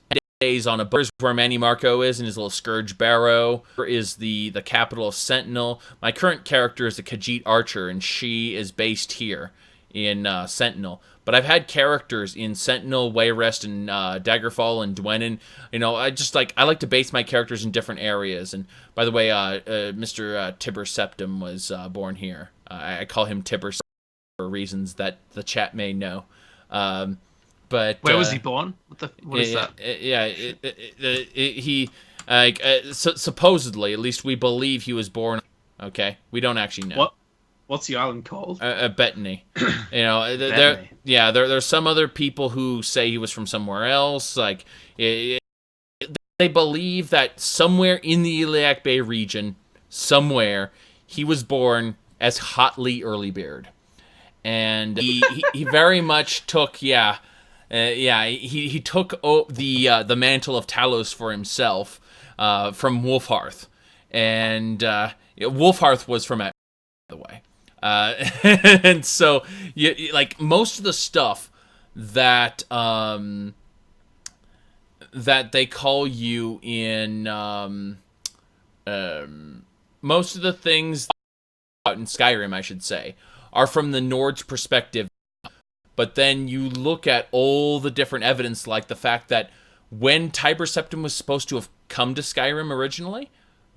S1: on a boat where Manny Marco is and his little Scourge Barrow is the capital of Sentinel. My current character is a Khajiit Archer, and she is based here in Sentinel. But I've had characters in Sentinel, Wayrest, and Daggerfall, and Dwenin. I like to base my characters in different areas. And by the way, Mr. Tibber Septim was born here. I call him Tibber for reasons that the chat may know. But
S3: where was he born? What is that?
S1: He supposedly, at least we believe, he was born. Okay, we don't actually know.
S3: What's the island called?
S1: Bettany.
S3: Bettany.
S1: There's some other people who say he was from somewhere else. Like, they believe that somewhere in the Iliac Bay region, somewhere, he was born as Hotly Earlybeard. And he very much took, he took the mantle of Talos for himself from Wolfhearth. And Wolfhearth was from, by the way. And so, like, most of the stuff that that they call you in, most of the things out in Skyrim, I should say, are from the Nord's perspective. But then you look at all the different evidence, like the fact that when Tiber Septim was supposed to have come to Skyrim originally,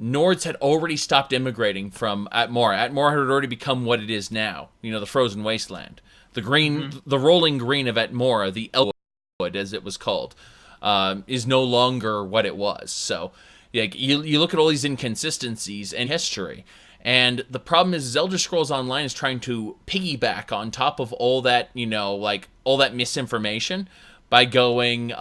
S1: Nords had already stopped immigrating from Atmora. Atmora had already become what it is now, the frozen wasteland. The green, the rolling green of Atmora, the Elwood, as it was called, is no longer what it was. So, you look at all these inconsistencies in history, and the problem is Elder Scrolls Online is trying to piggyback on top of all that, all that misinformation by going,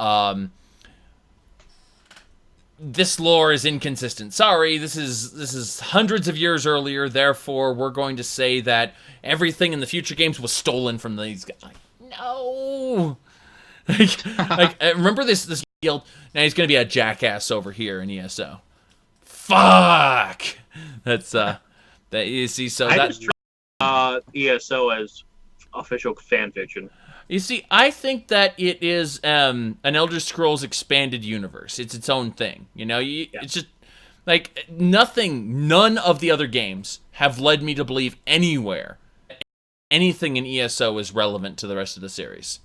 S1: this lore is inconsistent. Sorry, this is hundreds of years earlier, therefore we're going to say that everything in the future games was stolen from these guys. No! Remember this guild? Now he's going to be a jackass over here in ESO. Fuck! That's, that you see, so
S2: I
S1: that...
S2: just treat ESO as official fan fiction.
S1: You see, I think that it is an Elder Scrolls expanded universe. It's its own thing. It's just, like, none of the other games have led me to believe anywhere anything in ESO is relevant to the rest of the series.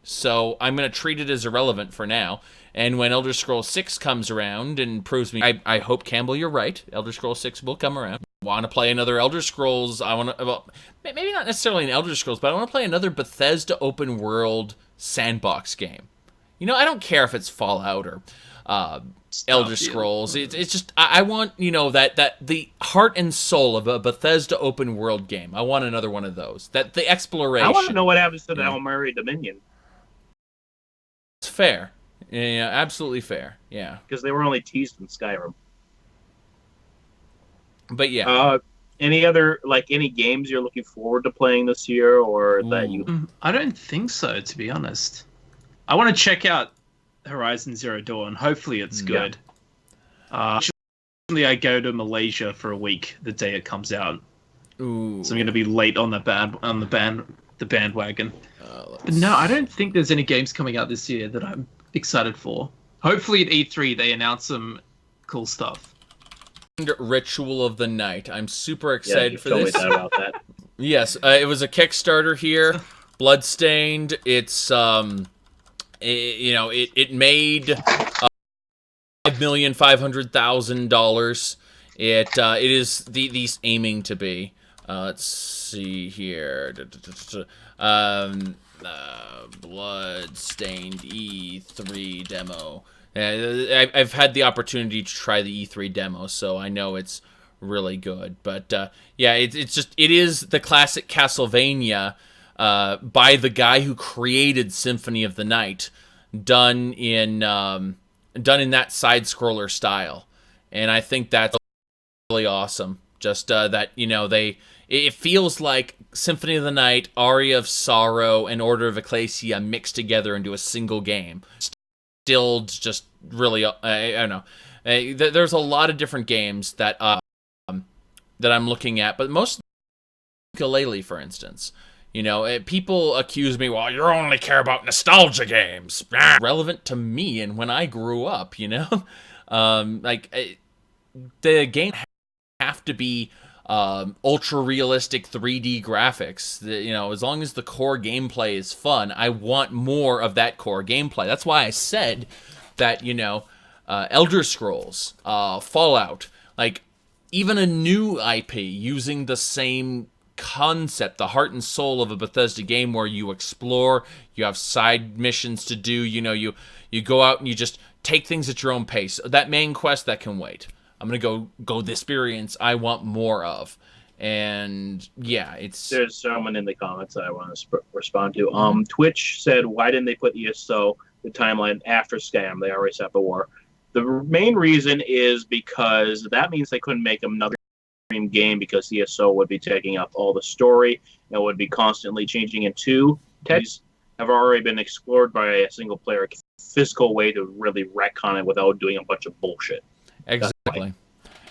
S1: So I'm going to treat it as irrelevant for now. And when Elder Scrolls 6 comes around and proves me, I hope, Campbell, you're right. Elder Scrolls 6 will come around. Want to play another Elder Scrolls. I want to, well, maybe not necessarily an Elder Scrolls, but I want to play another Bethesda open world sandbox game. I don't care if it's Fallout or Elder Scrolls. It's just, I want, that the heart and soul of a Bethesda open world game. I want another one of those. That the exploration.
S2: I want to know what happens to the Elmeri Dominion.
S1: It's fair. Yeah, absolutely fair. Yeah.
S2: Because they were only teased in Skyrim.
S1: But yeah.
S2: Any other, any games you're looking forward to playing this year, or that you?
S3: I don't think so, to be honest. I want to check out Horizon Zero Dawn. Hopefully, it's good. Usually, I go to Malaysia for a week the day it comes out.
S1: Ooh.
S3: So I'm going to be late on the bandwagon. But no, I don't think there's any games coming out this year that I'm excited for. Hopefully, at E3 they announce some cool stuff.
S1: Ritual of the Night. I'm super excited for this.
S2: About that.
S1: Yes, it was a Kickstarter here. Bloodstained. It's it made $5,500,000. It is these aiming to be. Let's see here. Bloodstained E3 demo. I've had the opportunity to try the E3 demo, so I know it's really good. But it is the classic Castlevania by the guy who created Symphony of the Night, done in that side scroller style, and I think that's really awesome. Just that it feels like Symphony of the Night, Aria of Sorrow, and Order of Ecclesia mixed together into a single game. Still just really, I don't know. There's a lot of different games that I'm looking at, but most ukulele, for instance. People accuse me, well, you only care about nostalgia games. Relevant to me and when I grew up, the game have to be ultra realistic 3D graphics. As long as the core gameplay is fun, I want more of that core gameplay. That's why I said that Elder Scrolls, Fallout, even a new IP using the same concept, the heart and soul of a Bethesda game where you explore, you have side missions to do, you go out and you just take things at your own pace. That main quest, that can wait. I'm going to go the experience I want more of. And yeah,
S2: There's someone in the comments that I want to respond to. Twitch said, why didn't they put ESO the timeline after Scam? They always have the war. The main reason is because that means they couldn't make another game because ESO would be taking up all the story and would be constantly changing into texts have already been explored by a single player physical way to really retcon it without doing a bunch of bullshit.
S1: Exactly.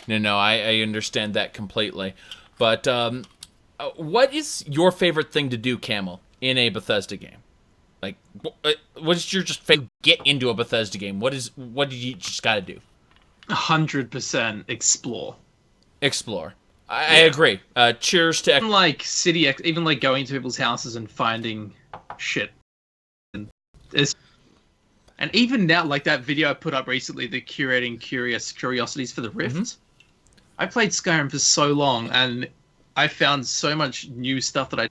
S1: No, I understand that completely. But what is your favorite thing to do, Camel, in a Bethesda game? Like, what is your just favorite get into a Bethesda game? What do you just got to do?
S3: 100% explore.
S1: Explore. I agree. Cheers to
S3: even like even like going to people's houses and finding shit. And even now, like that video I put up recently, the curating curiosities for the Rift. I played Skyrim for so long, and I found so much new stuff that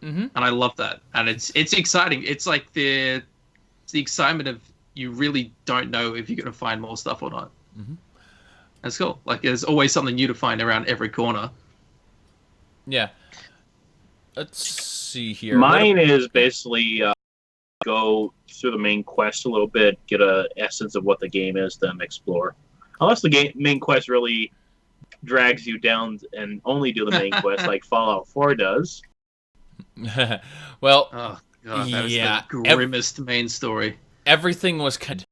S3: and I love that. And it's exciting. It's like the excitement of you really don't know if you're gonna find more stuff or not. That's cool. Like there's always something new to find around every corner.
S1: Yeah. Let's see here.
S2: Mine is basically go through the main quest a little bit, get a essence of what the game is, then explore. Unless the main quest really drags you down and only do the main quest like Fallout 4 does.
S1: Well,
S3: oh god, that was the grimmest main story.
S1: Everything was cut,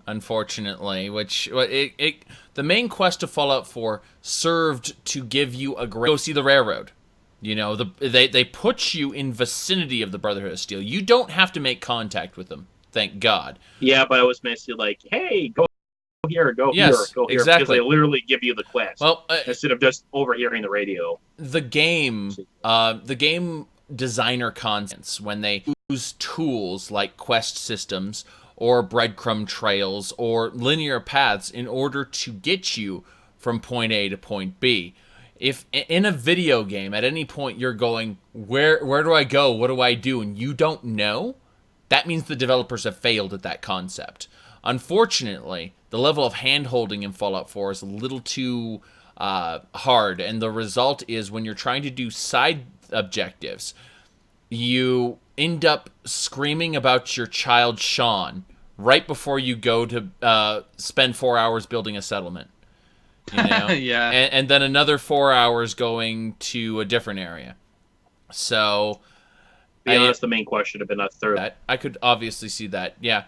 S1: unfortunately, which the main quest of Fallout 4 served to give you a great go see the railroad. You know, they put you in vicinity of the Brotherhood of Steel. You don't have to make contact with them, thank God.
S2: Yeah, but I was basically like, hey, go here, go here, go here.
S1: Exactly.
S2: Because they literally give you the quest.
S1: Well,
S2: instead of just overhearing the radio.
S1: The game designer constants when they use tools like quest systems or breadcrumb trails or linear paths in order to get you from point A to point B. If in a video game at any point you're going, where do I go? What do I do? And you don't know, that means the developers have failed at that concept. Unfortunately, the level of hand-holding in Fallout 4 is a little too hard, and the result is when you're trying to do side objectives, you end up screaming about your child Sean right before you go to spend 4 hours building a settlement. You know?
S3: Yeah.
S1: And then another 4 hours going to a different area. So,
S2: be honest, the main quest should have been a third.
S1: I could obviously see that. Yeah.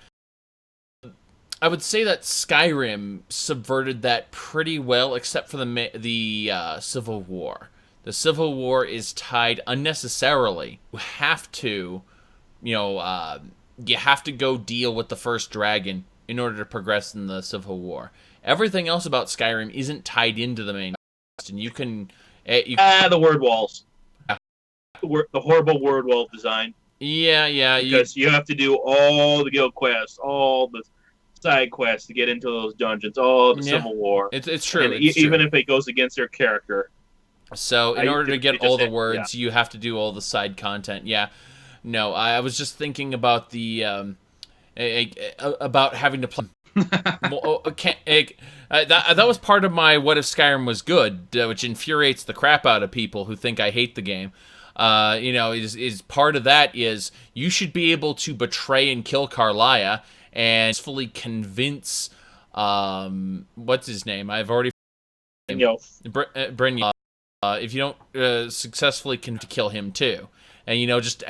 S1: I would say that Skyrim subverted that pretty well, except for the Civil War. The Civil War is tied unnecessarily. You have to, you have to go deal with the first dragon in order to progress in the Civil War. Everything else about Skyrim isn't tied into the main quest, and you can...
S2: the word walls. The horrible word wall design.
S1: Yeah.
S2: Because you have to do all the guild quests, all the side quests to get into those dungeons, all the Civil War.
S1: It's true.
S2: Even if it goes against their character.
S1: So in order to get all the words, you have to do all the side content. Yeah. No, I was just thinking about the about having to play. That was part of my what if Skyrim was good, which infuriates the crap out of people who think I hate the game. Is part of that is you should be able to betray and kill Carlia and fully convince what's his name? I've already Brynjolf. If you don't successfully to kill him too, and just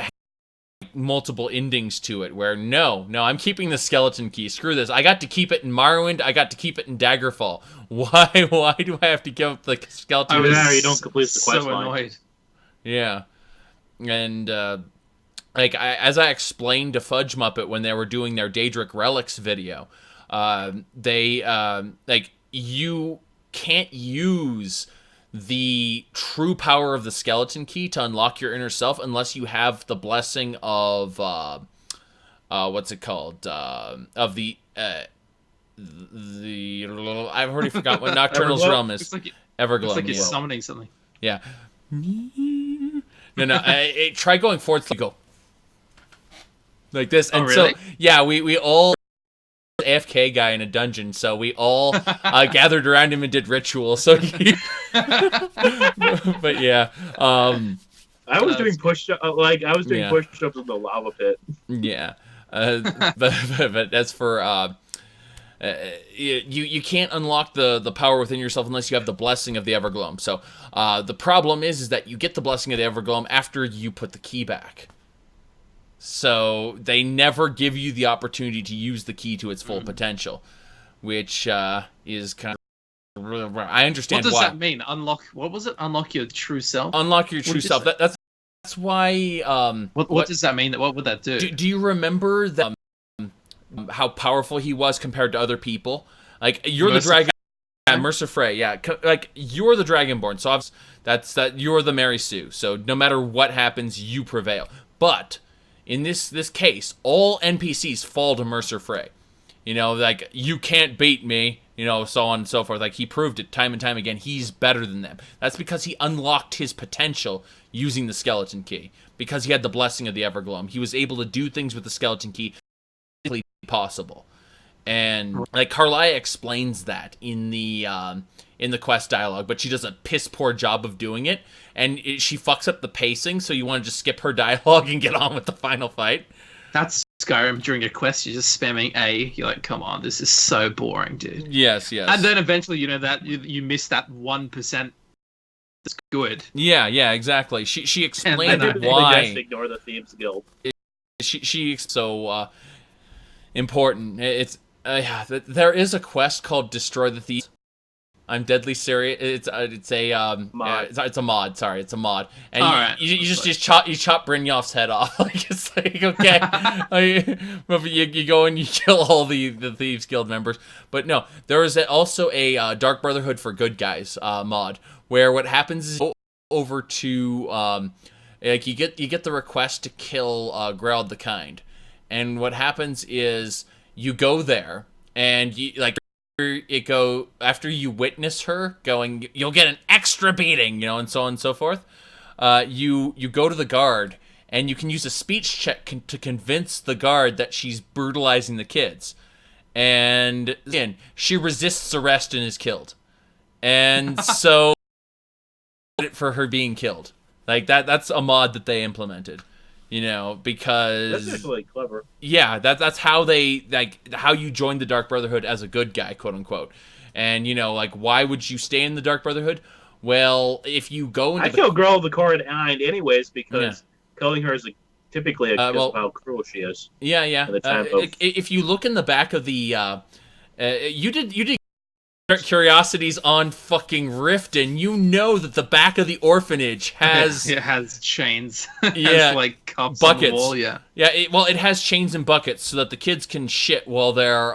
S1: multiple endings to it where no, I'm keeping the skeleton key. Screw this. I got to keep it in Morrowind. I got to keep it in Daggerfall. Why do I have to give up the skeleton?
S2: I was you don't complete the quest line. Annoyed.
S1: Yeah, and as I explained to Fudge Muppet when they were doing their Daedric Relics video, you can't use the true power of the skeleton key to unlock your inner self unless you have the blessing of what's it called? Of the I've already forgotten what Nocturnal's realm is. Everglow.
S3: It's like you're summoning something.
S1: Yeah. No. Try going forth. You go like this, and
S3: really?
S1: so yeah, we all AFK guy in a dungeon, so we all gathered around him and did rituals. So, but yeah,
S2: I was doing push-ups
S1: Yeah.
S2: push-ups in the lava pit.
S1: yeah. But as for you can't unlock the power within yourself unless you have the blessing of the Evergloam. So the problem is that you get the blessing of the Evergloam after you put the key back. So they never give you the opportunity to use the key to its full potential, which is kind of... I understand why.
S3: What does that mean? Unlock... What was it? Unlock your true self?
S1: Unlock your true self. That's why...
S3: What does that mean? What would that do?
S1: Do you remember that, how powerful he was compared to other people? Like, you're the dragon... Yeah, Mercer Frey, yeah. Like, you're the Dragonborn, so you're the Mary Sue. So no matter what happens, you prevail. But... in this case, all NPCs fall to Mercer Frey. You know, like, you can't beat me, you know, so on and so forth. Like, he proved it time and time again. He's better than them. That's because he unlocked his potential using the skeleton key. Because he had the blessing of the Evergloam. He was able to do things with the skeleton key possible. And, like, Carlia explains that in the quest dialogue, but she does a piss-poor job of doing it. And she fucks up the pacing, so you want to just skip her dialogue and get on with the final fight. That's
S3: Skyrim during a quest, you're just spamming A. You're like, come on, this is so boring, dude.
S1: Yes.
S3: And then eventually, you know, that you miss that 1% that's good.
S1: Yeah, exactly. She explained
S2: why.
S1: why.
S2: Just ignore the Thieves Guild.
S1: She's so important. It's there is a quest called Destroy the Thieves. I'm deadly serious. It's a mod. It's a mod. Sorry, it's a mod. And you just chop Brynjolf's head off. Like, it's like, okay, you go and you kill all the Thieves Guild members. But no, there is also a Dark Brotherhood for Good Guys mod where what happens is you go over to like you get the request to kill Greld the Kind, and what happens is you go there and you like. It go after you witness her going, you'll get an extra beating, you know, and so on and so forth. You go to the guard and you can use a speech check to convince the guard that she's brutalizing the kids, and again she resists arrest and is killed, and so for her being killed like that's a mod that they implemented. You know, because
S2: that's actually clever.
S1: Yeah, that's how they how you join the Dark Brotherhood as a good guy, quote unquote. And you know, like, why would you stay in the Dark Brotherhood? Well, if you go into
S2: I kill Girl the Cord anyways because killing her is typically how cruel she is.
S1: Yeah. If you look in the back of the, you did Curiosities on fucking Riften, you know that the back of the orphanage has
S3: it has chains.
S1: Yeah,
S3: has, like, cups
S1: buckets.
S3: On the wall, yeah.
S1: It has chains and buckets so that the kids can shit while they're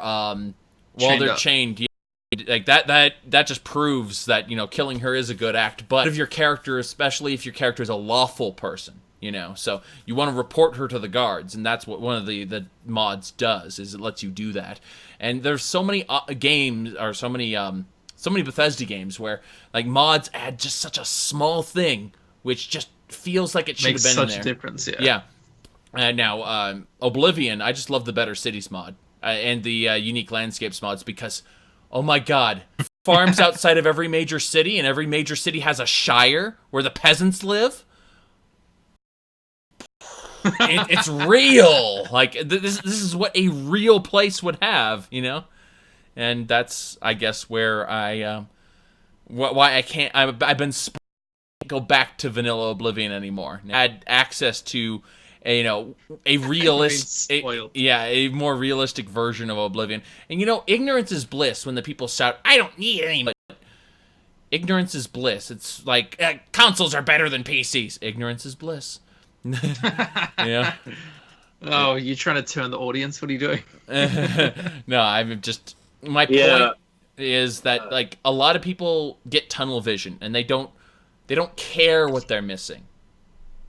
S1: chained. Yeah. Like that just proves that, you know, killing her is a good act. But if your character, especially if your character is a lawful person, you know, so you want to report her to the guards, and that's what one of the mods does, is it lets you do that. And there's so many games, or so many Bethesda games where like mods add just such a small thing, which just feels like it should have been in there.
S3: Makes such a difference, yeah.
S1: Yeah. Now Oblivion, I just love the Better Cities mod and the Unique Landscapes mods because, oh my god, farms outside of every major city, and every major city has a shire where the peasants live. It's real. Like, this is what a real place would have, you know? And that's, I guess, where why I can't, I've been go back to vanilla Oblivion anymore. I had access to a more realistic version of Oblivion. And, you know, ignorance is bliss when the people shout, I don't need any. Ignorance is bliss. It's like, consoles are better than PCs. Ignorance is bliss. Yeah.
S3: Oh, you're trying to turn the audience? What are you doing?
S1: No, I'm just... My point is that, like, a lot of people get tunnel vision, and they don't care what they're missing.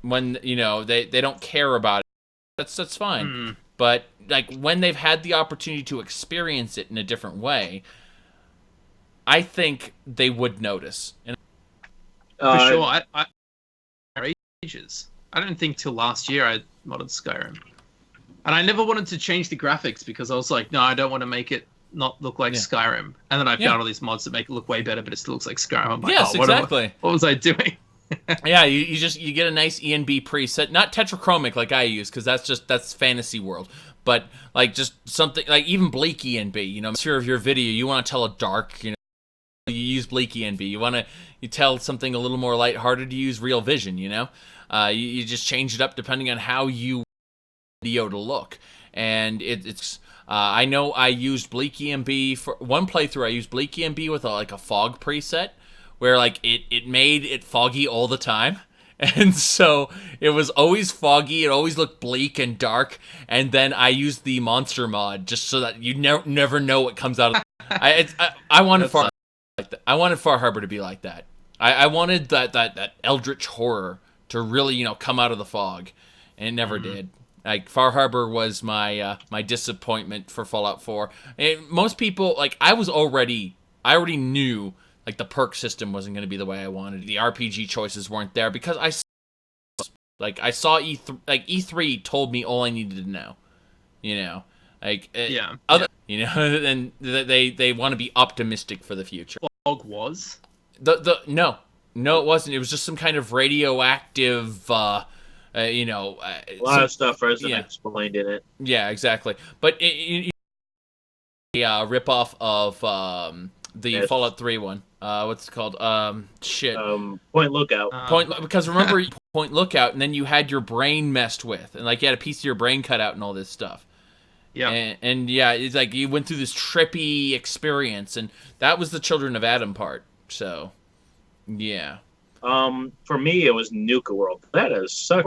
S1: When, you know, they don't care about it. That's fine. But, like, when they've had the opportunity to experience it in a different way, I think they would notice. And
S3: for sure. I ages. I don't think till last year I modded Skyrim. And I never wanted to change the graphics because I was like, no, I don't want to make it not look like Skyrim. And then I found all these mods that make it look way better, but it still looks like Skyrim. I'm like,
S1: Yes, exactly.
S3: What was I doing?
S1: Yeah, you get a nice ENB preset, not tetrachromic like I use, because that's fantasy world, but like just something like even bleak ENB. You know, sure of your video, you want to tell a dark, you use bleak ENB. You tell something a little more lighthearted, you use Real Vision. You know, you just change it up depending on how you want the video to look, and it's. I know I used bleak ENB for one playthrough. I used bleak ENB with a fog preset, where like it made it foggy all the time. And so it was always foggy, it always looked bleak and dark, and then I used the monster mod just so that you never know what comes out of I wanted Far like that. I wanted Far Harbor to be like that. I wanted that eldritch horror to really, come out of the fog, and it never did. Like Far Harbor was my my disappointment for Fallout 4. And most people, like I already knew like the perk system wasn't going to be the way I wanted. The RPG choices weren't there because I saw E3. Like E3 told me all I needed to know. And they want to be optimistic for the future.
S3: Fog was
S1: no, it wasn't. It was just some kind of radioactive. A
S2: lot of stuff wasn't explained in it.
S1: Yeah, exactly. But a ripoff of the Fallout 3 one. What's it called?
S2: Point Lookout.
S1: Because remember Point Lookout, and then you had your brain messed with, and like you had a piece of your brain cut out and all this stuff.
S3: Yeah.
S1: And it's like you went through this trippy experience, and that was the Children of Adam part. So, yeah.
S2: For me, it was Nuka World. That is such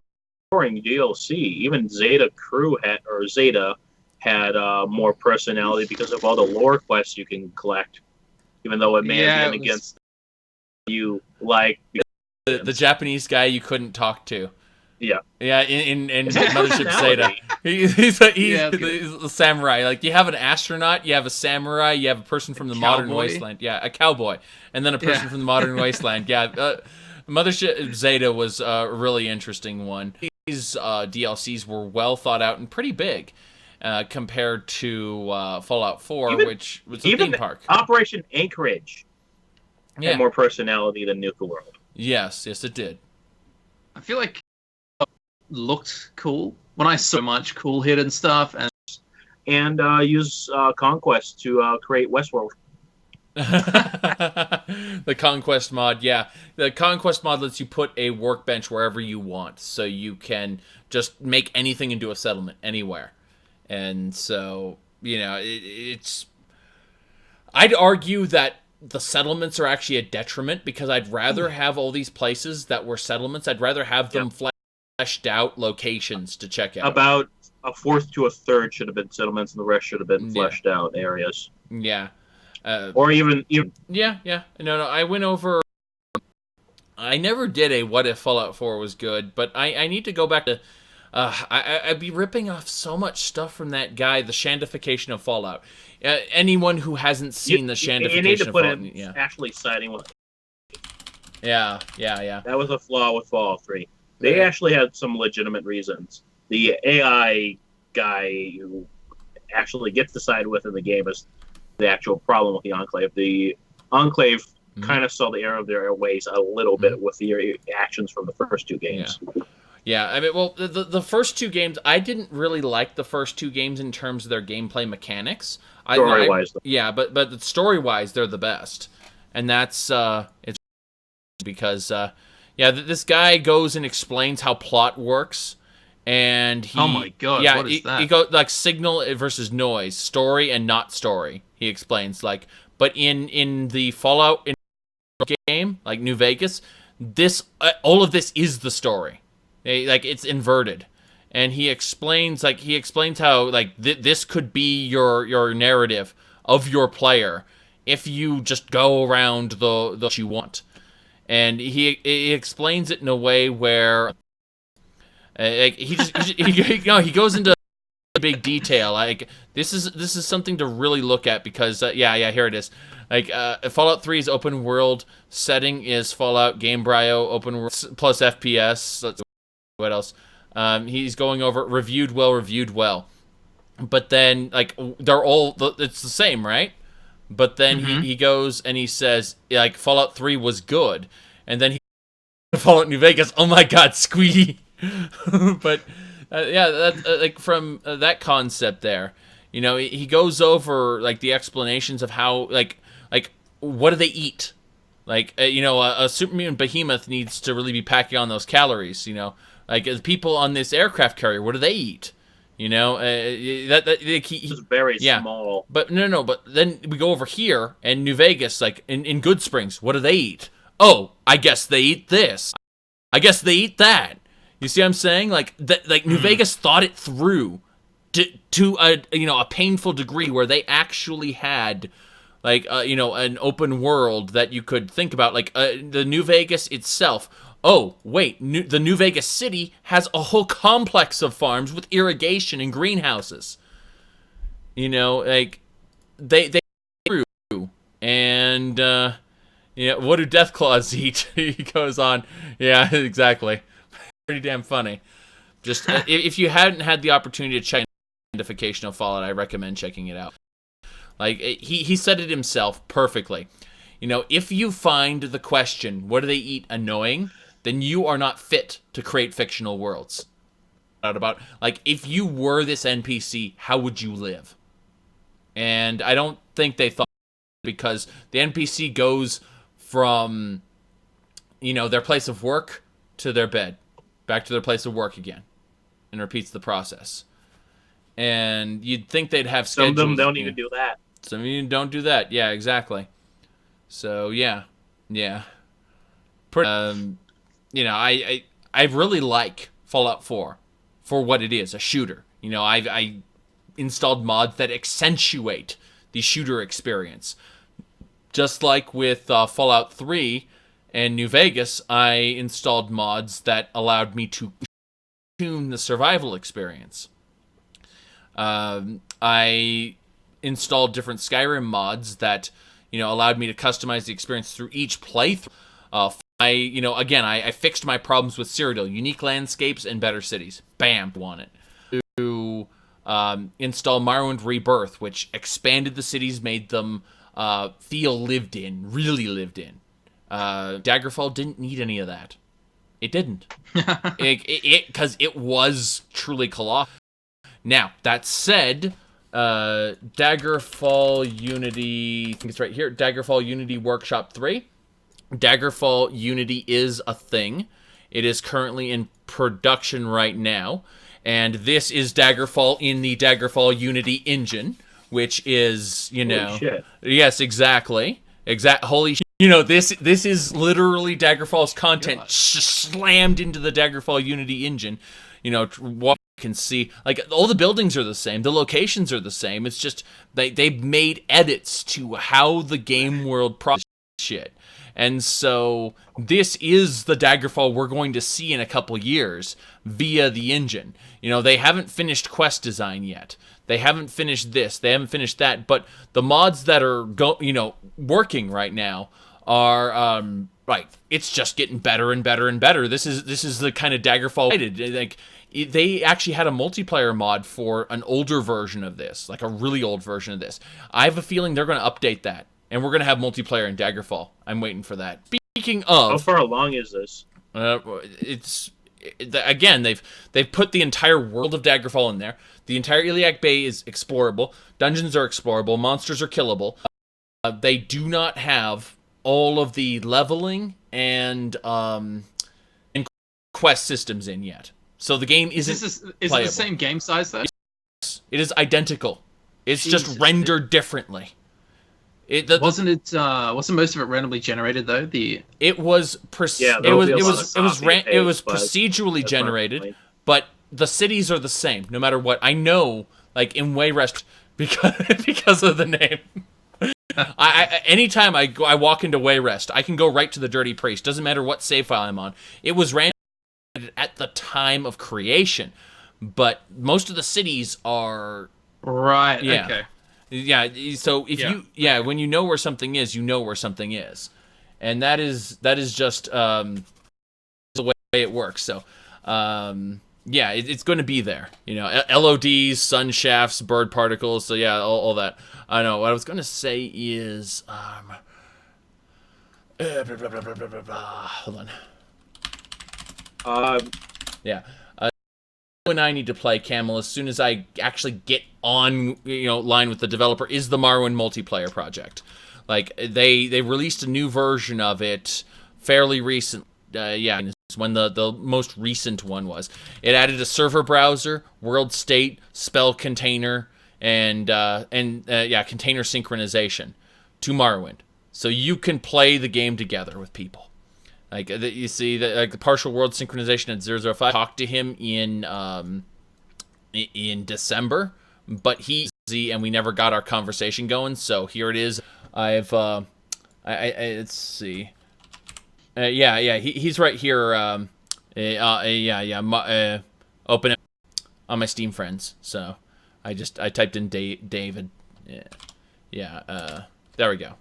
S2: boring DLC. Even Zeta had more personality because of all the lore quests you can collect. Even though it may have been against you, like
S1: the Japanese guy you couldn't talk to.
S2: Yeah.
S1: Yeah, in Mothership Zeta. He's a samurai. Like, you have an astronaut, you have a samurai, you have a person from the modern wasteland. Yeah, a cowboy. And then a person from the modern wasteland. Yeah, Mothership Zeta was a really interesting one. These DLCs were well thought out and pretty big compared to Fallout 4, which was a theme park.
S2: Operation Anchorage had more personality than Nuka World.
S1: Yes, it did.
S3: I feel like looked cool when I saw so much cool hidden stuff
S2: and use Conquest to create Westworld.
S1: The Conquest mod, the Conquest mod lets you put a workbench wherever you want, so you can just make anything into a settlement anywhere. And so it's I'd argue that the settlements are actually a detriment, because I'd rather have all these places that were settlements. I'd rather have them fleshed out locations to check out.
S2: About a fourth to a third should have been settlements, and the rest should have been fleshed out areas.
S1: Yeah.
S2: Or even
S1: Yeah. No, I went over. I never did a what if Fallout 4 was good, but I need to go back to. I'd be ripping off so much stuff from that guy, the Shandification of Fallout. Anyone who hasn't seen the Shandification
S2: you need to put
S1: of Fallout,
S2: in actually siding with.
S1: Yeah.
S2: That was a flaw with Fallout 3. They actually had some legitimate reasons. The AI guy who actually gets to side with in the game is the actual problem with the Enclave. The Enclave kind of saw the error of their ways a little bit with the actions from the first two games.
S1: Yeah, I mean, well, the first two games, I didn't really like the first two games in terms of their gameplay mechanics.
S2: Story-wise.
S1: But story-wise, they're the best. And that's, it's because, this guy goes and explains how plot works. And he...
S3: Oh my god, what is that?
S1: He goes, like, signal versus noise, story and not story, he explains. Like, but in the Fallout game, like New Vegas, all of this is the story. Like, it's inverted. And he explains how, like, this could be your narrative of your player if you just go around the what you want. And he explains it in a way where he goes into big detail. Like, this is something to really look at, because here it is. Like, Fallout 3's open world setting is Fallout Game Brio open world plus FPS. What else? He's going over reviewed well. But then, like, they're all, it's the same, right? But then he goes and he says, like, Fallout 3 was good. And then he Fallout New Vegas, oh my god, Squeedy. But, yeah, that, like, from that concept there, you know, he goes over, like, the explanations of how, like, what do they eat? Like, you know, a super mutant behemoth needs to really be packing on those calories, you know? Like, the people on this aircraft carrier, what do they eat? You know,
S2: It's very small.
S1: But no. But then we go over here, and New Vegas, like in Good Springs, what do they eat? Oh, I guess they eat this. I guess they eat that. You see what I'm saying? Like New Vegas thought it through to a painful degree where they actually had like an open world that you could think about, like the New Vegas itself. Oh, wait, the New Vegas city has a whole complex of farms with irrigation and greenhouses. You know, like, they through. And, what do Deathclaws eat? He goes on. Yeah, exactly. Pretty damn funny. Just, if you hadn't had the opportunity to check identification of Fallout, I recommend checking it out. Like, he said it himself perfectly. You know, if you find the question, what do they eat, annoying, then you are not fit to create fictional worlds. About, like, if you were this NPC, how would you live? And I don't think they thought, because the NPC goes from, their place of work to their bed, back to their place of work again, and repeats the process. And you'd think they'd have schedules.
S2: Some of them don't even do that.
S1: Some of you don't do that. Yeah, exactly. So, yeah. I really like Fallout 4 for what it is, a shooter. You know, I installed mods that accentuate the shooter experience. Just like with Fallout 3 and New Vegas, I installed mods that allowed me to tune the survival experience. I installed different Skyrim mods that, allowed me to customize the experience through each playthrough. I fixed my problems with Cyrodiil, unique landscapes and better cities. Bam, want it. To install Morrowind Rebirth, which expanded the cities, made them feel lived in, really lived in. Daggerfall didn't need any of that. It didn't. Because it was truly colossal. Now, that said, Daggerfall Unity, I think it's right here, Daggerfall Unity Workshop 3. Daggerfall Unity is a thing. It is currently in production right now. And this is Daggerfall in the Daggerfall Unity engine, which is,
S2: Holy shit.
S1: Yes, exactly. Holy shit. This is literally Daggerfall's content slammed into the Daggerfall Unity engine. What you can see, like, all the buildings are the same, the locations are the same. It's just they've made edits to how the game world processes shit. And so this is the Daggerfall we're going to see in a couple years via the engine. They haven't finished quest design yet. They haven't finished this. They haven't finished that. But the mods that are working right now are it's just getting better and better and better. This is the kind of Daggerfall. Like, they actually had a multiplayer mod for an older version of this, like a really old version of this. I have a feeling they're going to update that, and we're going to have multiplayer in Daggerfall. I'm waiting for that. Speaking of,
S2: how far along is this?
S1: Again, they've put the entire world of Daggerfall in there. The entire Iliac Bay is explorable. Dungeons are explorable. Monsters are killable. They do not have all of the leveling and quest systems in yet. So the game isn't
S3: Is it the same game size, though?
S1: It is identical. It's just rendered differently.
S3: Wasn't most of it randomly generated, though?
S1: It was procedurally generated, but the cities are the same no matter what. I know, like in Wayrest, because of the name. Anytime I walk into Wayrest, I can go right to the Dirty Priest. Doesn't matter what save file I'm on. It was random at the time of creation, but most of the cities are
S3: right.
S1: Yeah.
S3: Okay.
S1: Yeah. So if when you know where something is, you know where something is, and that is just the way it works. So, yeah, it's going to be there. LODs, sun shafts, bird particles. So yeah, all that. I know. What I was going to say is, hold on. Yeah. When I need to play Camel, as soon as I actually get on, line with the developer, is the Marwyn multiplayer project. Like they released a new version of it fairly recent. When the most recent one was. It added a server browser, world state, spell container, and container synchronization to Morrowind, so you can play the game together with people. Like you see the partial world synchronization at 005. Talked to him in December, but and we never got our conversation going. So here it is. Let's see. He's right here. Open it on my Steam friends. So I typed in David. There we go.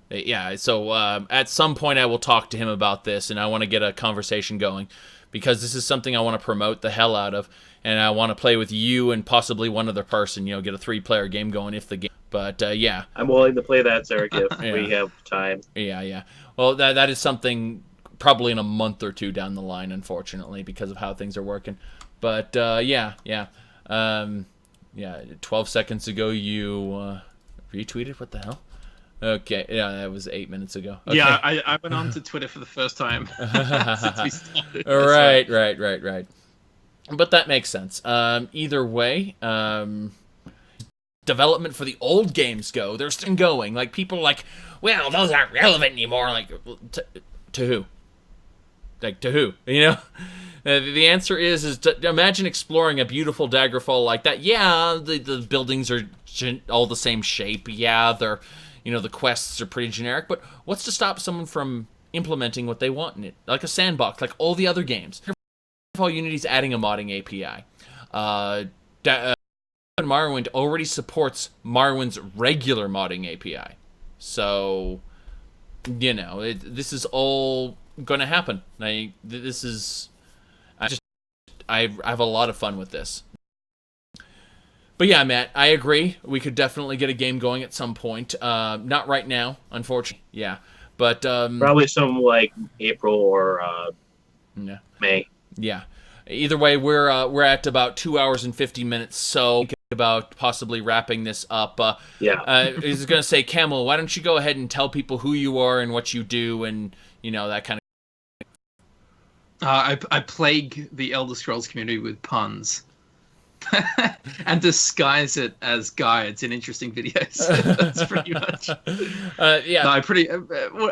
S1: So at some point I will talk to him about this, and I want to get a conversation going, because this is something I want to promote the hell out of, and I want to play with you and possibly one other person. Get a 3-player game going if the game. But
S2: I'm willing to play that, Zarek, if we have time.
S1: Yeah. Well, that is something probably in a month or two down the line, unfortunately, because of how things are working. But 12 seconds ago you retweeted. What the hell? Okay, yeah, that was 8 minutes ago. Okay.
S3: Yeah, I went on to Twitter for the first time since we started.
S1: Right. But that makes sense. Either way, development for the old games they're still going. Like, people are like, well, those aren't relevant anymore. Like, to who? Like, to who? The answer is to imagine exploring a beautiful Daggerfall like that. Yeah, the buildings are all the same shape. Yeah, they're, the quests are pretty generic. But what's to stop someone from implementing what they want in it? Like a sandbox, like all the other games. Daggerfall Unity's adding a modding API. Morrowind already supports Morrowind's regular modding API. So, this is all going to happen. I have a lot of fun with this. But yeah, Matt, I agree. We could definitely get a game going at some point. Not right now, unfortunately. Yeah, but
S2: probably some like April or May.
S1: Yeah. Either way, we're at about 2 hours and 50 minutes. So about possibly wrapping this up. I was going to say, Camel, why don't you go ahead and tell people who you are and what you do, and that kind of.
S3: I plague the Elder Scrolls community with puns. And disguise it as guides in interesting videos. That's pretty much.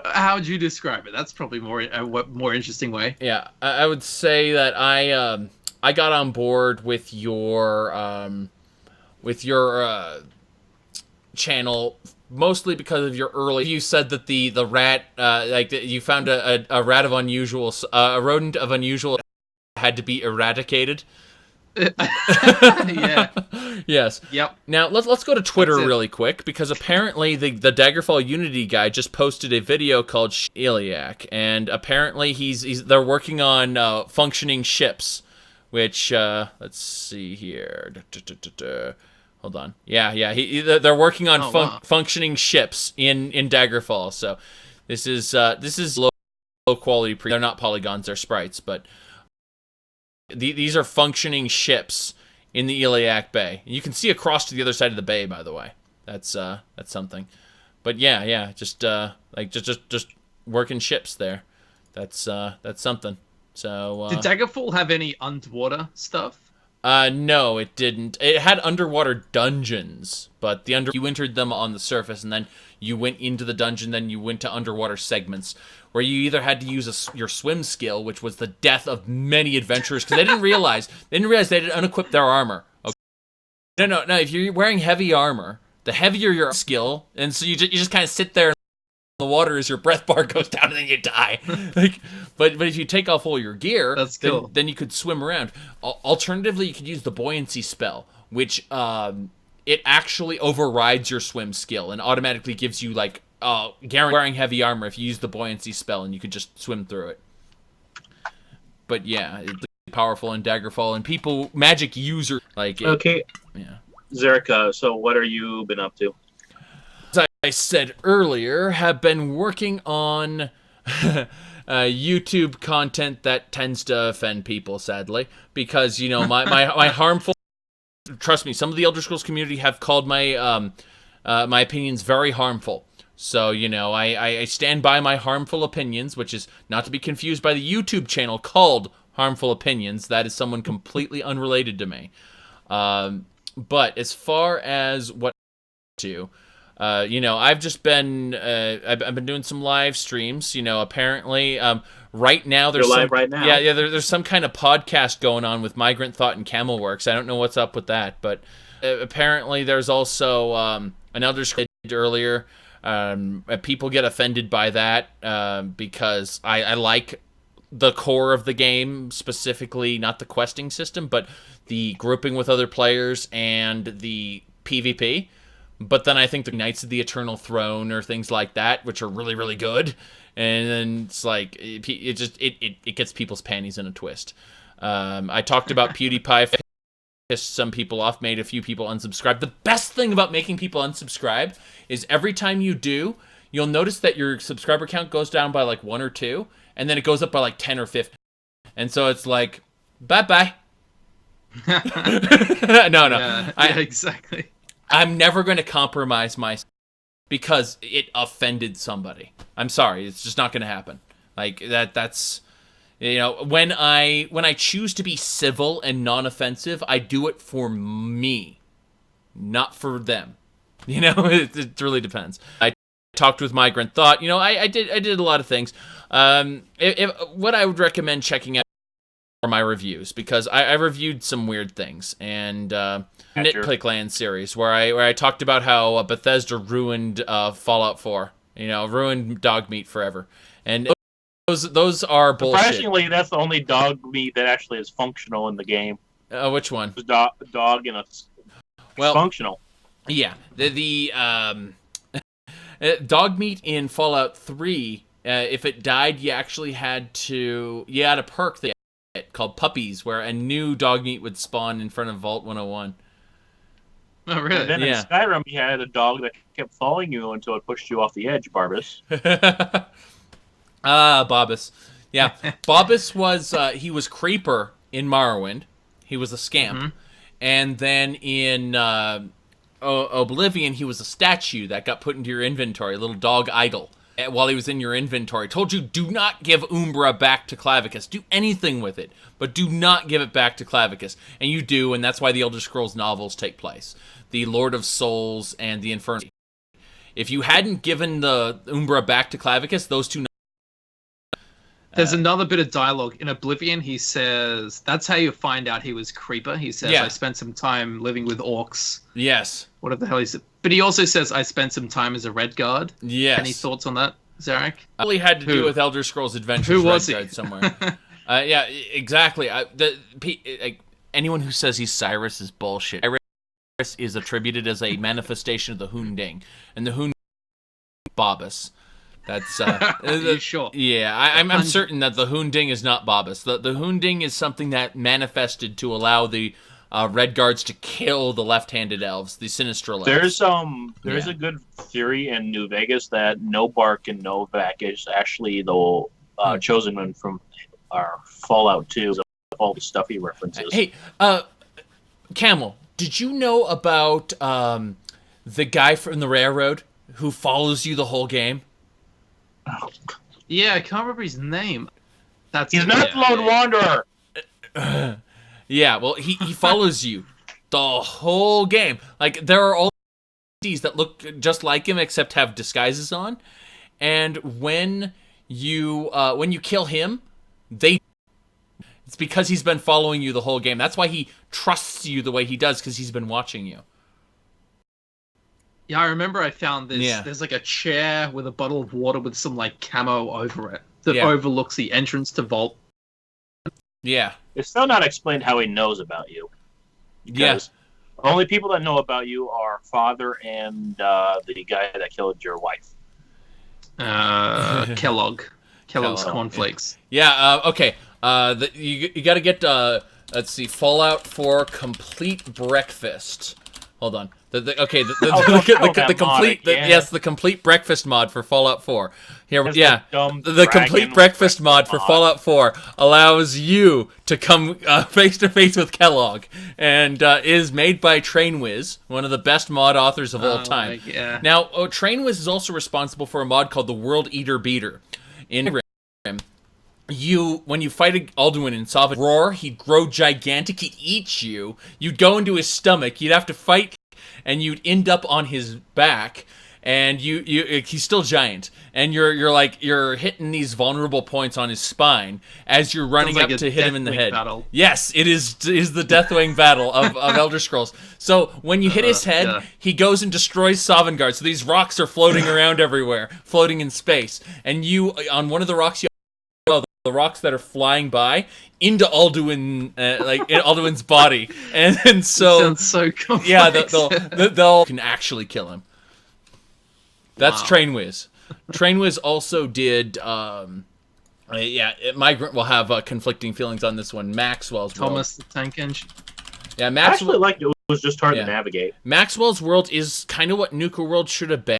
S3: How would you describe it? That's probably more interesting way.
S1: Yeah, I would say that I got on board with your channel mostly because of your early. You said that the rat, you found a rat of unusual, a rodent of unusual had to be eradicated.
S3: Yeah.
S1: Yes.
S3: Yep.
S1: Now let's go to Twitter really quick, because apparently the Daggerfall Unity guy just posted a video called Iliac, and apparently they're working on functioning ships, which let's see here. Hold on. Yeah. They're working on functioning ships in Daggerfall. So this is low quality. They're not polygons; they're sprites, but. These are functioning ships in the Iliac Bay. You can see across to the other side of the bay, by the way. That's something. But yeah, just working ships there. That's something. So
S3: did Daggerfall have any underwater stuff?
S1: No, it didn't. It had underwater dungeons, but you entered them on the surface, and then you went into the dungeon, then you went to underwater segments, where you either had to use your swim skill, which was the death of many adventurers, because they didn't realize they didn't unequip their armor. Okay. No. If you're wearing heavy armor, the heavier your skill, and so you just kind of sit there in the water as your breath bar goes down, and then you die. But if you take off all your gear,
S3: that's cool.
S1: Then you could swim around. Alternatively, you could use the buoyancy spell, which it actually overrides your swim skill and automatically gives you wearing heavy armor if you use the buoyancy spell, and you could just swim through it. But yeah, powerful in Daggerfall, and people, Magic users, like it.
S2: Okay,
S1: Yeah.
S2: Zerika, so what are you been up to?
S1: As I said earlier, have been working on YouTube content that tends to offend people, sadly, because, you know, my harmful... Trust me, some of the Elder Scrolls community have called my my opinions very harmful. So, you know, I stand by my harmful opinions, which is not to be confused by the YouTube channel called Harmful Opinions. That is someone completely unrelated to me. But as far as what to... you know, I've just been I've been doing some live streams. You know, apparently, right now there's
S2: You're live right now.
S1: Yeah, there's some kind of podcast going on with Migrant Thought and Camelworks. I don't know what's up with that, but apparently there's also an Elder Scrolls earlier. People get offended by that because I like the core of the game, specifically not the questing system, but the grouping with other players and the PvP. But then I think the Knights of the Eternal Throne or things like that, which are really, really good, and then it's like it gets people's panties in a twist. I talked about PewDiePie, pissed some people off, made a few people unsubscribe. The best thing about making people unsubscribe is every time you do, you'll notice that your subscriber count goes down by like 1 or 2, and then it goes up by like 10 or 15. And so it's like, bye-bye. No.
S3: Yeah, exactly.
S1: I'm never going to compromise myself because it offended somebody. I'm sorry, it's just not going to happen. Like that's you know, when I choose to be civil and non-offensive, I do it for me, not for them. You know, it really depends. I talked with Migrant Thought. You know, I did a lot of things. What I would recommend checking out are my reviews, because I reviewed some weird things, and Nitpick Land series where I talked about how Bethesda ruined Fallout 4. You know, ruined dog meat forever, and those are bullshit.
S2: Surprisingly, that's the only dog meat that actually is functional in the game.
S1: Which one?
S2: Dog and it's functional.
S1: Yeah, the dog meat in Fallout 3. If it died, you actually had a perk that called Puppies, where a new dog meat would spawn in front of Vault 101.
S3: Oh, really?
S2: And then in Skyrim, you had a dog that kept following you until it pushed you off the edge, Barbas.
S1: Bobus. Yeah, Bobus was, he was Creeper in Morrowind. He was a scamp. Mm-hmm. And then in Oblivion, he was a statue that got put into your inventory, a little dog idol. While he was in your inventory, told you, do not give Umbra back to Clavicus. Do anything with it, but do not give it back to Clavicus. And you do, and that's why the Elder Scrolls novels take place. The Lord of Souls and the Inferno. If you hadn't given the Umbra back to Clavicus, those two...
S3: There's another bit of dialogue. In Oblivion, he says, that's how you find out he was Creeper. He says, I spent some time living with orcs.
S1: Yes.
S3: What the hell is it? But he also says, I spent some time as a Red Guard.
S1: Yes.
S3: Any thoughts on that, Zarek?
S1: Probably had to do with Elder Scrolls Adventures.
S3: Who was
S1: Red Guard somewhere. Yeah, exactly. Anyone who says he's Cyrus is bullshit. Cyrus is attributed as a manifestation of the Hunding. And the Hunding is Bobus. That's
S3: Are you sure?
S1: Yeah, I'm certain that the Hunding is not Bobus. The Hunding is something that manifested to allow the Red Guards to kill the left-handed elves, the Sinistral elves.
S2: There's a good theory in New Vegas that No Bark and Novak is actually the chosen one from our Fallout 2. All the stuff he references.
S1: Hey, Camel, did you know about the guy from the railroad who follows you the whole game?
S3: Yeah, I can't remember his name.
S2: He's not the Lone Wanderer.
S1: Yeah, well, he follows you the whole game. Like, there are all these that look just like him except have disguises on, and when you kill him, it's because he's been following you the whole game. That's why he trusts you the way he does, because he's been watching you.
S3: Yeah, I remember I found this.
S1: Yeah.
S3: There's like a chair with a bottle of water with some like camo over it that overlooks the entrance to Vault.
S1: Yeah.
S2: It's still not explained how he knows about you.
S1: Yes.
S2: The only people that know about you are Father and the guy that killed your wife.
S3: Kellogg's cornflakes.
S1: Yeah, okay. You got to get let's see, Fallout 4 Complete Breakfast. Hold on. The complete yes, the complete breakfast mod for Fallout 4. Here, the complete breakfast mod for Fallout 4 allows you to come face to face with Kellogg, and is made by Trainwiz, one of the best mod authors of all time. Now, Trainwiz is also responsible for a mod called the World Eater Beater. In when you fight Alduin in Savage Roar, he'd grow gigantic, he'd eat you, you'd go into his stomach, you'd have to fight, and you'd end up on his back, and he's still giant, and you're hitting these vulnerable points on his spine as you're running up to hit him in the head.
S3: Battle.
S1: Yes, it is the Deathwing battle of Elder Scrolls. So when you hit his head, he goes and destroys Sovngarde. So these rocks are floating around everywhere, floating in space, and you on one of the rocks, the rocks that are flying by into Alduin, in Alduin's body, and so
S3: sounds so complex.
S1: Yeah, they'll can actually kill him. That's Trainwiz. Trainwiz also did. Migrant will have conflicting feelings on this one. Maxwell's
S3: Thomas the Tank Engine.
S1: Yeah,
S2: I actually liked it. It was just hard to navigate.
S1: Maxwell's World is kind of what Nuka World should have been,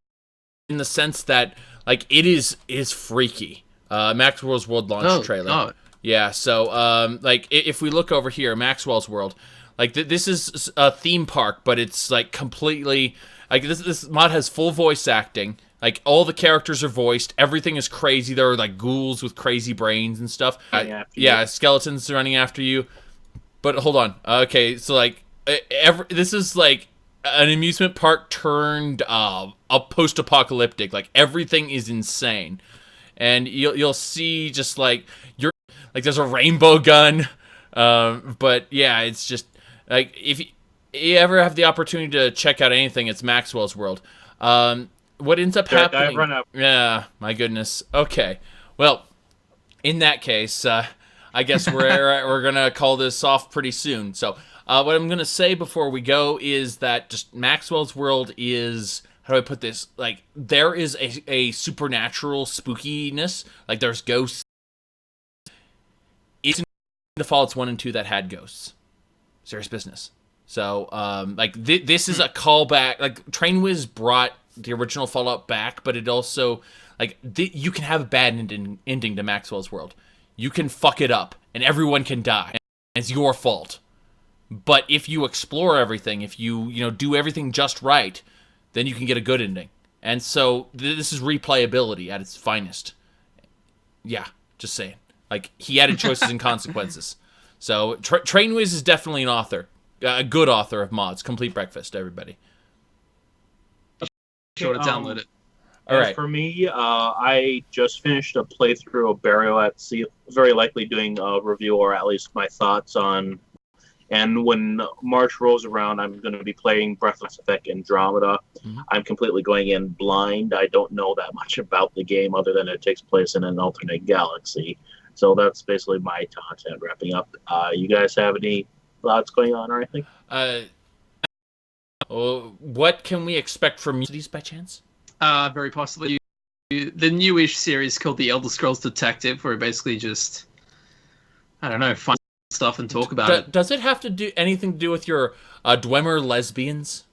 S1: in the sense that it is freaky. Maxwell's World launch trailer. Oh. Yeah, so if we look over here, Maxwell's World, this is a theme park, but it's completely this mod has full voice acting. All the characters are voiced. Everything is crazy. There are ghouls with crazy brains and stuff. Skeletons running after you. But hold on. Okay, so this is an amusement park turned a post-apocalyptic. Everything is insane. And you'll see just there's a rainbow gun, but yeah, it's just if you ever have the opportunity to check out anything, it's Maxwell's World. What ends up happening?
S2: I've run out.
S1: Yeah, my goodness. Okay, well, in that case, I guess we're gonna call this off pretty soon. So what I'm gonna say before we go is that just Maxwell's World is. How do I put this? There is a supernatural spookiness. There's ghosts. It's in the Fallouts 1 and 2 that had ghosts. Serious business. So, this is a callback. Trainwiz brought the original Fallout back, but it also, you can have a bad ending to Maxwell's World. You can fuck it up, and everyone can die. And it's your fault. But if you explore everything, if you do everything just right, then you can get a good ending. And so this is replayability at its finest. Yeah, just saying. He added choices and consequences. So Trainwiz is definitely an author. A good author of mods. Complete Breakfast, everybody.
S3: Sure to download it.
S1: All right.
S2: For me, I just finished a playthrough of Burial at Sea. Very likely doing a review, or at least my thoughts on. And when March rolls around, I'm going to be playing Breath of Effect Andromeda. Mm-hmm. I'm completely going in blind. I don't know that much about the game other than it takes place in an alternate galaxy. So that's basically my content wrapping up. You guys have any thoughts going on or anything?
S1: What can we expect from these by chance?
S3: Very possibly. The newish series called The Elder Scrolls Detective, where we basically just, find stuff and talk about it.
S1: Does it have to do anything to do with your Dwemer lesbians?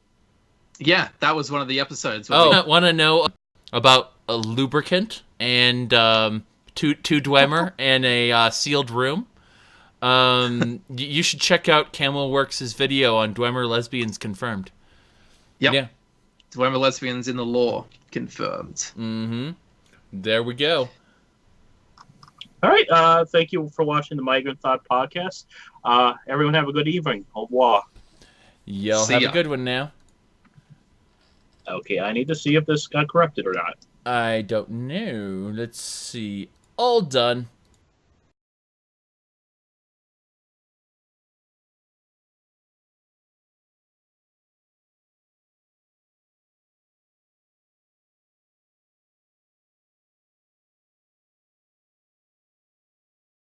S3: Yeah, that was one of the episodes.
S1: Want to know about a lubricant and two Dwemer and a sealed room? You should check out Camelworks' video on Dwemer lesbians confirmed.
S3: Yep. Yeah. Dwemer lesbians in the law confirmed.
S1: Mm-hmm. There we go.
S2: All right. Thank you for watching the Migrant Thought podcast. Everyone have a good evening. Au revoir.
S1: Y'all have a good one now.
S2: Okay, I need to see if this got corrupted or not.
S1: I don't know. Let's see. All done.